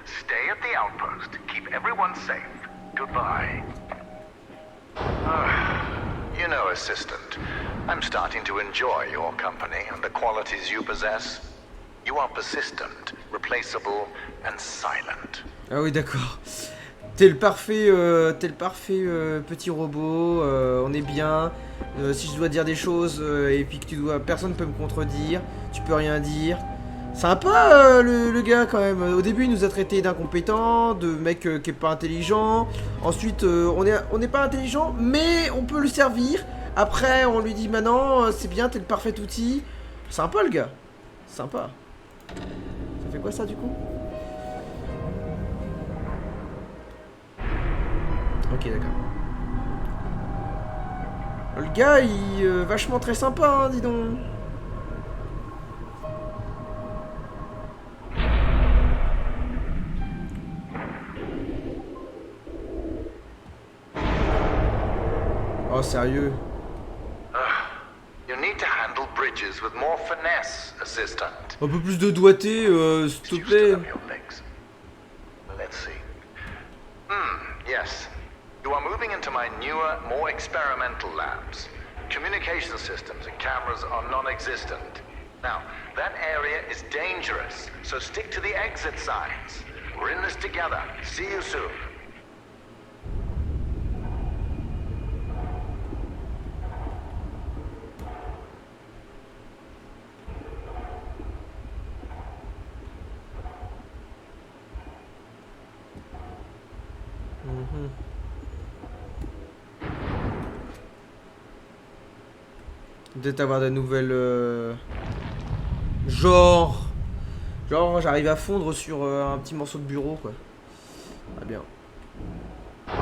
Stay at the outpost, keep everyone safe. Goodbye. You know, assistant, I'm starting to enjoy your company and the qualities you possess. You are persistent, replaceable, and silent. Ah oui, d'accord. T'es le parfait petit robot. On est bien. Si je dois dire des choses et puis que personne peut me contredire, tu peux rien dire. Sympa le gars quand même. Au début, il nous a traité d'incompétents, de mec qui est pas intelligent. Ensuite, on n'est pas intelligent, mais on peut le servir. Après, on lui dit maintenant, c'est bien, t'es le parfait outil. Sympa le gars. Sympa. Ça fait quoi ça du coup? Ok, d'accord. Le gars, il est vachement très sympa, hein, dis donc. Oh, sérieux? You need to handle bridges with more finesse, assistant. Un peu plus de doigté, s'il te You plaît. still have your legs. Let's see. Yes. You are moving into my newer, more experimental labs. Communication systems and cameras are non-existent. Now, that area is dangerous, so stick to the exit signs. We're in this together. See you soon. Peut-être avoir de nouvelles... Genre, j'arrive à fondre sur un petit morceau de bureau, quoi. Ah bien. Moi,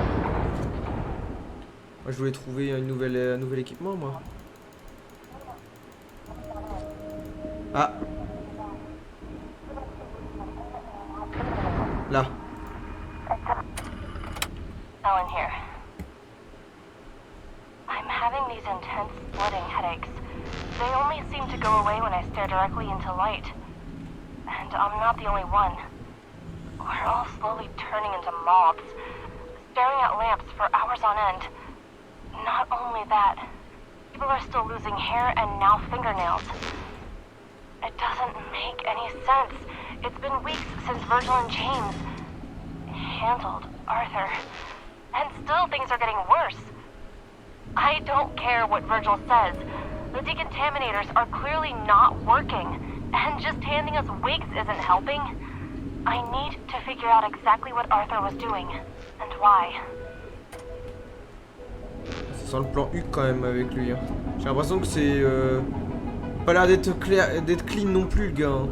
je voulais trouver un nouvel équipement, moi. Ah. Là. Ellen here. I'm having these intense splitting headaches. They only seem to go away when I stare directly into light. And I'm not the only one. We're all slowly turning into mobs, staring at lamps for hours on end. Not only that, people are still losing hair and now fingernails. It doesn't make any sense. It's been weeks since Virgil and James handled Arthur. And still things are getting worse. I don't care what Virgil says. The decontaminators are clearly not working. And just handing us wigs isn't helping. I need to figure out exactly what Arthur was doing. And why. Ça sent le plan Huc quand même avec lui. Hein. J'ai l'impression que c'est... pas l'air d'être clean non plus, le gars. Hein.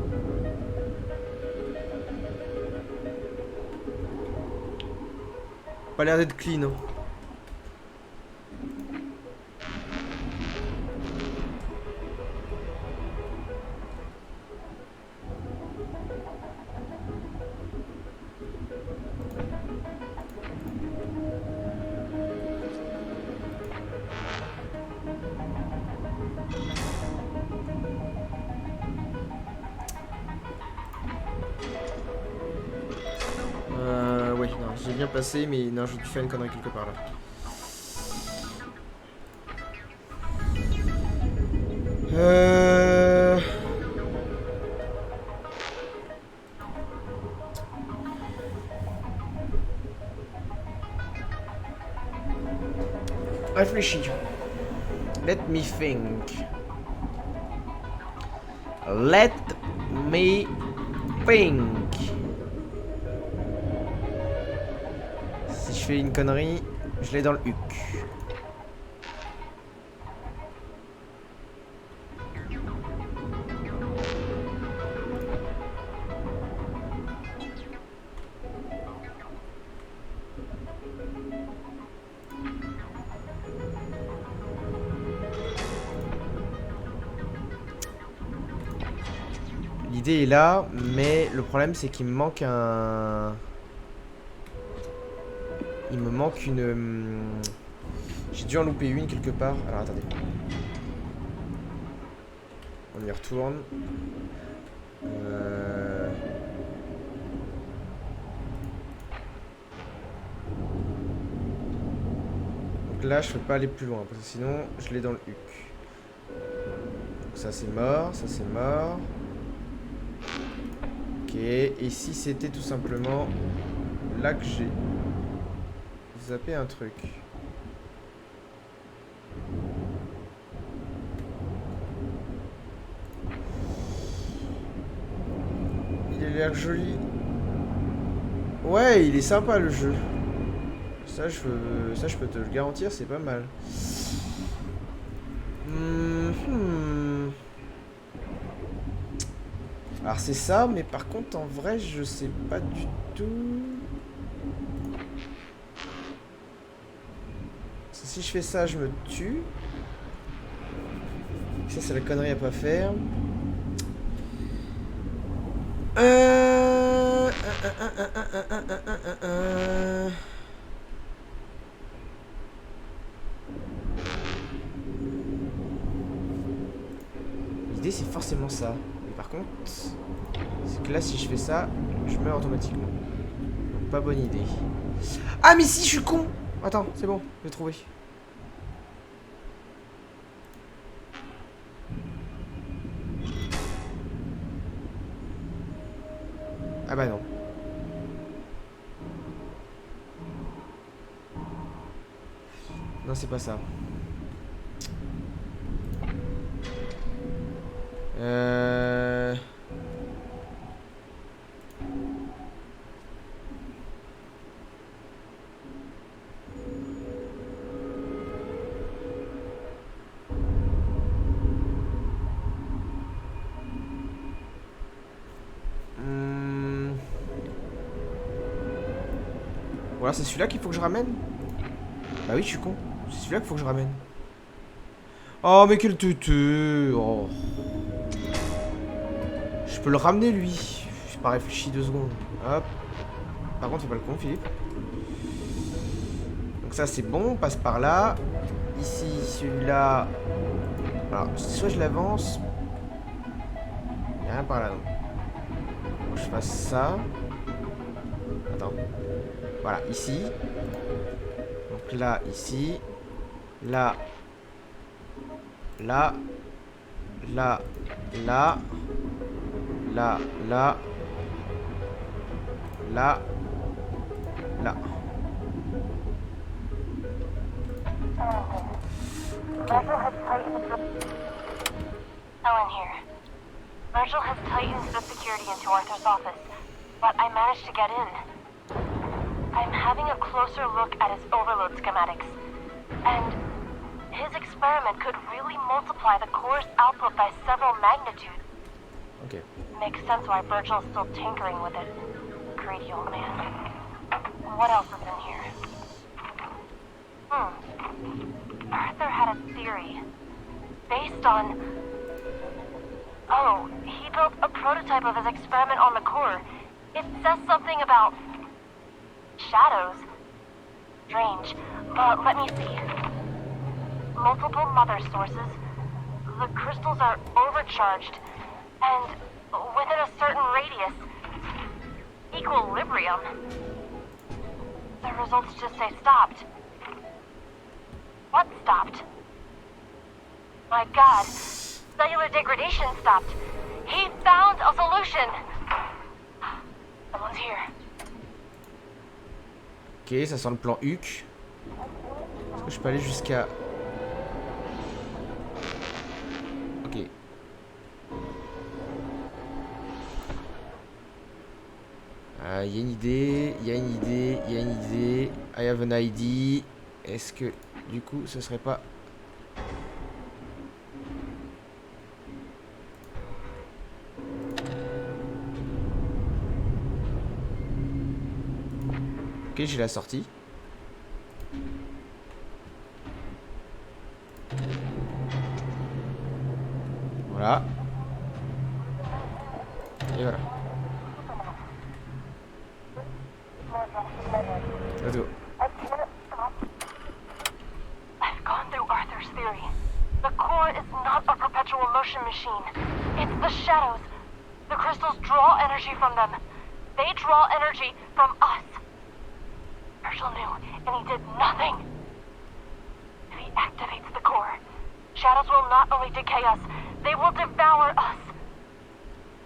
Pas l'air d'être clean. Hein. passer, mais non, j'ai dû faire une connerie quelque part là. Réfléchis. Let me think. Let me think. Si je fais une connerie, je l'ai dans le huc. L'idée est là, mais le problème c'est qu'il me manque un... Il me manque une... J'ai dû en louper une quelque part. Alors attendez. On y retourne. Donc là je peux pas aller plus loin parce que sinon je l'ai dans le huc. Donc ça c'est mort, ça c'est mort. Ok, et si c'était tout simplement là que j'ai zappé un truc. Il a l'air joli. Ouais, il est sympa le jeu. Ça je peux te le garantir, c'est pas mal. Alors c'est ça, mais par contre en vrai je sais pas du tout. Parce que si je fais ça, je me tue. Ça c'est la connerie à pas faire. L'idée c'est forcément ça. Mais par contre, c'est que là si je fais ça, je meurs automatiquement. Donc, pas bonne idée. Ah mais si, je suis con. Attends, c'est bon, j'ai trouvé. Ah bah non. Non, c'est pas ça. Voilà, c'est celui-là qu'il faut que je ramène. Bah oui, je suis con. C'est celui-là qu'il faut que je ramène. Oh, mais quel tutu. Oh. Je peux le ramener, lui. J'ai pas réfléchi 2 secondes. Hop. Par contre, fais pas le con, Philippe. Donc ça, c'est bon. On passe par là. Ici, celui-là. Alors, soit je l'avance. Il n'y a rien par là, non. Faut que je fasse ça. Attends. Voilà, ici. Donc là, ici. Là. Là. Là. Là. Là. Là. Là. Là. Ellen here. Virgil has tightened the security into Arthur's office, but I managed to get in. I'm having a closer look at his overload schematics, and his experiment could really multiply the core's output by several magnitudes. Okay. Makes sense why Virgil's still tinkering with it. Greedy old man. What else is in here? Arthur had a theory. Based on... Oh, he built a prototype of his experiment on the core. It says something about... shadows. Strange, but let me see. Multiple mother sources. The crystals are overcharged. And within a certain radius. Equilibrium. The results just say stopped. What stopped? My god, cellular degradation stopped. He found a solution. Someone's here. Ok, ça sent le plan HUC. Est-ce que je peux aller jusqu'à... Ok. Y a une idée, y a une idée, y a une idée. I have an ID. Est-ce que, du coup, ce serait pas... Ok, j'ai la sortie. Voilà. Et voilà. Let's go. I've gone through Arthur's theory. The core is not a perpetual motion machine. It's the shadows. The crystals draw energy from them. They draw energy from us. Herschel knew, and he did nothing. If he activates the core, shadows will not only decay us, they will devour us.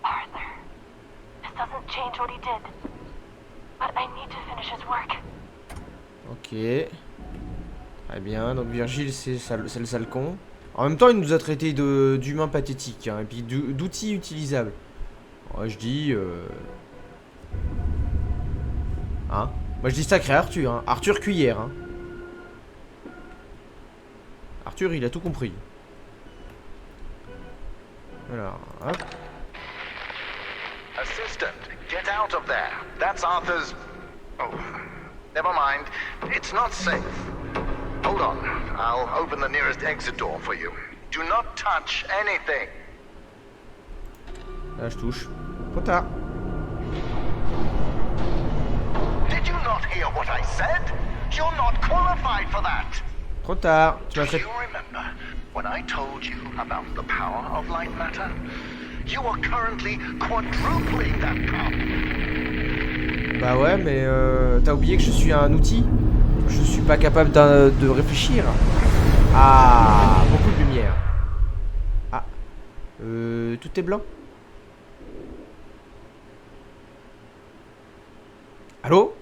Arthur, this doesn't change what he did. But I need to finish his work. Ok. Très bien, donc Virgile c'est le sale con. En même temps il nous a traité d'humains pathétiques hein, et puis d'outils utilisables. Ouais, je dis hein. Moi je dis sacré Arthur hein. Arthur Cuillère hein. Arthur il a tout compris. Alors hop. Assistant, get out of there. That's Arthur's... Oh, never mind. It's not safe. Hold on. I'll open the nearest exit door for you. Do not touch anything. Là je touche. Trop tard. Did you not hear what I said? You're not qualified for that. Trop tard. Tu Do m'as fait... you remember when I told you about the power of light matter? You are currently quadrupling that power. Bah ouais mais t'as oublié que je suis un outil. Je suis pas capable de réfléchir. Ah, beaucoup de lumière. Ah. Tout est blanc. Allô?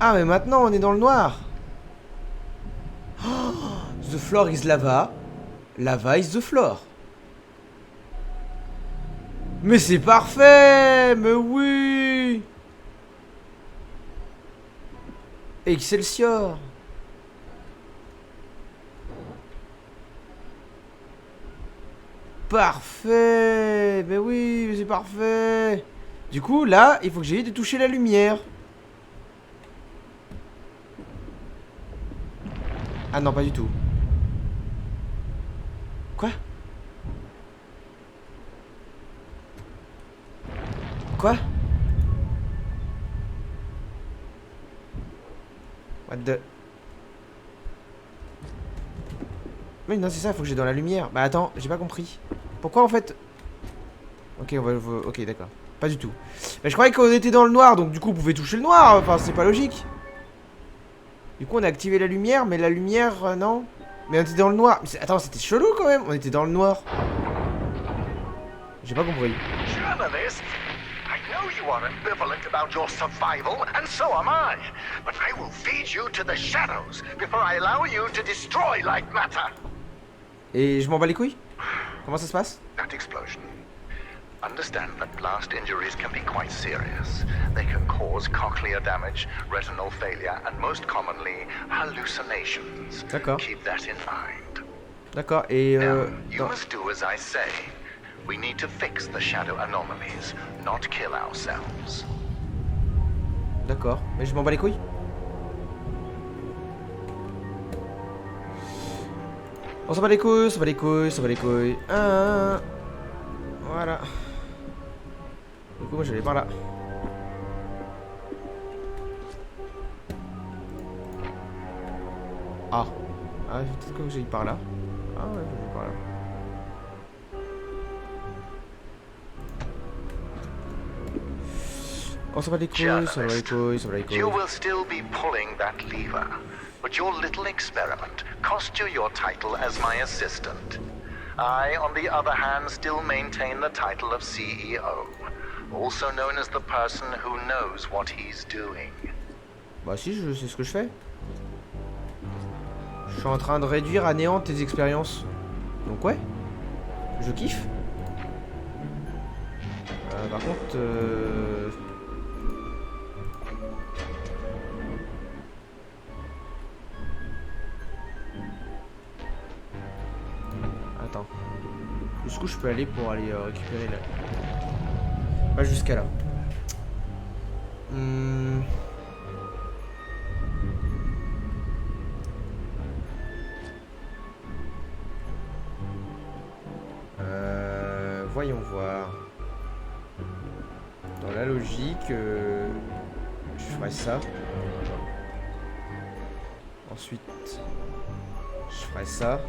Ah mais maintenant on est dans le noir. Oh, the floor is lava. Lava is the floor. Mais c'est parfait. Mais oui. Excelsior. Parfait. Mais oui, c'est parfait. Du coup, là, il faut que j'aille de toucher la lumière. Ah non, pas du tout. Quoi? Quoi? What the... Mais non, c'est ça, faut que j'aille dans la lumière. Bah attends, j'ai pas compris. Pourquoi en fait... Ok, on va... Ok, d'accord. Pas du tout. Mais je croyais qu'on était dans le noir, donc du coup, on pouvait toucher le noir. Enfin, c'est pas logique. Du coup, on a activé la lumière, mais la lumière, non. Mais on était dans le noir. Mais attends, c'était chelou quand même. On était dans le noir. J'ai pas compris. Journalist, I know you are ambivalent about your survival, and so am I. But I will feed you to the shadows before I allow you to destroy light matter. Et je m'en bats les couilles? Comment ça se passe? That explosion. Understand that blast injuries can be quite serious. They can cause cochlear damage, retinal failure, and most commonly, hallucinations. D'accord. Keep that in mind. D'accord, et Now, you must do as I say. We need to fix the shadow anomalies, not kill ourselves. D'accord, mais je m'en bats les couilles. On s'en bat les couilles, on s'en bat les couilles, on s'en bat les couilles. Voilà. Du coup, moi je vais aller par là. Ah. Ah, peut-être que j'aille par là. Ah ouais, je vais par là. On s'en va les couilles, ça va les couilles, ça va les couilles. You will still be pulling that lever, but your little experiment cost you your title as my assistant. I, on the other hand, still maintain the title of CEO, also known as the person who knows what he's doing. Bah si, je sais ce que je fais. Je suis en train de réduire à néant tes expériences. Donc ouais, je kiffe. Par contre... Attends. Jusqu'où je peux aller pour aller récupérer là? Pas jusqu'à là. Voyons voir. Dans la logique, je ferais ça. Ensuite, je ferais ça.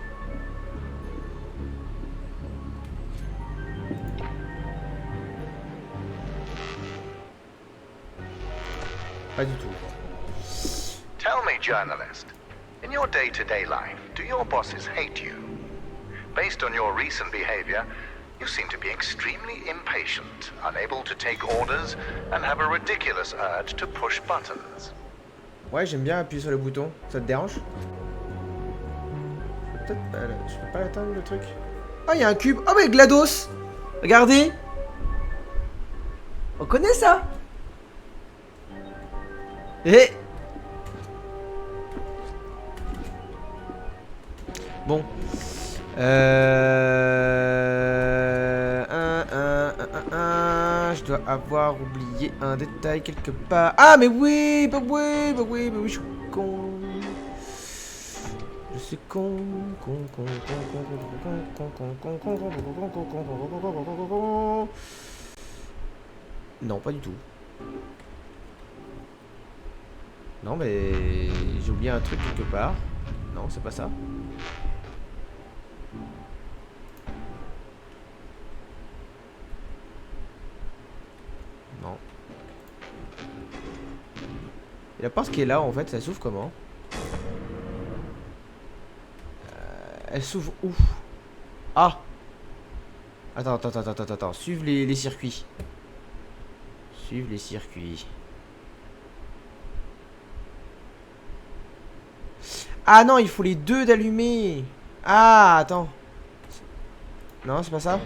Pas du tout. Tell me, journalist, in your day-to-day life, do your bosses hate you? Based on your recent behavior, you seem to be extremely impatient, unable to take orders, and have a ridiculous urge to push buttons. Ouais, j'aime bien appuyer sur le bouton. Ça te dérange? Je peux pas l'atteindre le truc. Oh, il y a un cube. Oh, mais GLaDOS! Regardez! On connaît ça? Eh! Bon. Je dois avoir oublié un détail quelque part. Ah mais oui, bah oui, je suis con. Je suis con. Non, pas du tout. Non mais j'ai oublié un truc quelque part. Non, c'est pas ça. Non. Et la porte qui est là, en fait, ça s'ouvre comment? Elle s'ouvre où? Ah! Attends. Suivre les circuits. Suivre les circuits. Ah non, il faut les deux d'allumer. Ah, attends. Non, c'est pas ça.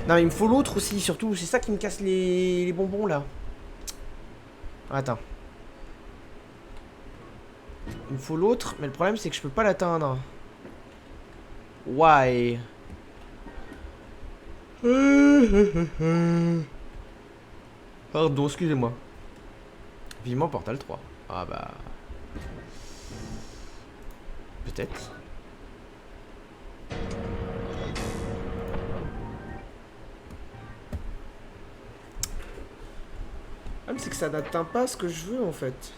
Non, il me faut l'autre aussi, surtout. C'est ça qui me casse les bonbons, là. Attends. Il me faut l'autre, mais le problème, c'est que je peux pas l'atteindre. Why? Pardon, excusez-moi. Vivement Portal 3. Ah bah... Peut-être. Ah, mais c'est que ça n'atteint pas ce que je veux en fait.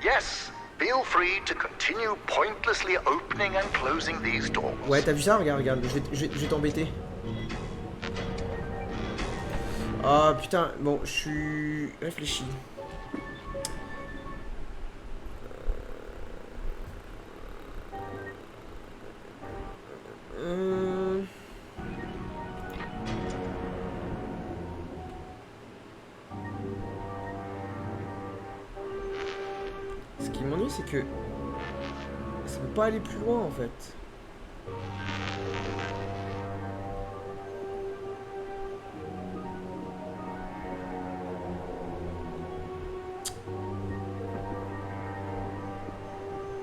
Yes, feel free to continue pointlessly opening and closing these doors. Ouais, t'as vu ça? Regarde, je vais t'embêter. Ah putain, bon, je suis réfléchi. Ce qui m'ennuie, c'est que ça peut pas aller plus loin en fait.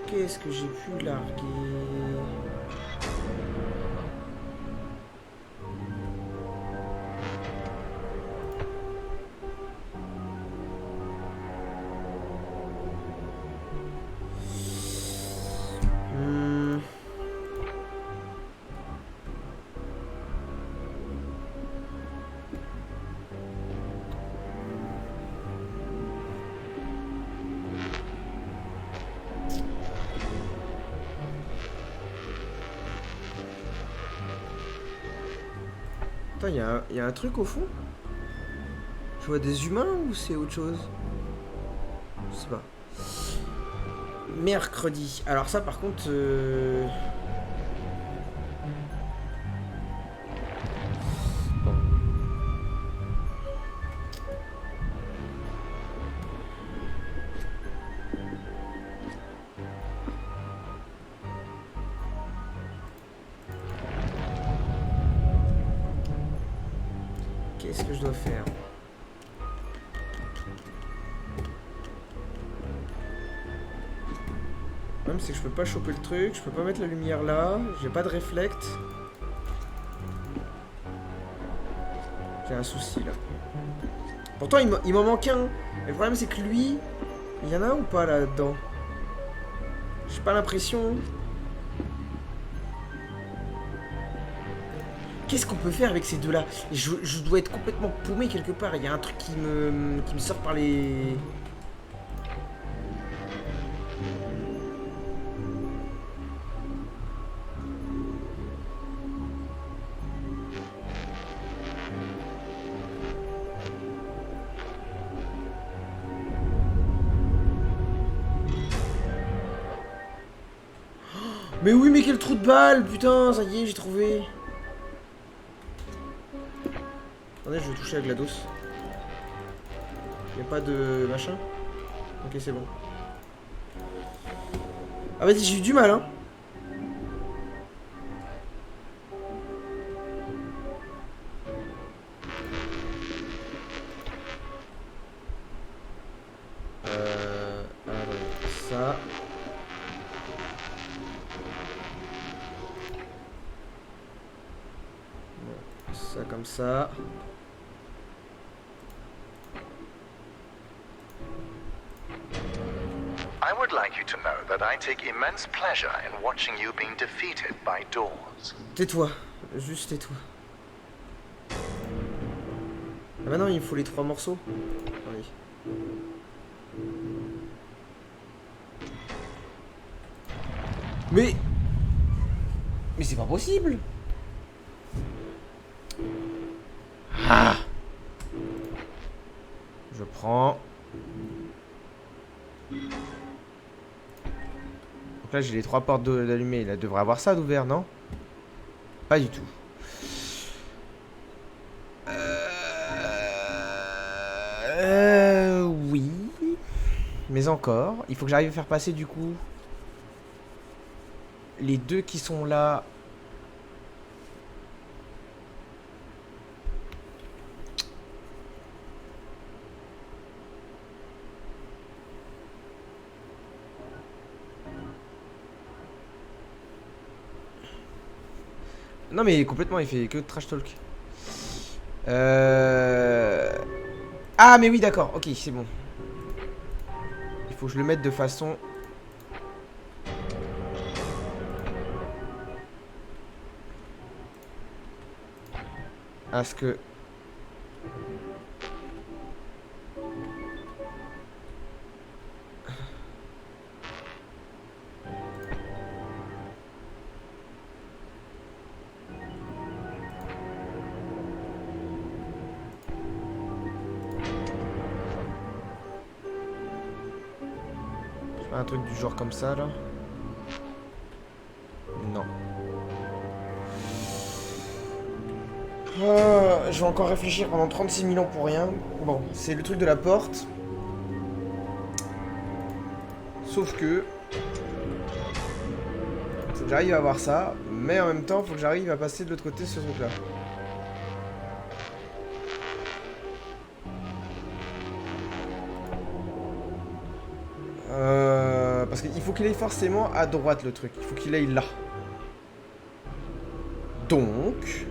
Qu'est-ce que j'ai pu larguer? Attends, il y a un truc au fond? Je vois des humains ou c'est autre chose? Je sais pas. Mercredi. Alors ça par contre... Bon. Qu'est-ce que je dois faire? Le problème c'est que je peux pas choper le truc, je peux pas mettre la lumière là, j'ai pas de réflect. J'ai un souci là. Pourtant il m'en manque un. Mais le problème c'est que lui, il y en a ou pas là-dedans? J'ai pas l'impression. Qu'est-ce qu'on peut faire avec ces deux là? Je dois être complètement paumé quelque part. Il y a un truc qui me sort par les... Mais oui, mais quel trou de balle, putain, ça y est, j'ai trouvé. Attendez, je vais toucher à GLaDOS. Y'a pas de machin? Ok, c'est bon. Ah vas-y, j'ai eu du mal, hein. Alors, ça... Ça comme ça. I would like you to know that I take immense pleasure in watching you being defeated by doors. Tais-toi, juste tais-toi. Ah bah non, il me faut les 3 morceaux. Attendez. Mais c'est pas possible. Ah. Je prends. Donc là j'ai les 3 portes d'allumées. Il devrait avoir ça d'ouvert, non? Pas du tout. Oui. Mais encore. Il faut que j'arrive à faire passer du coup les deux qui sont là. Non mais complètement, il fait que trash talk. Ah mais oui d'accord, ok c'est bon. Il faut que je le mette de façon... à ce que... Un truc du genre comme ça là. Non. Je vais encore réfléchir pendant 36 000 ans pour rien. Bon, c'est le truc de la porte. Sauf que... faut que j'arrive à avoir ça. Mais en même temps, faut que j'arrive à passer de l'autre côté ce truc là. Parce qu'il faut qu'il aille forcément à droite le truc. Il faut qu'il aille là. Donc...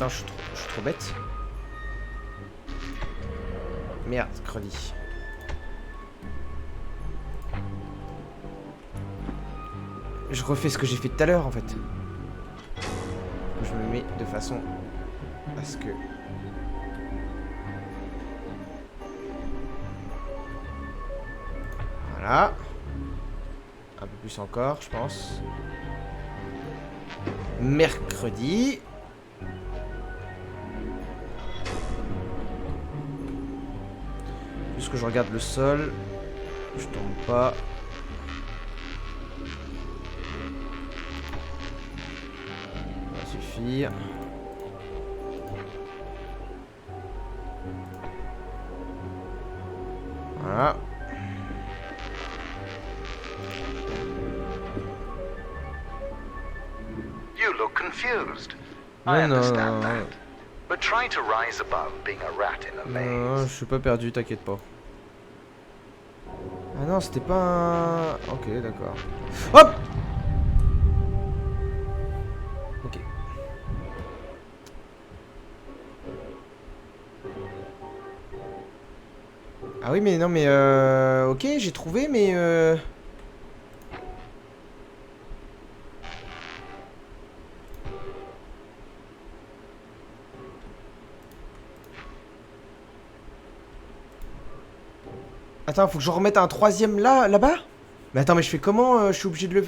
Attends, je suis trop bête. Merde, mercredi. Je refais ce que j'ai fait tout à l'heure en fait. Je me mets de façon à ce que... Voilà. Un peu plus encore, je pense. Mercredi. Juste que je regarde le sol. Je tombe pas. Ça va suffire. Voilà. You look confused. Non, I non, understand non. that. But try to rise above being a rat in a Non, je maze. suis pas perdu, t'inquiète pas. Ah non, c'était pas un... Ok, d'accord. Hop! Ok. Ah oui, mais non, mais ok, j'ai trouvé, mais attends, faut que je remette un troisième là-bas? Mais attends, mais je fais comment? Je suis obligé de le...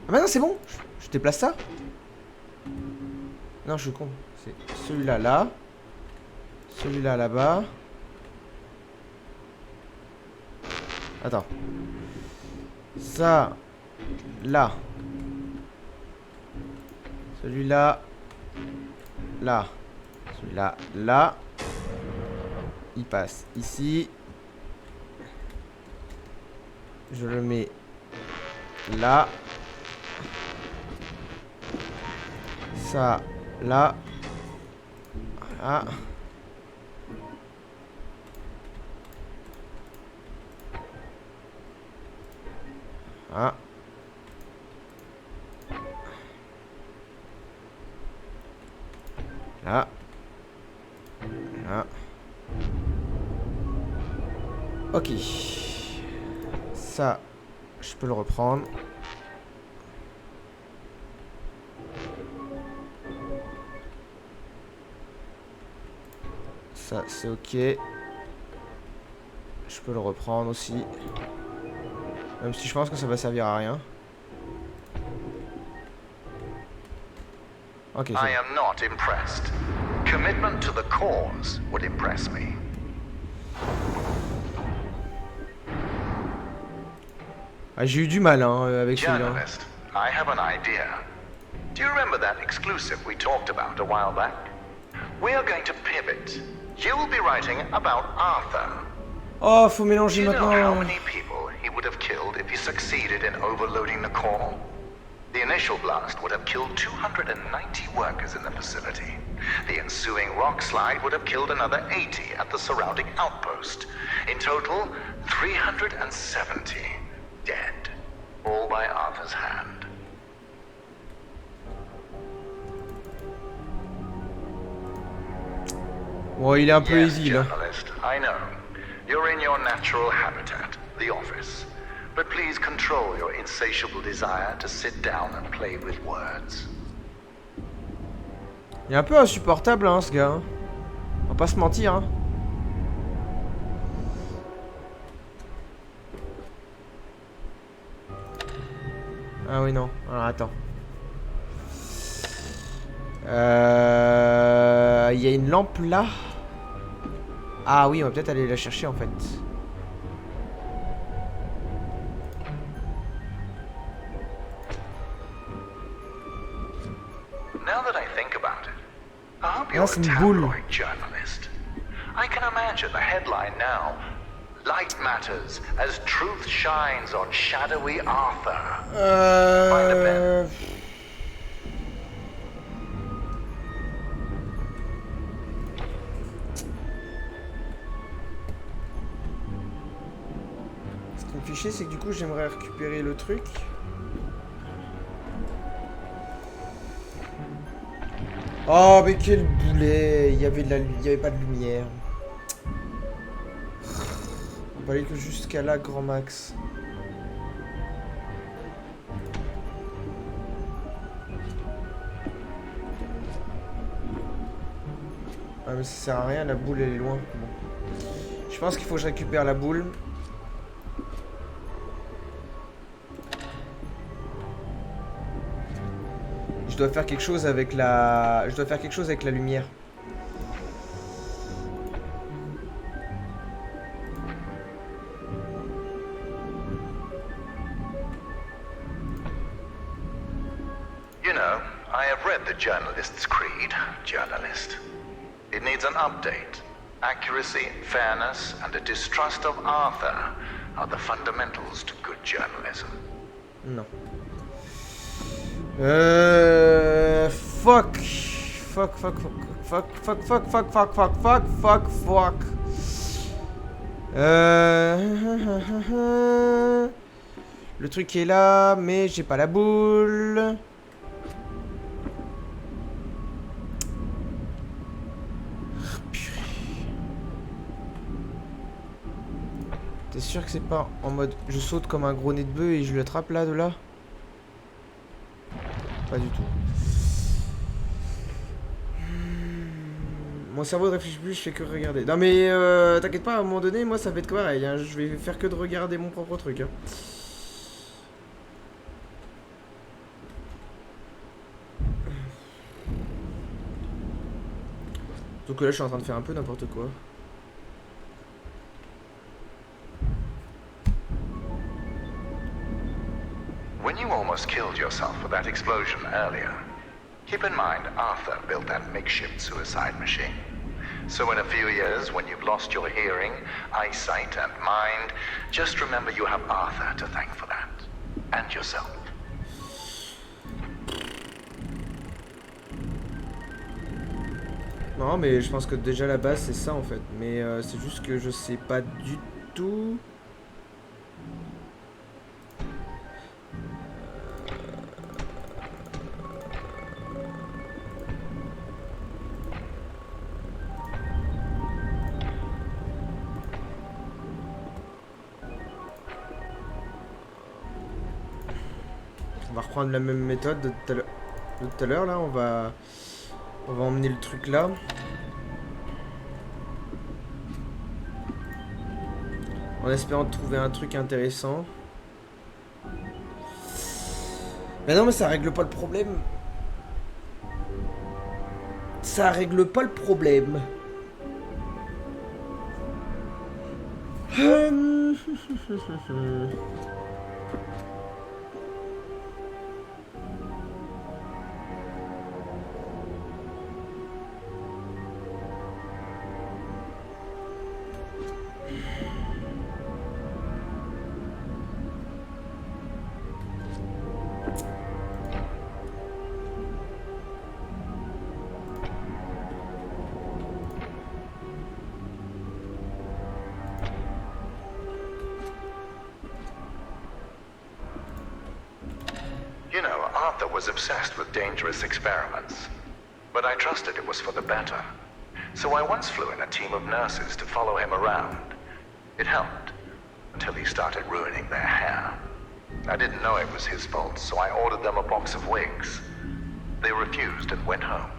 Ah bah non, c'est bon. Je déplace ça. Non, je suis con. C'est celui-là, là. Celui-là, là-bas. Attends. Ça. Là. Celui-là. Là. Celui-là, là. Il passe ici. Je le mets là. Ça, là. Voilà. Voilà. Là. Là. Ok. Ça, je peux le reprendre. Ça, c'est ok. Je peux le reprendre aussi. Même si je pense que ça va servir à rien. Ok, c'est bon. I am not impressed. Commitment to the cause would impress me. Ah, j'ai eu du mal hein, avec celui-là. Journalist, I have an idea. Do you remember that exclusive we talked about a while back? We are going to pivot. You will be writing about Arthur. Oh, faut Do mélanger you know how maintenant. many people he would have killed if he succeeded in overloading the core? The initial blast would have killed 290 workers in the facility. The ensuing rock slide would have killed another 80 at the surrounding outpost. In total, 370 dead, all by Arthur's hand. Bon, il est un peu Yes, easy là. journalist, I know. You're in your natural habitat, the office. But please control your insatiable desire to sit down and play with words. Il est un peu insupportable hein, ce gars. Hein. On va pas se mentir. Hein. Ah oui non. Alors attends. Il y a une lampe là. Ah oui, on va peut-être aller la chercher en fait. Now that I think about it, I hope Ah, you're c'est a une boule. tabloid journalist. I can imagine the headline now. Light matters as truth shines on shadowy Arthur. Find a pen. Ce qui me fait chier, c'est que du coup, j'aimerais récupérer le truc. Oh, mais quel boulet! Il y avait pas de lumière. On va aller que jusqu'à là, grand max. Ah, mais ça sert à rien, la boule elle est loin. Bon. Je pense qu'il faut que je récupère la boule. Je dois faire quelque chose avec la... Je dois faire quelque chose avec la lumière. You know, I have read the journalist's creed, journalist. It needs an update. Accuracy, fairness, and a distrust of Arthur are the fundamentals to good journalism. Non. Fuck. Fuck, fuck, fuck, fuck, fuck, fuck, fuck, fuck, fuck, fuck, fuck, fuck. Le truc est là, mais j'ai pas la boule. T'es sûr que c'est pas en mode je saute comme un gros nez de bœuf et je le attrape là, de là? Pas du tout. Mon cerveau ne réfléchit plus, je fais que regarder. Non mais t'inquiète pas, à un moment donné, moi ça va être pareil, hein. Je vais faire que de regarder mon propre truc. Hein. Donc là je suis en train de faire un peu n'importe quoi. When you almost killed yourself with that explosion earlier, keep in mind Arthur built that makeshift suicide machine. So in a few years, when you've lost your hearing, eyesight, and mind, just remember you have Arthur to thank for that. And yourself. Non mais je pense que déjà la base c'est ça en fait. Mais c'est juste que je sais pas du tout... On va reprendre la même méthode de tout à l'heure là, on va emmener le truc là. En espérant trouver un truc intéressant. Mais non mais ça règle pas le problème. Ça règle pas le problème. You know, Arthur was obsessed with dangerous experiments. But I trusted it was for the better. So I once flew in a team of nurses to follow him around. It helped, until he started ruining their hair. I didn't know it was his fault, so I ordered them a box of wigs. They refused and went home.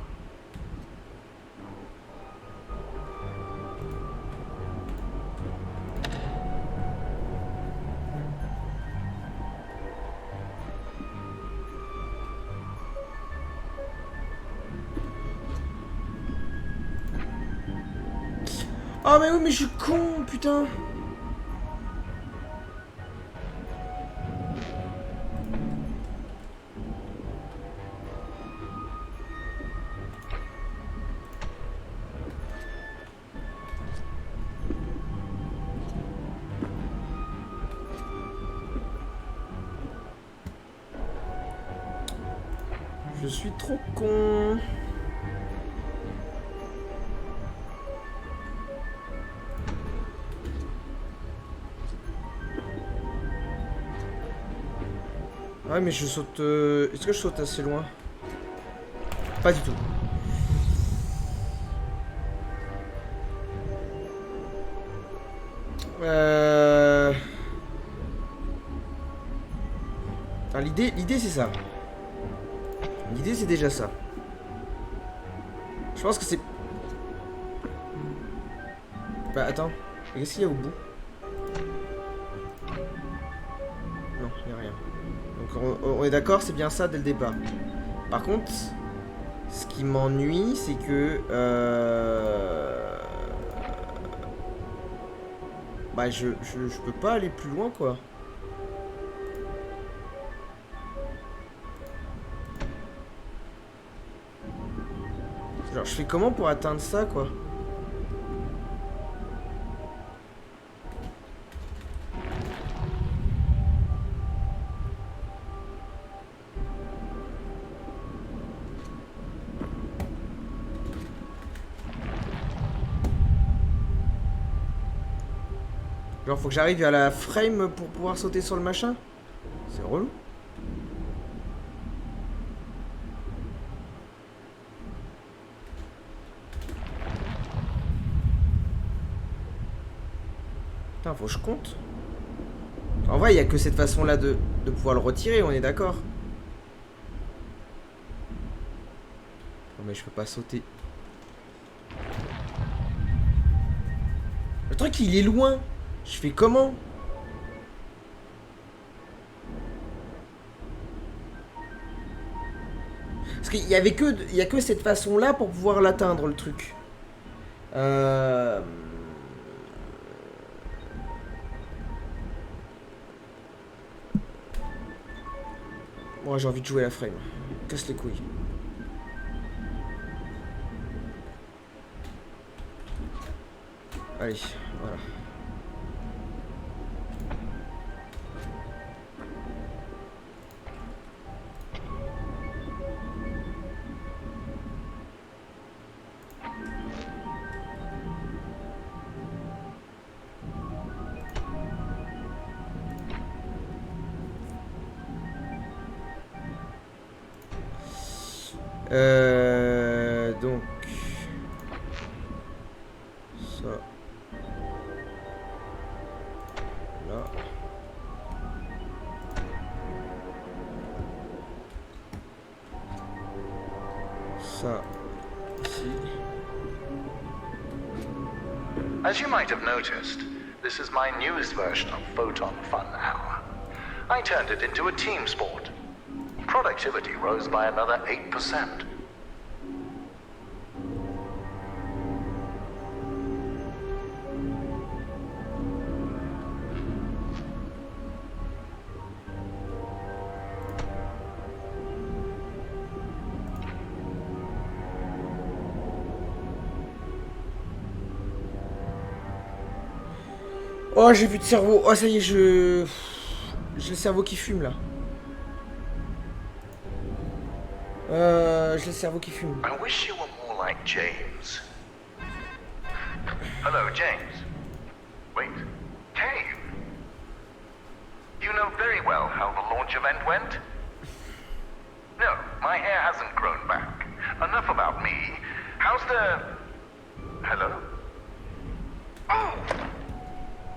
Oh mais oui mais je suis con putain. Je suis trop con. Ouais mais je saute... Est-ce que je saute assez loin? Pas du tout. Enfin, l'idée c'est ça. L'idée c'est déjà ça. Je pense que c'est... Bah attends, qu'est-ce qu'il y a au bout? Non, il n'y a rien. Donc on est d'accord, c'est bien ça dès le départ. Par contre, ce qui m'ennuie, c'est que... Bah je peux pas aller plus loin quoi. Genre je fais comment pour atteindre ça quoi? Genre faut que j'arrive à la frame pour pouvoir sauter sur le machin? C'est relou. Putain, faut que je compte. En vrai, il n'y a que cette façon-là de pouvoir le retirer, on est d'accord. Non mais je peux pas sauter. Le truc, il est loin. Je fais comment? Parce qu'il y avait que, il y a que cette façon-là pour pouvoir l'atteindre, le truc. Moi, j'ai envie de jouer à la frame. Casse les couilles. Allez, voilà. Donc ça là ça ici. As you might have noticed, this is my newest version of Photon Fun Hour. I turned it into a team sport. Productivity rose by another 8%. Oh, j'ai plus de cerveau. Oh, ça y est, j'ai le cerveau qui fume là. J'ai le cerveau qui fume. I wish you were more like James. Hello, James. Wait, Cave. You know very well how the launch event went? No, my hair hasn't grown back. Enough about me. How's the... Hello? Oh!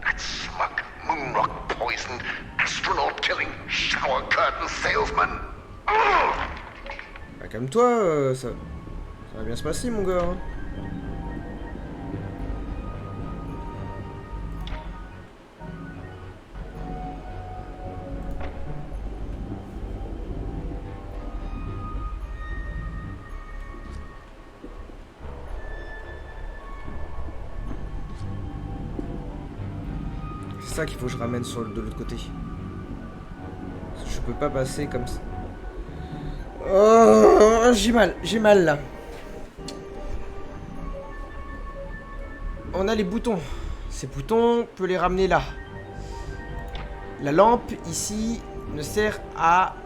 That smug, moonrock poisoned, astronaut killing, shower curtain salesman. Oh! Bah, calme-toi, ça va bien se passer, mon gars. Hein. C'est ça qu'il faut que je ramène de l'autre côté. Je peux pas passer comme ça. Oh, j'ai mal là. On a les boutons. Ces boutons, on peut les ramener là. La lampe ici ne sert à...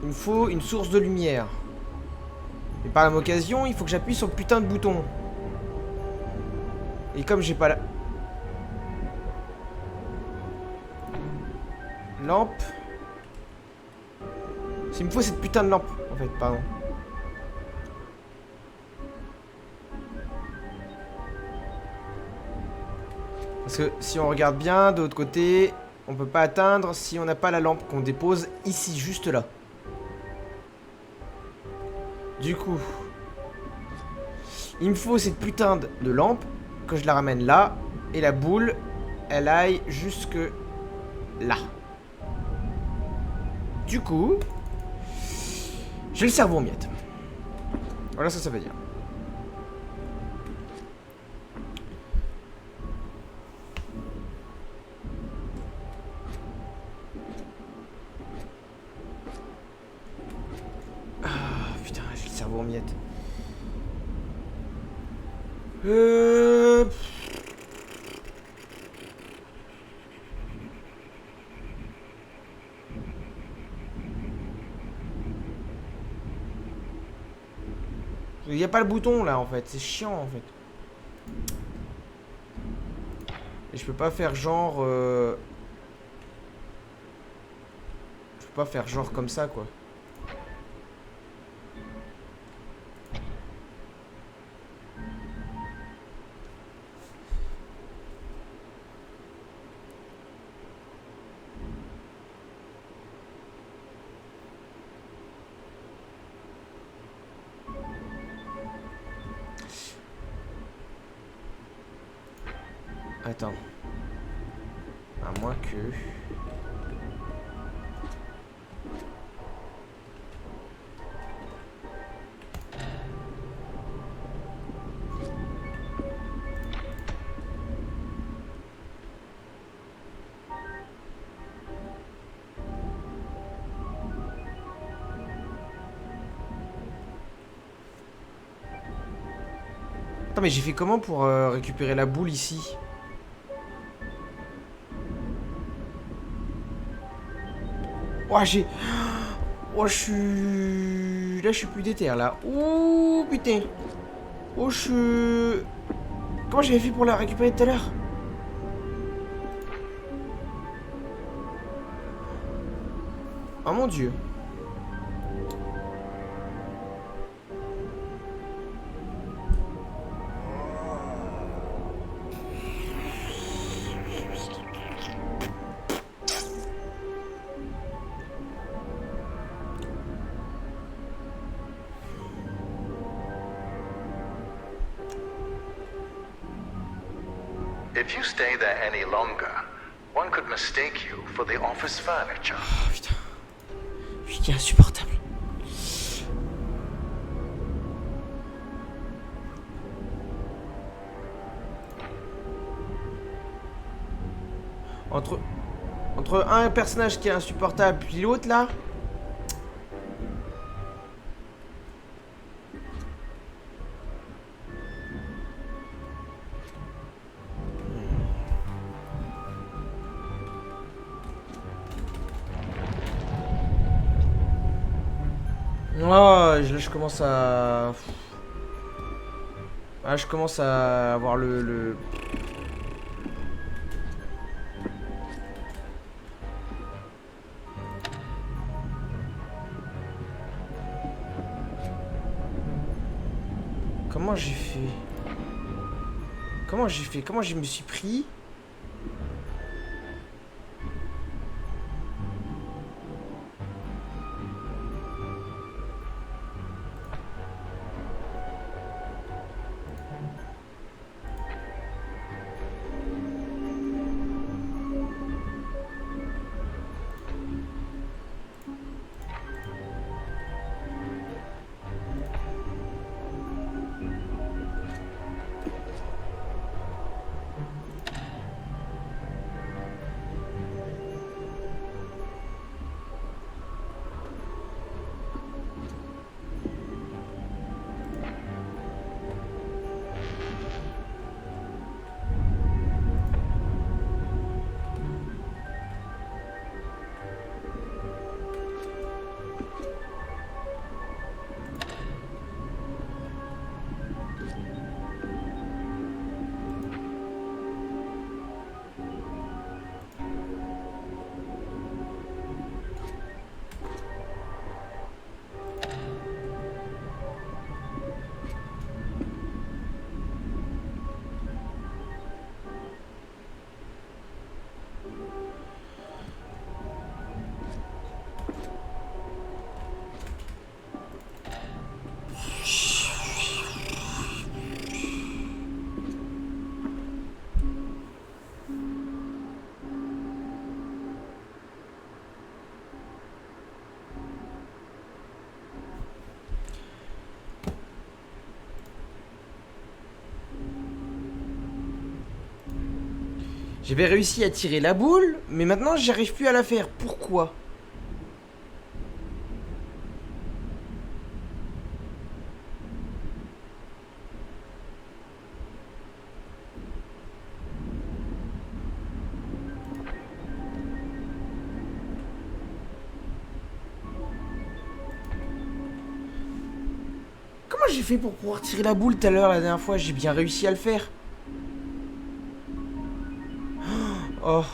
Il me faut une source de lumière. Et par la même occasion, il faut que j'appuie sur le putain de bouton. Et comme j'ai pas la... Lampe. S'il me faut cette putain de lampe, en fait, pardon. Parce que si on regarde bien, de l'autre côté, on peut pas atteindre si on n'a pas la lampe qu'on dépose ici, juste là. Du coup, il me faut cette putain de lampe, que je la ramène là, et la boule, elle aille jusque là. Du coup, j'ai le cerveau en miettes. Voilà ce que ça veut dire. Ah putain, j'ai le cerveau en miettes. Il n'y a pas le bouton là en fait, c'est chiant en fait. Et je peux pas faire genre... Je peux pas faire genre comme ça quoi. Attends. À moins que... Attends, mais j'ai fait comment pour récupérer la boule ici? Oh, j'ai... Oh, je suis... Là, je suis plus déter, là. Ouh, putain. Oh, je suis... Comment j'avais fait pour la récupérer tout à l'heure? Oh, mon Dieu. If you stay there any longer, one could mistake you for the office furniture. Oh, putain. Putain, insupportable. Entre un personnage qui est insupportable puis l'autre là. Oh, là je commence à... Ah, je commence à avoir le... Comment j'ai fait? Comment j'ai fait? Comment je me suis pris? J'avais réussi à tirer la boule, mais maintenant j'arrive plus à la faire. Pourquoi? Comment j'ai fait pour pouvoir tirer la boule tout à l'heure, la dernière fois? J'ai bien réussi à le faire. Oh.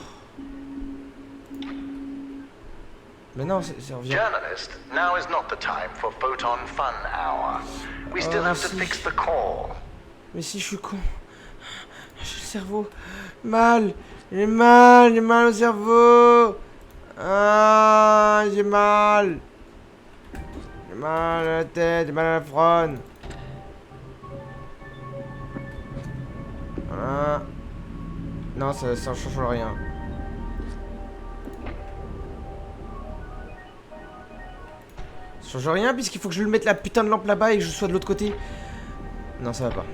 Mais non, ça revient. Journalist, now is not the time for photon fun hour. We still have to fix the core. Mais si je suis con. J'ai le cerveau. Mal. J'ai mal. J'ai mal au cerveau. Ah, j'ai mal. J'ai mal à la tête. J'ai mal à la fronne. Voilà. Non, ça ne change rien. Ça change rien puisqu'il faut que je lui mette la putain de lampe là-bas et que je sois de l'autre côté. Non, ça va pas.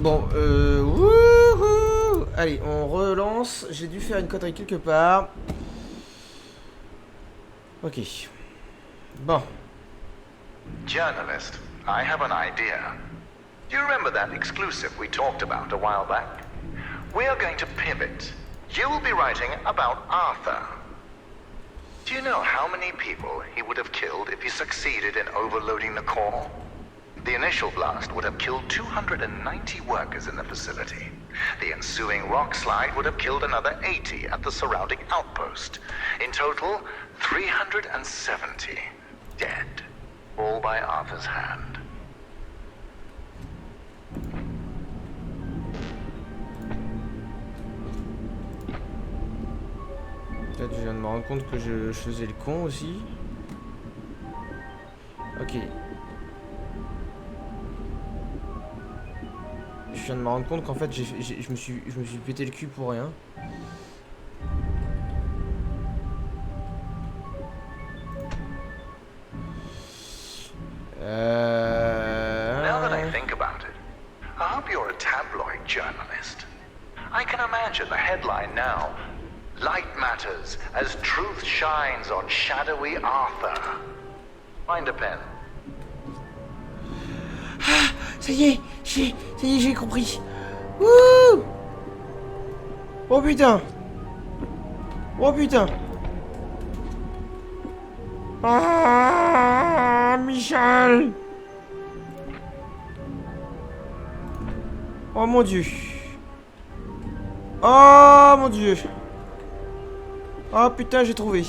Bon, wouhou. Allez, on relance. J'ai dû faire une connerie quelque part. Ok. Bon. Journalist, I have an idea. Do you remember that exclusive we talked about a while back? We are going to pivot. You will be writing about Arthur. Do you know how many people he would have killed if he succeeded in overloading the core? The initial blast would have killed 290 workers in the facility. The ensuing rock slide would have killed another 80 at the surrounding outpost. In total, 370 dead, all by Arthur's hand. Peut-être je viens de me rendre compte que je faisais le con aussi. Ok. Je viens de me rendre compte qu'en fait je me suis pété le cul pour rien. Now that I think about it, I hope you're a tabloid journalist. I can imagine the headline now. Light matters as truth shines on shadowy Arthur. Find a pen. Ah, ça y est, j'ai compris. Wouh! Oh putain! Oh putain! Ah, Michel! Oh mon dieu! Oh mon dieu! Oh putain, j'ai trouvé.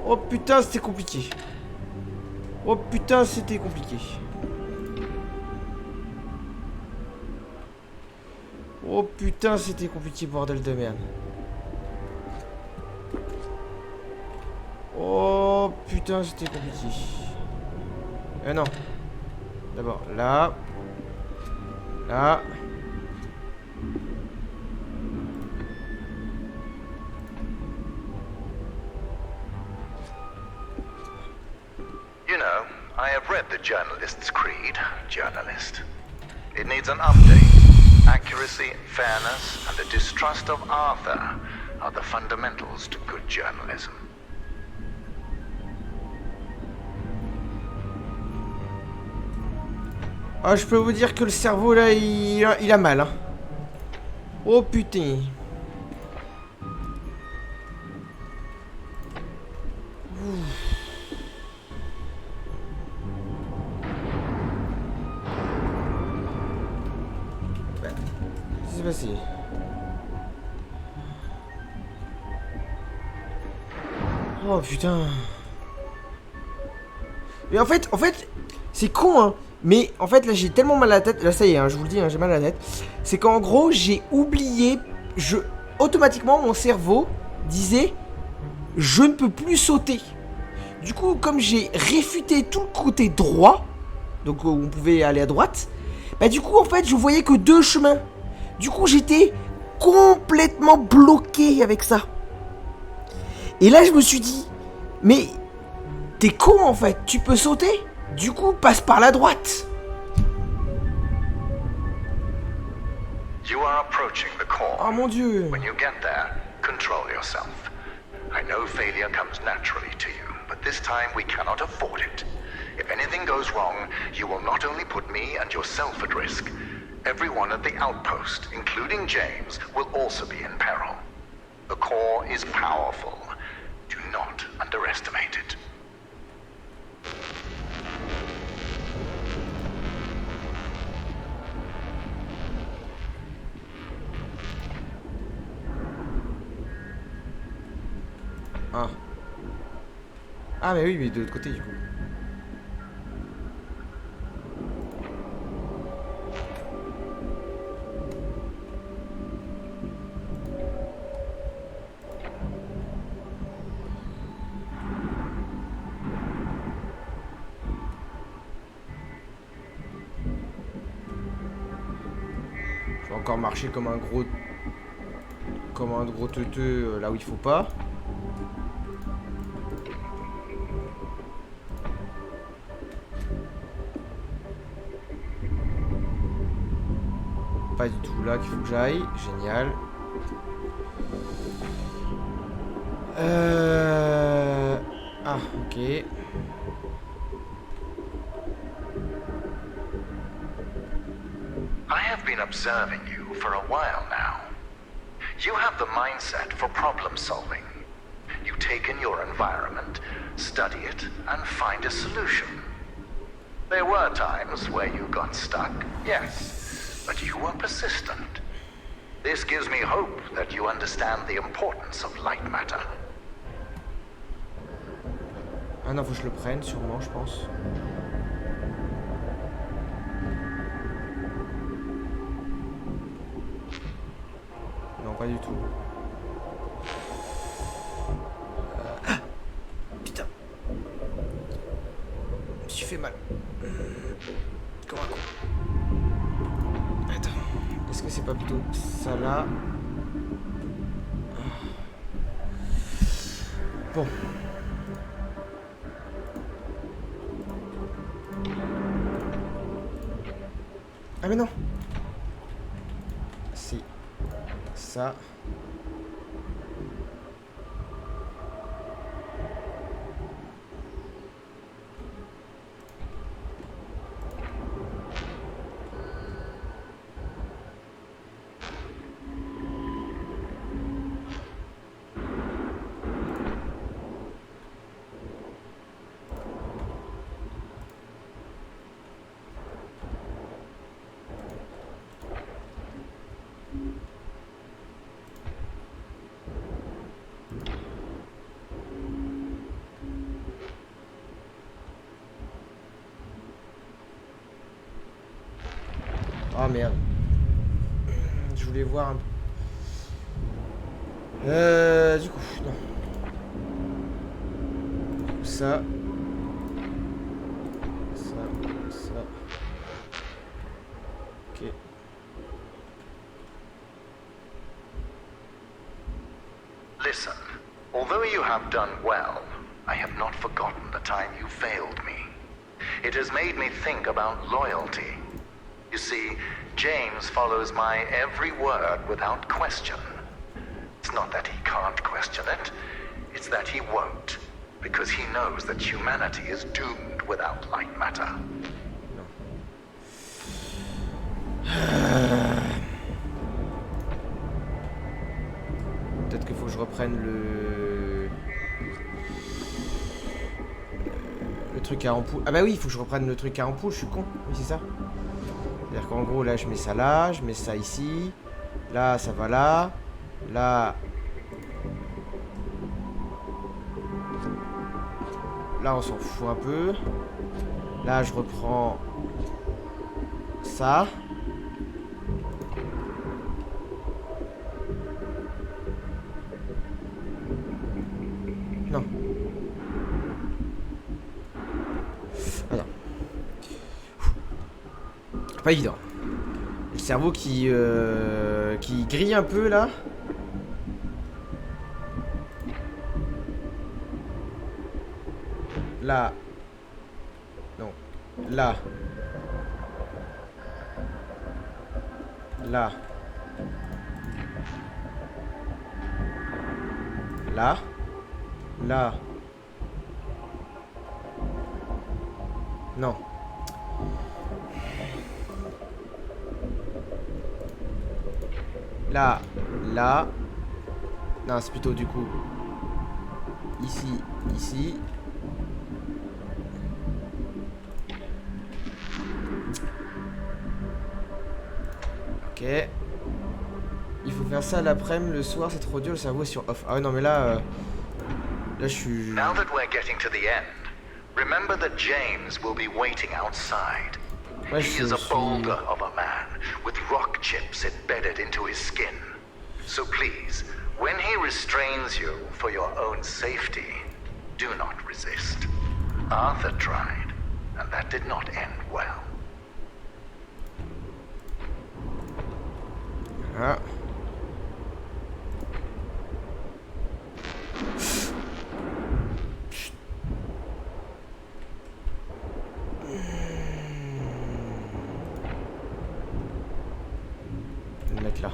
Oh putain, c'était compliqué. Oh putain, c'était compliqué. Oh putain, c'était compliqué, bordel de merde. Oh putain, c'était compliqué. Non. D'abord, là. Là. You know, I have read the journalist's creed, journalist. It needs an update. Accuracy, fairness, and the distrust of Arthur are the fundamentals to good journalism. Ah, je peux vous dire que le cerveau là, il a mal. Hein. Oh putain. Qu'est-ce qui s'est passé? Oh putain. Mais en fait, c'est con hein. Mais en fait là j'ai tellement mal à la tête. Là ça y est, hein, je vous le dis, hein, j'ai mal à la tête. C'est qu'en gros j'ai oublié. Automatiquement mon cerveau disait je ne peux plus sauter. Du coup, comme j'ai réfuté tout le côté droit, donc on pouvait aller à droite, bah du coup, en fait, je voyais que 2 chemins. Du coup, j'étais complètement bloqué avec ça. Et là, je me suis dit, mais t'es con en fait, tu peux sauter. Du coup, passe par la droite. You are approaching the core. Oh mon Dieu. When you get there, control yourself. I know failure comes naturally to you, but this time we cannot afford it. If anything goes wrong, you will not only put me and yourself at risk. Everyone at the outpost, including James, will also be in peril. The core is powerful. Do not underestimate it. Ah. Ah mais oui, mais de l'autre côté du coup. Je vais encore marcher comme un gros teuteux là où il faut pas. Pas du tout là qu'il faut que j'aille. Génial. Ah, ok. I have been observing you for a while now. You have the mindset for problem solving. You take in your environment, study it, and find a solution. There were times where you got stuck, yes, but you were persistent. This gives me hope that you understand the importance of light matter. Ah non, faut que je le prenne sûrement, je pense. Non, pas du tout. Ah putain. Je me suis fait mal. Comme un con. Attends. Est-ce que c'est pas plutôt ça là? Bon. Ah mais non. Si. Ça. Oh merde. Je voulais voir un peu. Du coup, non. Ça. Ça. Ça. Ok. Listen, although you have done well, I have not forgotten the time you failed me. It has made me think about loyalty. You see, James follows my every word without question. It's not that he can't question it, it's that he won't, because he knows that humanity is doomed without light matter. Peut-être qu'il faut que je reprenne le truc à ampoule. Ah bah oui, il faut que je reprenne le truc à ampoule, je suis con. Oui, c'est ça. C'est-à-dire qu'en gros, là, je mets ça là, je mets ça ici. Là, ça va là. Là... Là, on s'en fout un peu. Là, je reprends ça. Non. Pas évident. Le cerveau qui grille un peu là. Là. Non. Là. Là. Là. Là. Non. Là. Là. Non, c'est plutôt du coup. Ici. Ici. Ok. Il faut faire ça l'après-midi, le soir, c'est trop dur, le cerveau est sur off. Ah ouais, non, mais là... là, je suis... Now that we're getting to the end, remember that James will be waiting outside. Ouais, He is a boulder of a man, with rock chips embedded into his skin. So please, when he restrains you for your own safety, do not resist. Arthur tried, and that did not end well. Ah. Le mec là.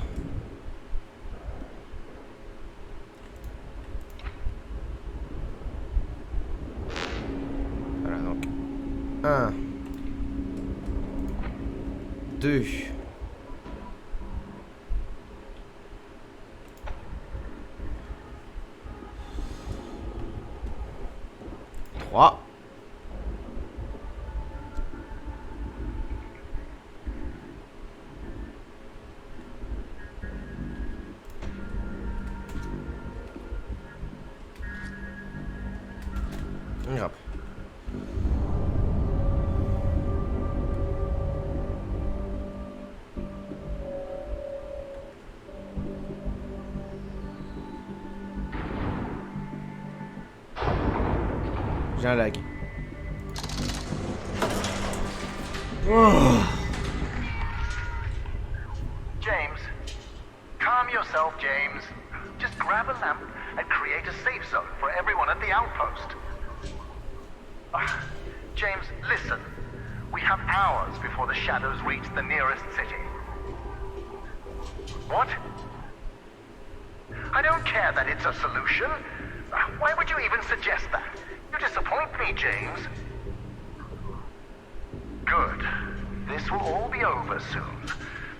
Voilà donc. 1 2 3 Hop. J'ai un lag. James, calm yourself, James. Just grab a lamp and create a safe zone for everyone at the outpost. James, listen. We have hours before the shadows reach the nearest city. What? I don't care that it's a solution. Why would you even suggest that? You disappoint me, James. Good. This will all be over soon.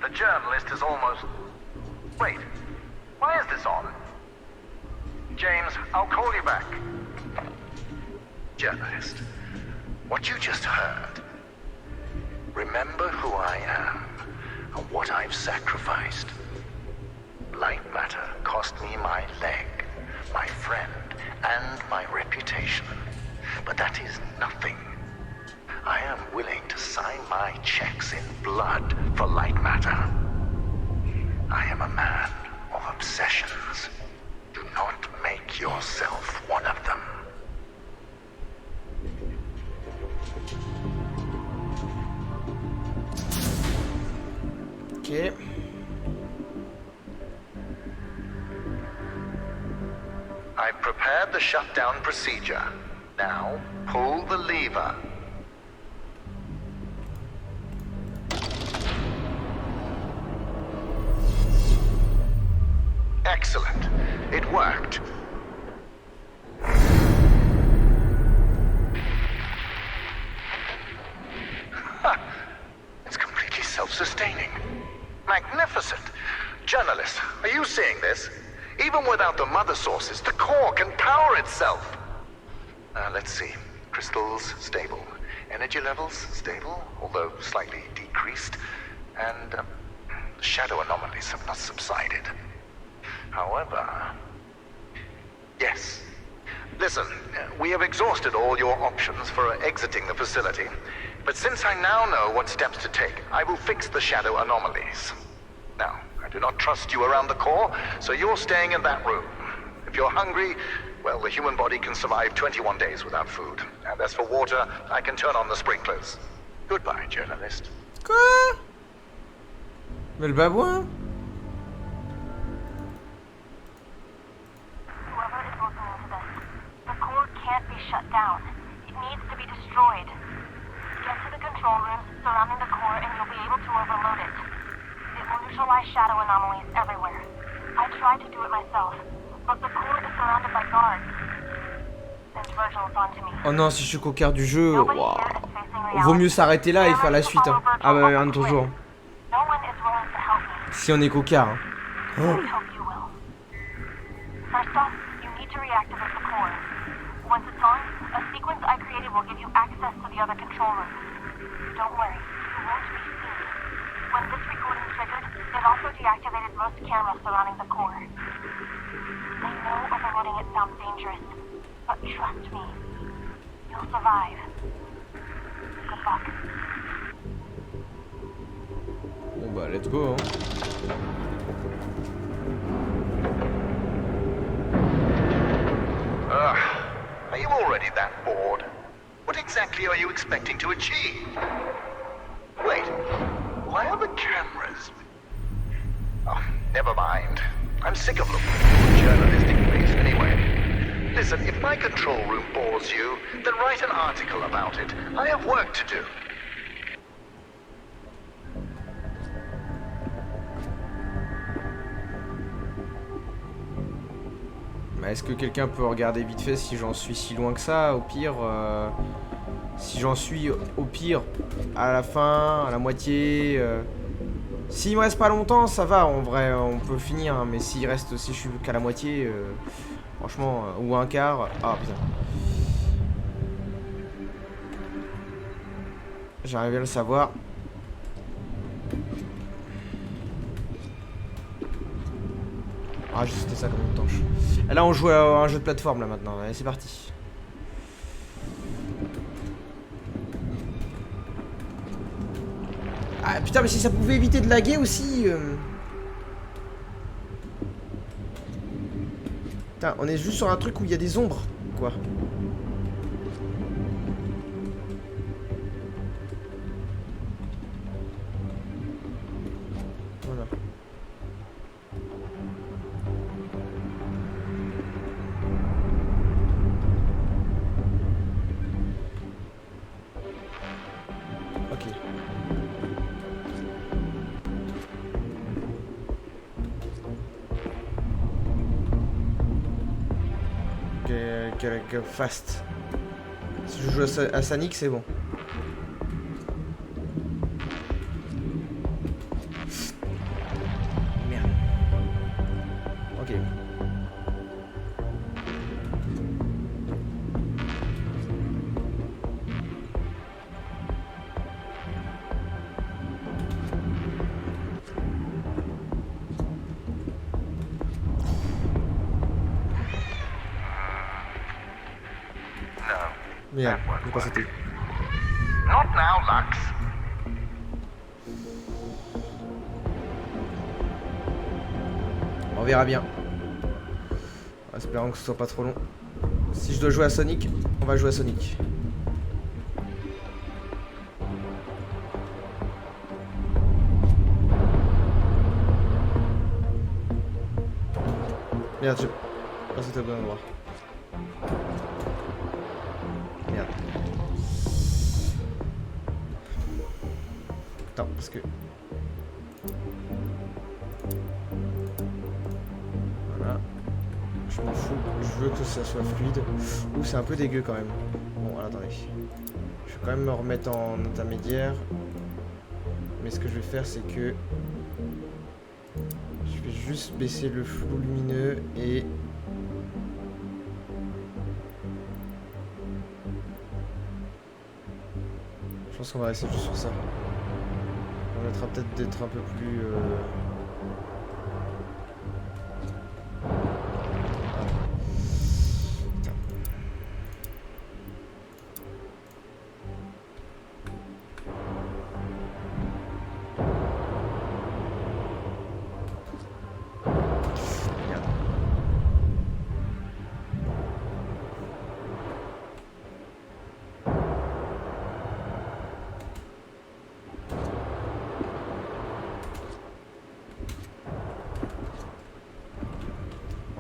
The journalist is almost... Wait. Why is this on? James, I'll call you back. Journalist, what you just heard. Remember who I am and what I've sacrificed. Lightmatter cost me my leg, my friend, and my reputation. But that is nothing. I am willing to sign my checks in blood for Lightmatter. I am a man of obsessions. Do not make yourself one of them. Ok. I've prepared the shutdown procedure. Now, pull the lever. Excellent. It worked. It's completely self-sustaining. Magnificent. Journalist, are you seeing this? Even without the mother sources, the core can power itself. Let's see. Crystals, stable. Energy levels, stable, although slightly decreased. And shadow anomalies have not subsided. However... Yes. Listen, we have exhausted all your options for exiting the facility. But since I now know what steps to take, I will fix the shadow anomalies. Now, I do not trust you around the core, so you're staying in that room. If you're hungry, well, the human body can survive 21 days without food. And as for water, I can turn on the sprinklers. Goodbye, journalist. Quoi? Mais le babouin? Whoever is listening to this, the core can't be shut down. It needs to be destroyed. Get to the control rooms surrounding the core and you'll be able to overload it. It will neutralize shadow anomalies everywhere. I tried to do it myself, but the core is surrounded by guards. And Virgil's onto me. Oh non, si je suis cocard du jeu, Nobody waouh. here is facing reality. Vaut mieux s'arrêter là et faire la suite. Hein. Ah bah, un autre jour. No one is willing to help me. Si on est cocard. Hein. I hope you will. First off, you need to reactivate the core. Once it's on, a sequence I created will give you access to the other control rooms. Don't worry, you won't be seen. When this recording triggered, it also deactivated most cameras surrounding the core. I know overloading it sounds dangerous, but trust me, you'll survive. Good luck. Bon bah, let's go. Hein. Are you already that bored? What exactly are you expecting to achieve? Wait, why are the cameras? Oh, never mind. I'm sick of looking for journalistic face anyway. Listen, if my control room bores you, then write an article about it. I have work to do. Est-ce que quelqu'un peut regarder vite fait si j'en suis si loin que ça? Au pire, si j'en suis au pire à la fin, à la moitié. S'il me reste pas longtemps, ça va. En vrai, on peut finir. Hein, mais s'il reste, si je suis qu'à la moitié, franchement, ou un quart. Ah putain. J'arrive à le savoir. Ah, c'était ça comme une tanche. Là, on joue à un jeu de plateforme, là, maintenant. Allez, c'est parti. Ah, putain, mais si ça pouvait éviter de laguer aussi... Putain, on est juste sur un truc où il y a des ombres, quoi. Voilà. Ok. Fast. Si je joue à Sonic, c'est bon. Merde. Ok. Merde, j'ai pas sauté. Not now, Lux. On verra bien. Espérons que ce soit pas trop long. Si je dois jouer à Sonic, on va jouer à Sonic. Merde, j'ai pas sauté au bon endroit. Merde. Attends, parce que... Voilà. Je m'en fous. Je veux que ça soit fluide. Ouh, c'est un peu dégueu quand même. Bon, alors, attendez. Je vais quand même me remettre en intermédiaire. Mais ce que je vais faire, c'est que... Je vais juste baisser le flou lumineux et... Je pense qu'on va rester juste sur ça. On permettra peut-être d'être un peu plus...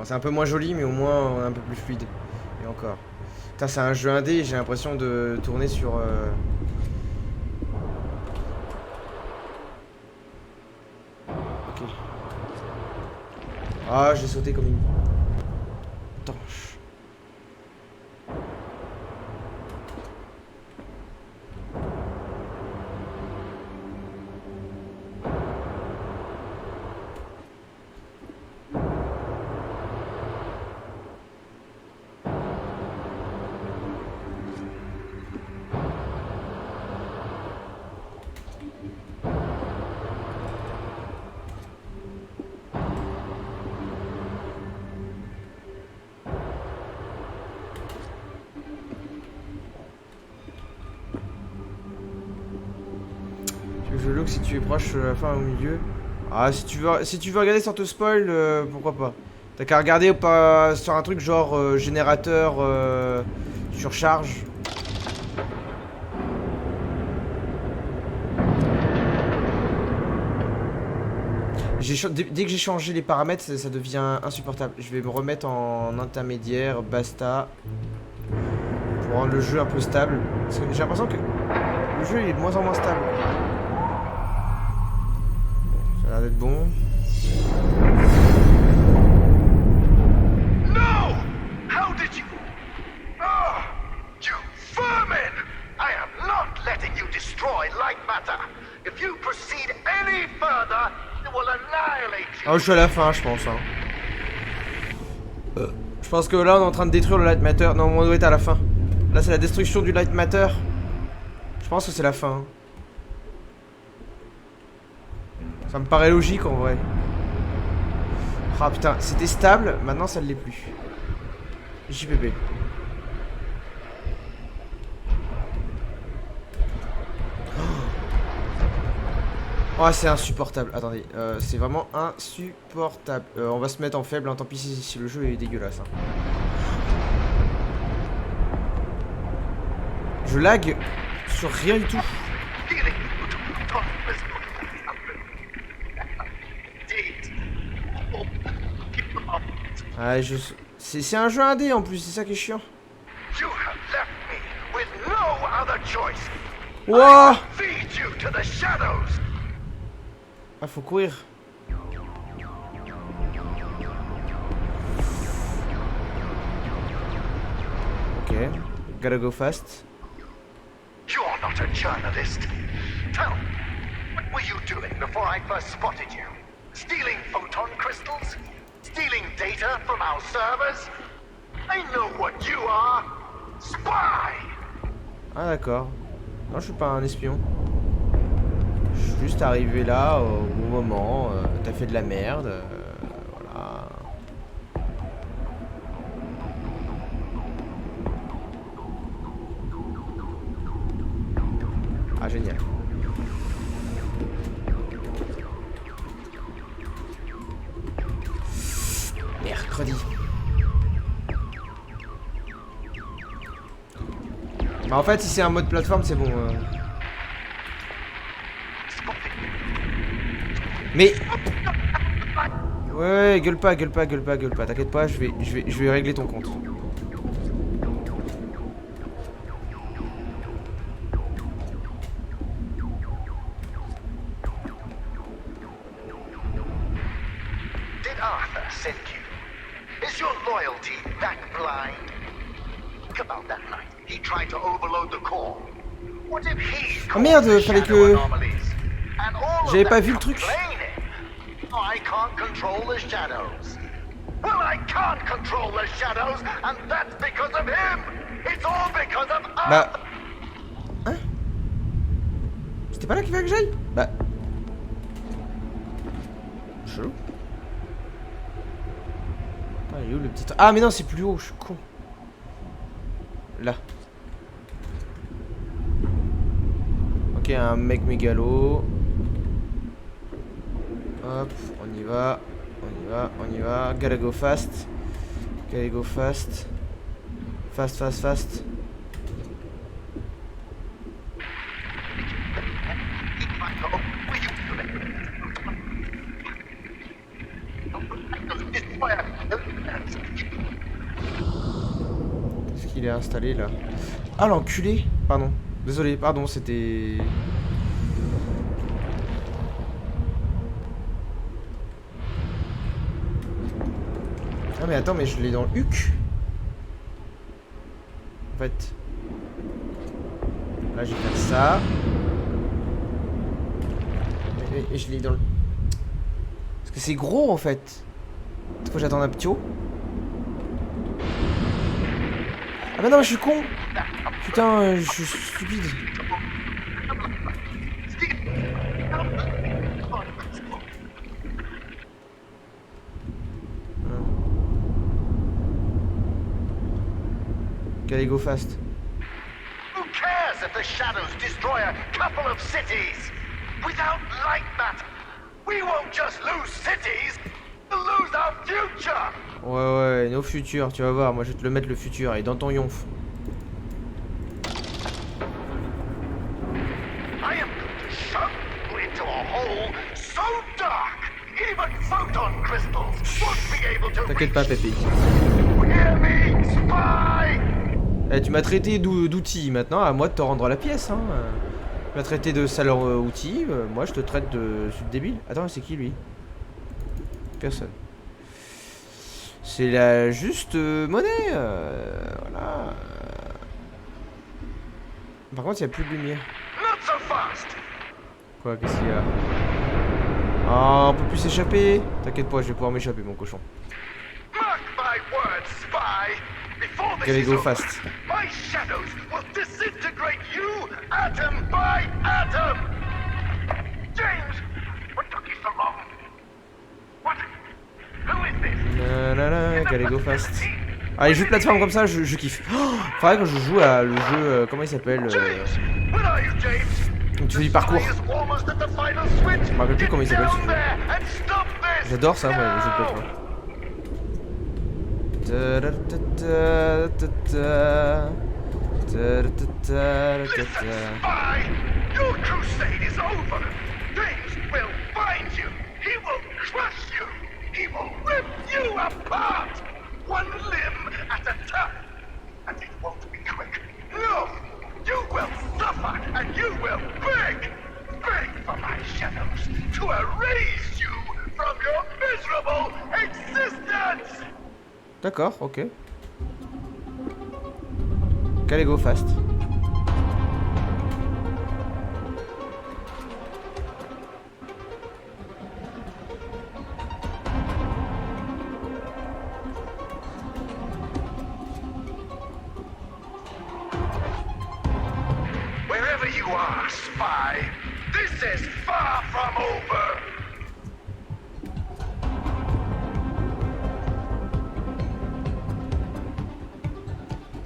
C'est un peu moins joli, mais au moins on est un peu plus fluide. Et encore. Putain, c'est un jeu indé, j'ai l'impression de tourner sur... Ok. Ah, j'ai sauté comme une... tanche. Je look si tu es proche de la fin au milieu. Ah, si tu veux regarder sans te spoil, pourquoi pas. T'as qu'à regarder pas sur un truc genre générateur surcharge. Dès que j'ai changé les paramètres, ça devient insupportable. Je vais me remettre en intermédiaire, basta. Pour rendre le jeu un peu stable. Parce que j'ai l'impression que le jeu il est de moins en moins stable. Ça a l'air d'être bon. No! How did you... Oh, you vermin! I am not letting you destroy Lightmatter. If you proceed any further, it will annihilate you. Oh, je suis à la fin, je pense. Hein. Je pense que là, on est en train de détruire le Lightmatter. Non, on doit être à la fin. Là, c'est la destruction du Lightmatter. Je pense que c'est la fin. Hein. Ça me paraît logique en vrai. Ah putain, c'était stable, maintenant ça ne l'est plus. JPP. Oh, c'est insupportable. Attendez, c'est vraiment insupportable. On va se mettre en faible, hein. Tant pis si le jeu est dégueulasse. Hein. Je lag sur rien du tout. Ah, c'est un jeu indé en plus, c'est ça qui est chiant. Wouah! Ah, faut courir. Ok, gotta go fast. You're not a journalist. Tell me, what were you doing before I first spotted you? Stealing photon crystals? Stealing data from our servers? I know what you are. Spy! Ah d'accord. Non, je suis pas un espion. Je suis juste arrivé là au bon moment. T'as fait de la merde. Voilà. Ah, génial. Mercredi. Bah en fait, si c'est un mode plateforme, c'est bon. Mais... Ouais, gueule pas, gueule pas, gueule pas, gueule pas. T'inquiète pas, je vais régler ton compte. Did Arthur send you? Is your loyalty that blind? Think about that night. He tried to overload the core. What if he... Oh merde, fallait que... J'avais pas vu le truc. I can't control the shadows. Well, I can't control the shadows, and that's because of him. It's all because of us. Bah... Hein? C'était pas là qu'il fallait que j'aille? Bah... Chelou. Ah, il est où le petit... Ah mais non, c'est plus haut, je suis con. Là. Ok, un mec mégalo. Hop, on y va. On y va, on y va. Gotta go fast. Gotta go fast. Fast, fast, fast. est installé là. Ah l'enculé. Pardon. Désolé, pardon, c'était... Ah mais attends, mais je l'ai dans le huc. En fait. Là je vais faire ça. Et je l'ai dans le... Parce que c'est gros en fait. Faut que j'attende un petit haut. Ah bah non, je suis con. Putain, je suis stupide. Allez, go fast. Who cares if the shadows destroy a couple of cities? Without Lightmatter, we won't just lose cities, we'll lose our future! Ouais, nos futurs, tu vas voir, moi je vais te le mettre le futur, et dans ton yonf. I am going to shove you into a hole so dark, even photon crystals won't be able to T'inquiète pas, Pépé. Hear me, spy! Eh, tu m'as traité d'outil, maintenant à moi de te rendre la pièce, hein. Tu m'as traité de sale outil, moi je te traite de débile. Attends, c'est qui lui? Personne. C'est la juste monnaie, voilà. Par contre, il n'y a plus de lumière. Not so fast! Quoi, qu'est-ce qu'il y a? Oh, on peut plus s'échapper. T'inquiète pas, je vais pouvoir m'échapper, mon cochon. Mark my words, spy! Before this Allez, is go over, fast. my shadows will disintegrate you atom by atom! James! What took you so long? What? Who is this? Allez, go fast. Ah, les jeux de plateforme comme ça, je kiffe. Oh, faudrait que je joue à le jeu, comment il s'appelle James! Where are you, James? Tu fais du parcours. Spy is almost at the final switch. Je me rappelle plus comment il s'appelle ce Down jeu. there and stop this! J'adore ça, moi, les jeux de plateforme. Listen, spy! Your crusade is over! James will find you! He will crush you! He will rip you apart! One limb at a time! And it won't be quick! No! You will suffer and you will beg! Beg for my shadows to erase you from your miserable existence! D'accord, ok. Allez, go fast. Wherever you are, spy, this is far from over!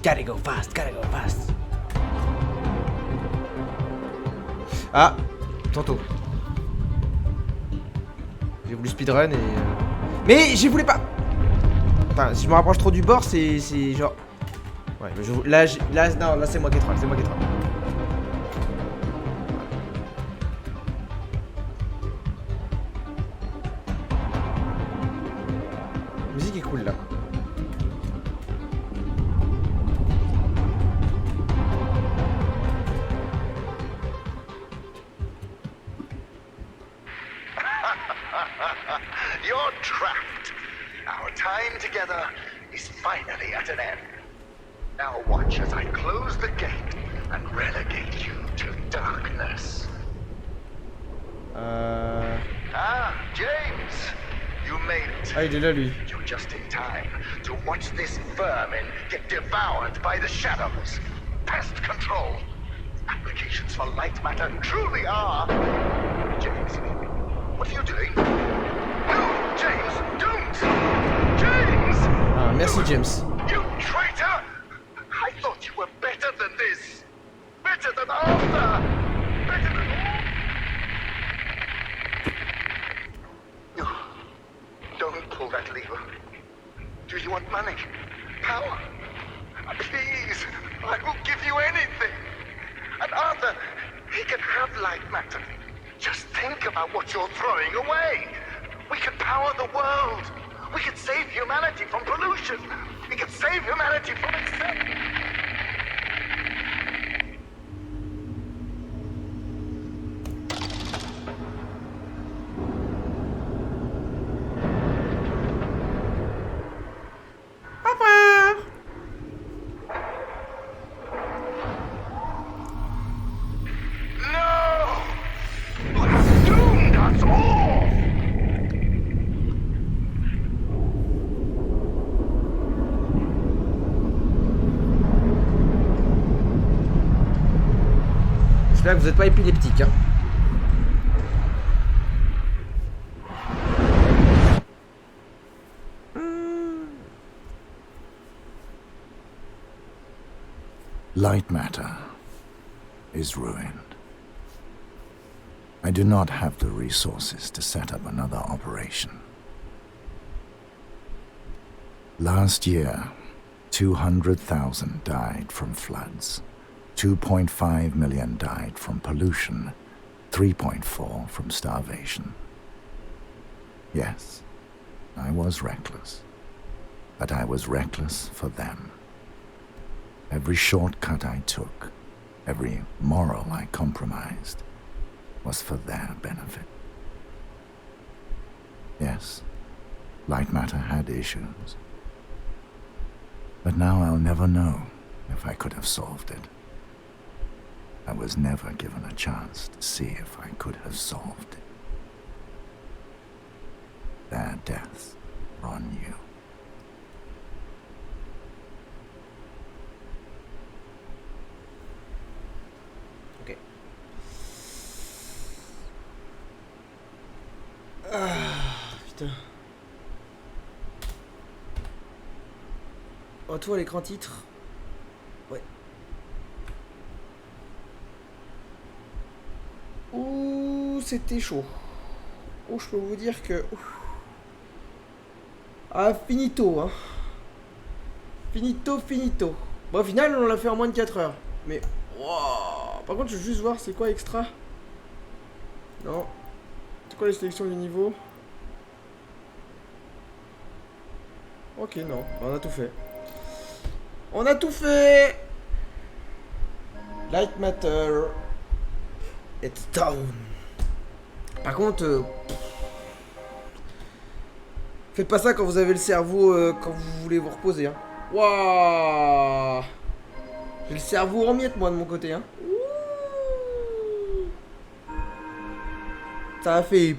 Gotta go fast, gotta go fast. Ah, tantôt. J'ai voulu speedrun et... Mais j'ai voulu pas. Enfin, si je me rapproche trop du bord, c'est genre... Ouais, mais non, là c'est moi qui ai troll, c'est moi qui ai troll. La musique est cool là. You're trapped. Our time together is finally at an end. Now watch as I close the gate and relegate you to darkness. Ah, James! You made it. Ah, il est là lui. You're just in time to watch this vermin get devoured by the shadows. Pest control. Applications for Lightmatter truly are... James, what are you doing? No, James, don't! James! Ah, merci James. You traitor! I thought you were better than this! Better than Arthur! Better than... No. Don't pull that lever. Do you want money? Power? Please, I will give you anything! And Arthur, he can have Lightmatter. Just think about what you're throwing away! We can power the world! We can save humanity from pollution! We can save humanity from itself! J'espère que vous n'êtes pas épileptique, hein. Lightmatter is ruined. I do not have the resources to set up another operation. Last year, 200,000 died from floods. 2.5 million died from pollution. 3.4 from starvation. Yes, I was reckless. But I was reckless for them. Every shortcut I took, every moral I compromised, was for their benefit. Yes, Lightmatter had issues. But now I'll never know if I could have solved it. I was never given a chance to see if I could have solved it. Their deaths are on you. Ok. Ah, putain. Oh, toi, l'écran titre. Ouais. Ouh, c'était chaud. Oh, je peux vous dire que... Ah, finito, hein. Finito, finito. Bon, au final, on l'a fait en moins de 4 heures. Mais... Wow. Par contre, je veux juste voir c'est quoi extra. Non. C'est quoi les sélections du niveau? Ok, non. On a tout fait. On a tout fait. Lightmatter. It's down. Par contre... faites pas ça quand vous avez le cerveau, quand vous voulez vous reposer, hein. Waouh. J'ai le cerveau en miettes, moi, de mon côté, hein. Ouh. Ça a fait...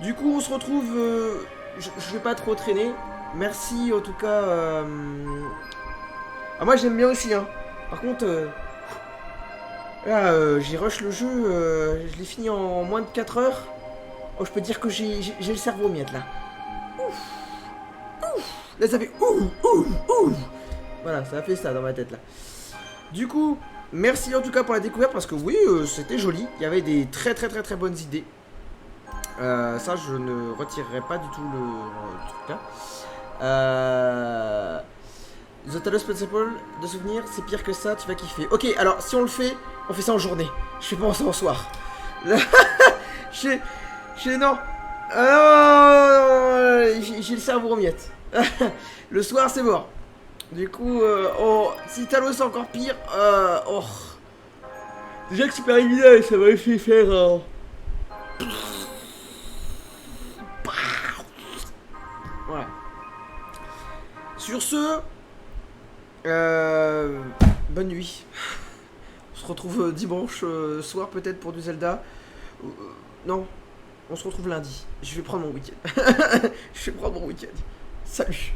Du coup, on se retrouve... je vais pas trop traîner. Merci, en tout cas... Ah, moi, j'aime bien aussi, hein. Par contre... Là, j'ai rush le jeu, je l'ai fini en moins de 4 heures. Oh, je peux dire que j'ai le cerveau aux miettes, là. Ouf. Ouf. Là, ça fait ouf. Voilà, ça a fait ça dans ma tête, là. Du coup, merci en tout cas pour la découverte, parce que oui, c'était joli. Il y avait des très bonnes idées. Ça, je ne retirerai pas du tout le truc là. The Talos Principle de souvenir, c'est pire que ça, tu vas kiffer. Ok, alors si on le fait, on fait ça en journée. Je fais pas ça en soir. Non. J'ai le cerveau en miettes. Le soir, c'est mort. Du coup, si Talos c'est encore pire, déjà que c'est pas évident, ça m'a fait faire. Voilà. Sur ce, bonne nuit. On se retrouve dimanche soir peut-être pour du Zelda. Non, on se retrouve lundi. Je vais prendre mon week-end. Salut.